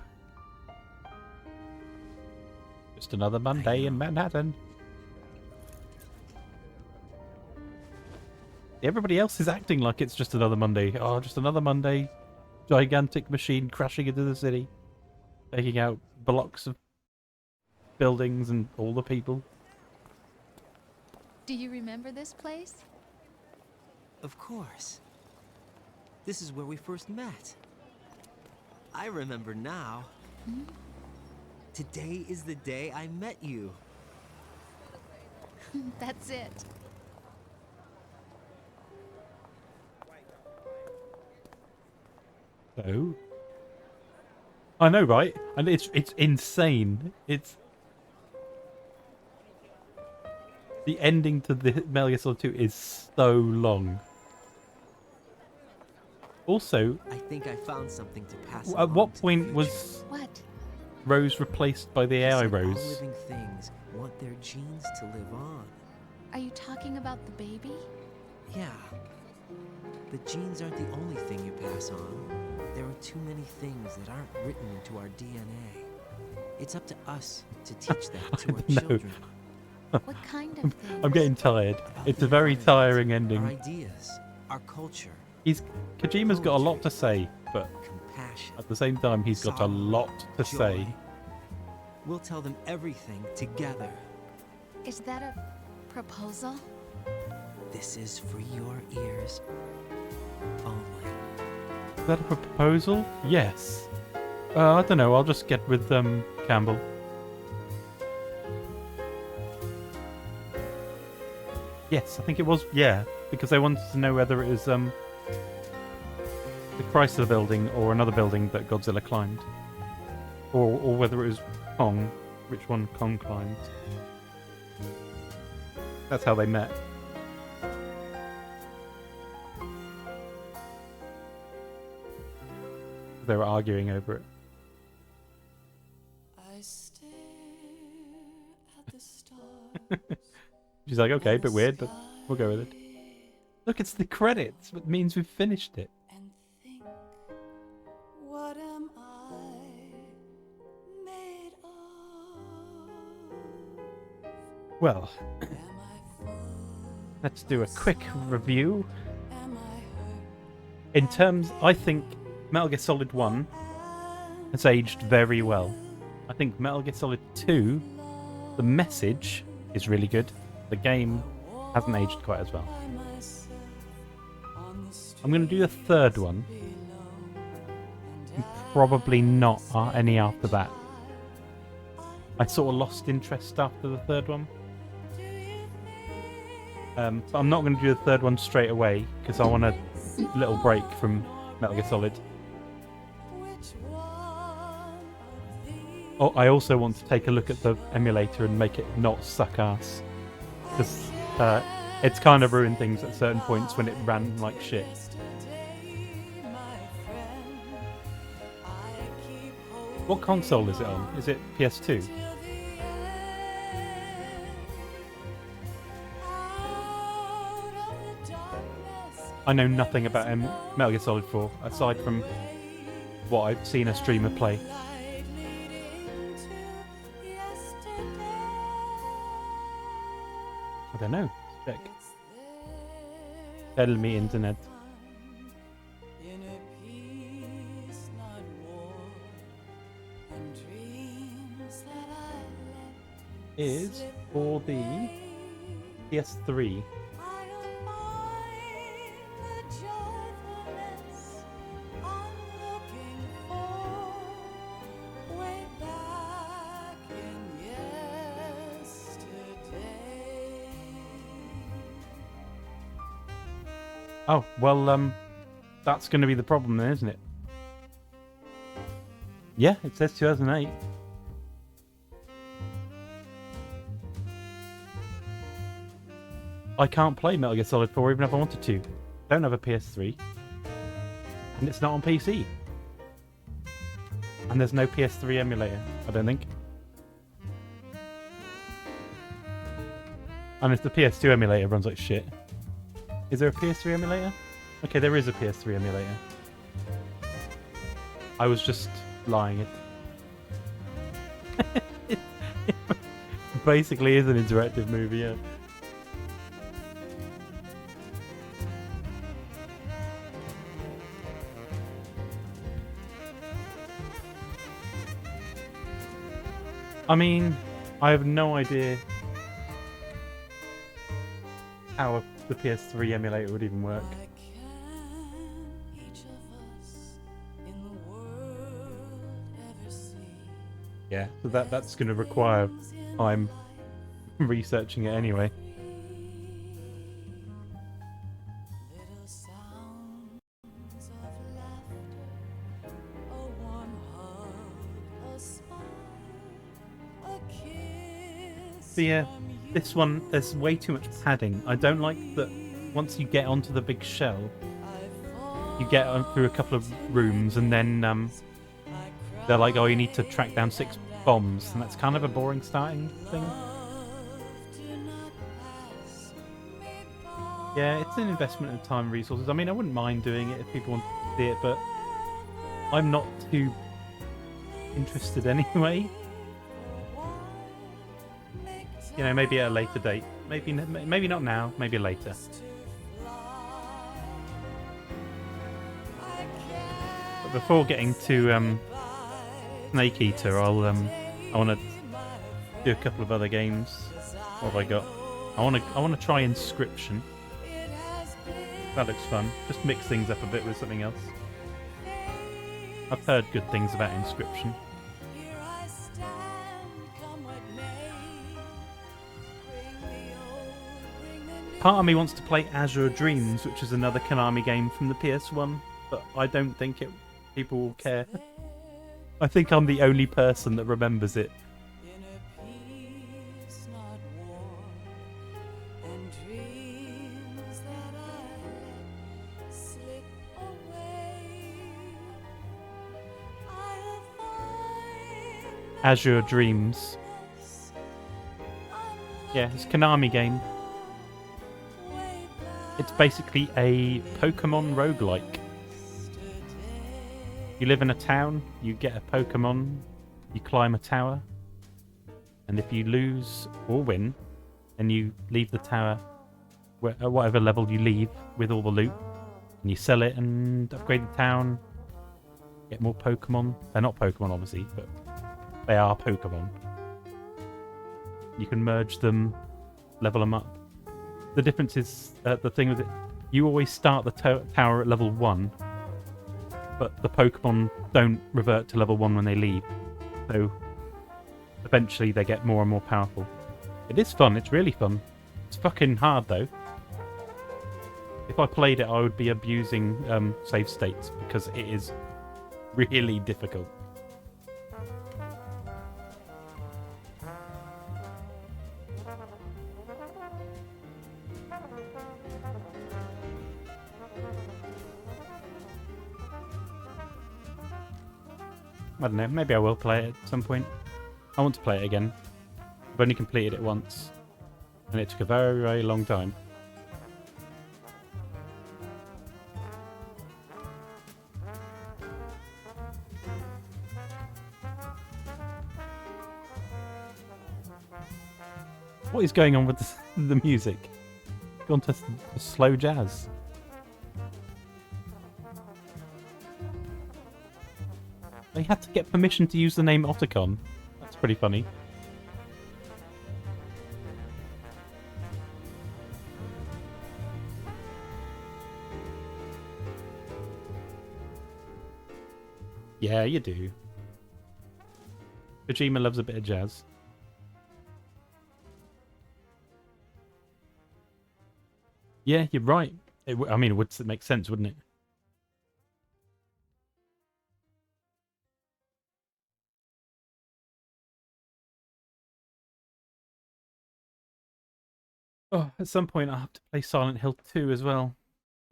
Just another Monday in Manhattan. Everybody else is acting like it's just another Monday. Oh, just another Monday. Gigantic machine crashing into the city. Taking out blocks of buildings and all the people. Do you remember this place? Of course. This is where we first met. I remember now. Today is the day I met you. That's it. So, I know, right? And it's insane. It's the ending to the Metal Gear Solid 2 is so long. Also, I think I found something to pass at along what to the point future. was What? Rose replaced by the He AI said all Rose? living things want their genes to live on. Are you talking about the baby? Yeah. The genes aren't the only thing you pass on. There are too many things that aren't written into our DNA. It's up to us to teach that to our No. children. What kind of things? I'm getting tired. It's a very tiring ending. Our ideas, our culture, Kojima's got a lot to say, but compassion, at the same time, he's got a lot to say. We'll tell them everything together. Is that a proposal? This is for your ears only. Is that a proposal? Yes. I don't know. I'll just get with Campbell. Yes, I think it was. Yeah, because they wanted to know whether it was the Chrysler building or another building that Godzilla climbed, or whether it was Kong, which one Kong climbed. That's how they met. They were arguing over it. I stare at the stars. She's like, okay, bit weird, but we'll go with it. Look, it's the credits. It means we've finished it. And think, what am I made of? Well, let's do a quick review. In terms, I think Metal Gear Solid 1 has aged very well. I think Metal Gear Solid 2, the message is really good. The game hasn't aged quite as well. I'm going to do the third one. Probably not any after that. I sort of lost interest after the third one. But I'm not going to do the third one straight away because I want a little break from Metal Gear Solid. Oh, I also want to take a look at the emulator and make it not suck ass. Because it's kind of ruined things at certain points when it ran like shit. What console is it on? Is it PS2? I know nothing about Metal Gear Solid 4, aside from what I've seen a streamer play. I don't know. Check. Tell me, internet. Is for the PS3. Oh, well, that's going to be the problem then, isn't it? Yeah, it says 2008. I can't play Metal Gear Solid 4 even if I wanted to. Don't have a PS3. And it's not on PC. And there's no PS3 emulator, I don't think. And if the PS2 emulator runs like shit. Is there a PS3 emulator? Okay, there is a PS3 emulator. I was just lying. It basically is an interactive movie, yeah. I mean, I have no idea how the PS3 emulator would even work. Yeah, so that's going to require time researching it anyway. But yeah, this one, there's way too much padding. I don't like that once you get onto the big shell, you get through a couple of rooms and then they're like, oh, you need to track down 6 bombs, and that's kind of a boring starting thing. Yeah, it's an investment of time and resources. I mean, I wouldn't mind doing it if people want to see it, but I'm not too interested anyway. You know, maybe at a later date. Maybe not now, maybe later. But before getting to Snake Eater, I want to do a couple of other games. What have I got? I want to try Inscription. That looks fun. Just mix things up a bit with something else. I've heard good things about Inscription. Part of me wants to play Azure Dreams, which is another Konami game from the PS1, but I don't think people will care. I think I'm the only person that remembers it. Azure Dreams. Yeah, it's a Konami game. It's basically a Pokemon roguelike. You live in a town, you get a Pokemon, you climb a tower, and if you lose or win, then you leave the tower at whatever level you leave with all the loot, and you sell it and upgrade the town, get more Pokemon. They're not Pokemon, obviously, but they are Pokemon. You can merge them, level them up. The difference is, the thing with it, you always start the tower at level 1, but the Pokemon don't revert to level 1 when they leave. So, eventually they get more and more powerful. It is fun, it's really fun. It's fucking hard though. If I played it, I would be abusing save states, because it is really difficult. I don't know, maybe I will play it at some point. I want to play it again. I've only completed it once, and it took a very, very long time. What is going on with the music? Gone to slow jazz. They had to get permission to use the name Otacon. That's pretty funny. Yeah, you do. Kojima loves a bit of jazz. Yeah, you're right. I mean, it would make sense, wouldn't it? Oh, at some point I'll have to play Silent Hill 2 as well,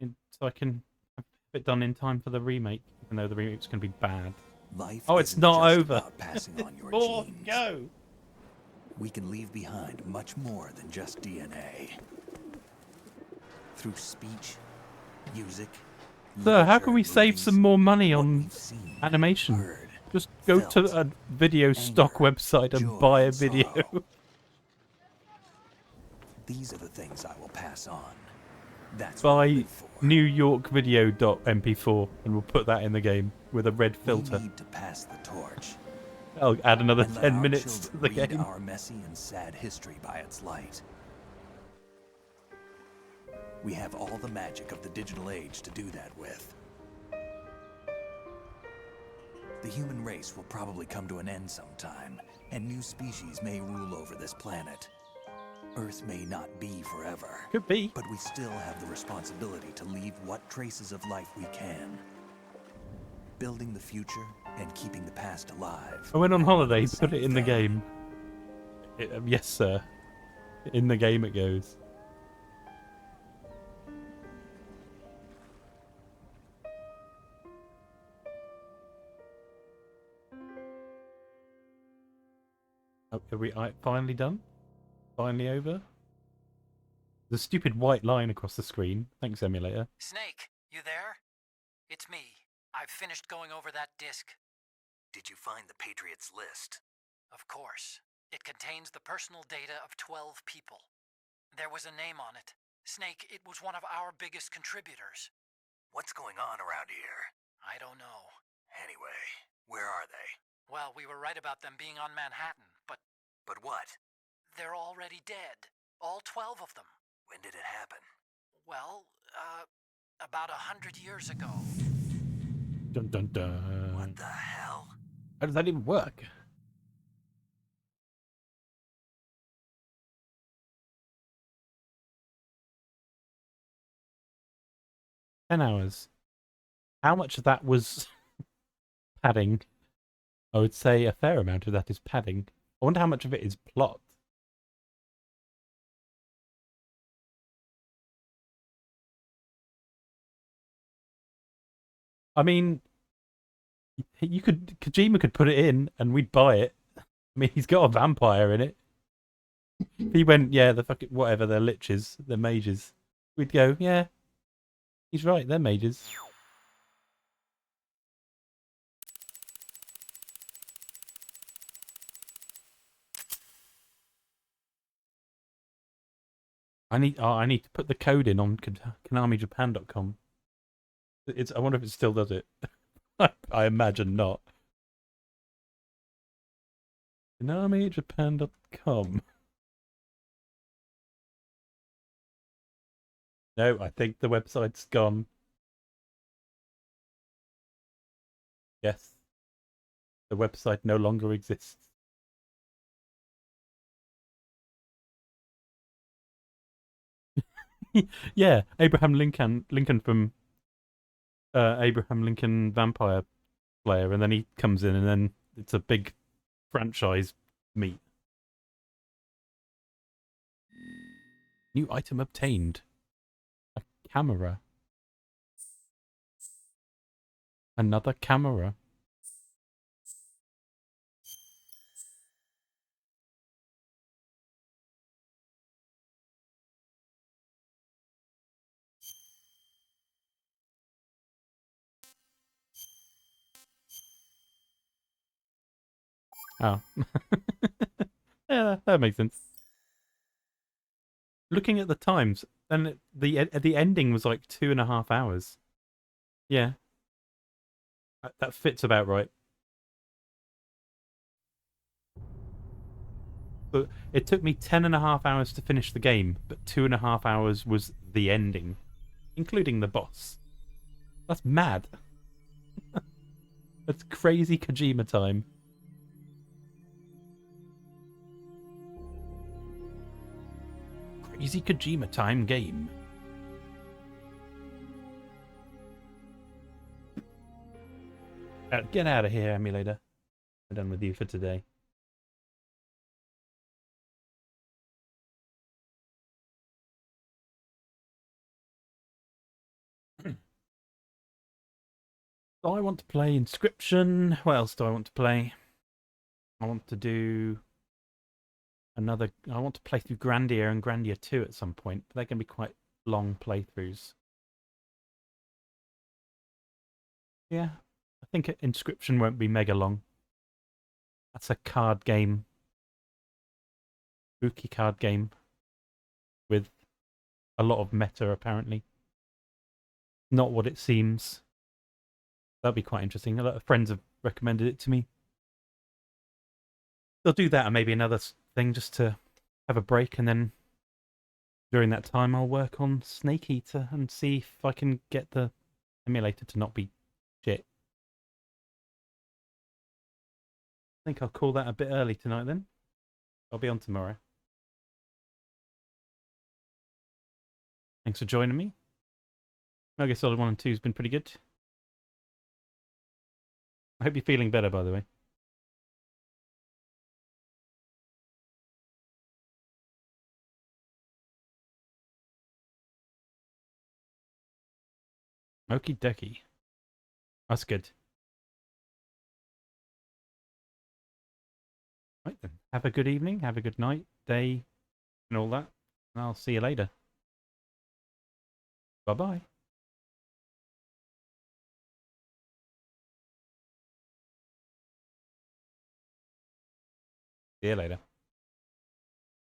so I can have it done in time for the remake, even though the remake's going to be bad. Life oh, it's isn't not just over. about passing on your More, genes. go. We can leave behind much more than just DNA. Through speech, music. So, how can we save some more money on animation? Just go to a video stock website and buy a video. These are the things I will pass on. That's Buy New York Video.mp4 and we'll put that in the game with a red filter. We need to pass the torch. I'll add another and let 10 our minutes to the children read game. Our messy and sad history by its light. We have all the magic of the digital age to do that with. The human race will probably come to an end sometime, and new species may rule over this planet. Earth may not be forever. Could be. But we still have the responsibility to leave what traces of life we can. Building the future and keeping the past alive. I went on holiday, put it in the game. Yes, sir. In the game it goes. Oh, are we finally done? Finally over? The stupid white line across the screen. Thanks, emulator. Snake, you there? It's me. I've finished going over that disk. Did you find the Patriots list? Of course. It contains the personal data of 12 people. There was a name on it. Snake, it was one of our biggest contributors. What's going on around here? I don't know. Anyway, where are they? Well, we were right about them being on Manhattan, but... But what? They're already dead. All 12 of them. When did it happen? Well, about 100 years ago. Dun dun dun. What the hell? How does that even work? $10. How much of that was padding? I would say a fair amount of that is padding. I wonder how much of it is plot. I mean, Kojima could put it in and we'd buy it. I mean, he's got a vampire in it. If he went, yeah, the fucking whatever, they're liches, they're mages. We'd go, yeah, he's right, they're mages. I need to put the code in on KonamiJapan.com. I wonder if it still does it. I imagine not. KonamiJapan.com. No, I think the website's gone. Yes. The website no longer exists. Yeah, Abraham Lincoln from Abraham Lincoln Vampire Player, and then he comes in, and then it's a big franchise meet. New item obtained. A camera. Another camera. Oh. Yeah, that makes sense. Looking at the times, and the ending was like 2.5 hours. Yeah. That fits about right. But it took me 10.5 hours to finish the game, but 2.5 hours was the ending, including the boss. That's mad. That's crazy Kojima time. Crazy Kojima time game. Get out of here, emulator. I'm done with you for today. So I want to play Inscription. What else do I want to play? I want to do another... I want to play through Grandia and Grandia 2 at some point, but they're going to be quite long playthroughs. Yeah, I think Inscription won't be mega long. That's a card game. Spooky card game. With a lot of meta, apparently. Not what it seems. That'll be quite interesting. A lot of friends have recommended it to me. They'll do that and maybe another thing just to have a break, and then during that time I'll work on Snake Eater and see if I can get the emulator to not be shit. I think I'll call that a bit early tonight then. I'll be on tomorrow. Thanks for joining me. Metal Gear Solid 1 and 2 has been pretty good. I hope you're feeling better, by the way. Okie dokie. That's good. Right then. Have a good evening, have a good night, day, and all that. And I'll see you later. Bye-bye. See you later.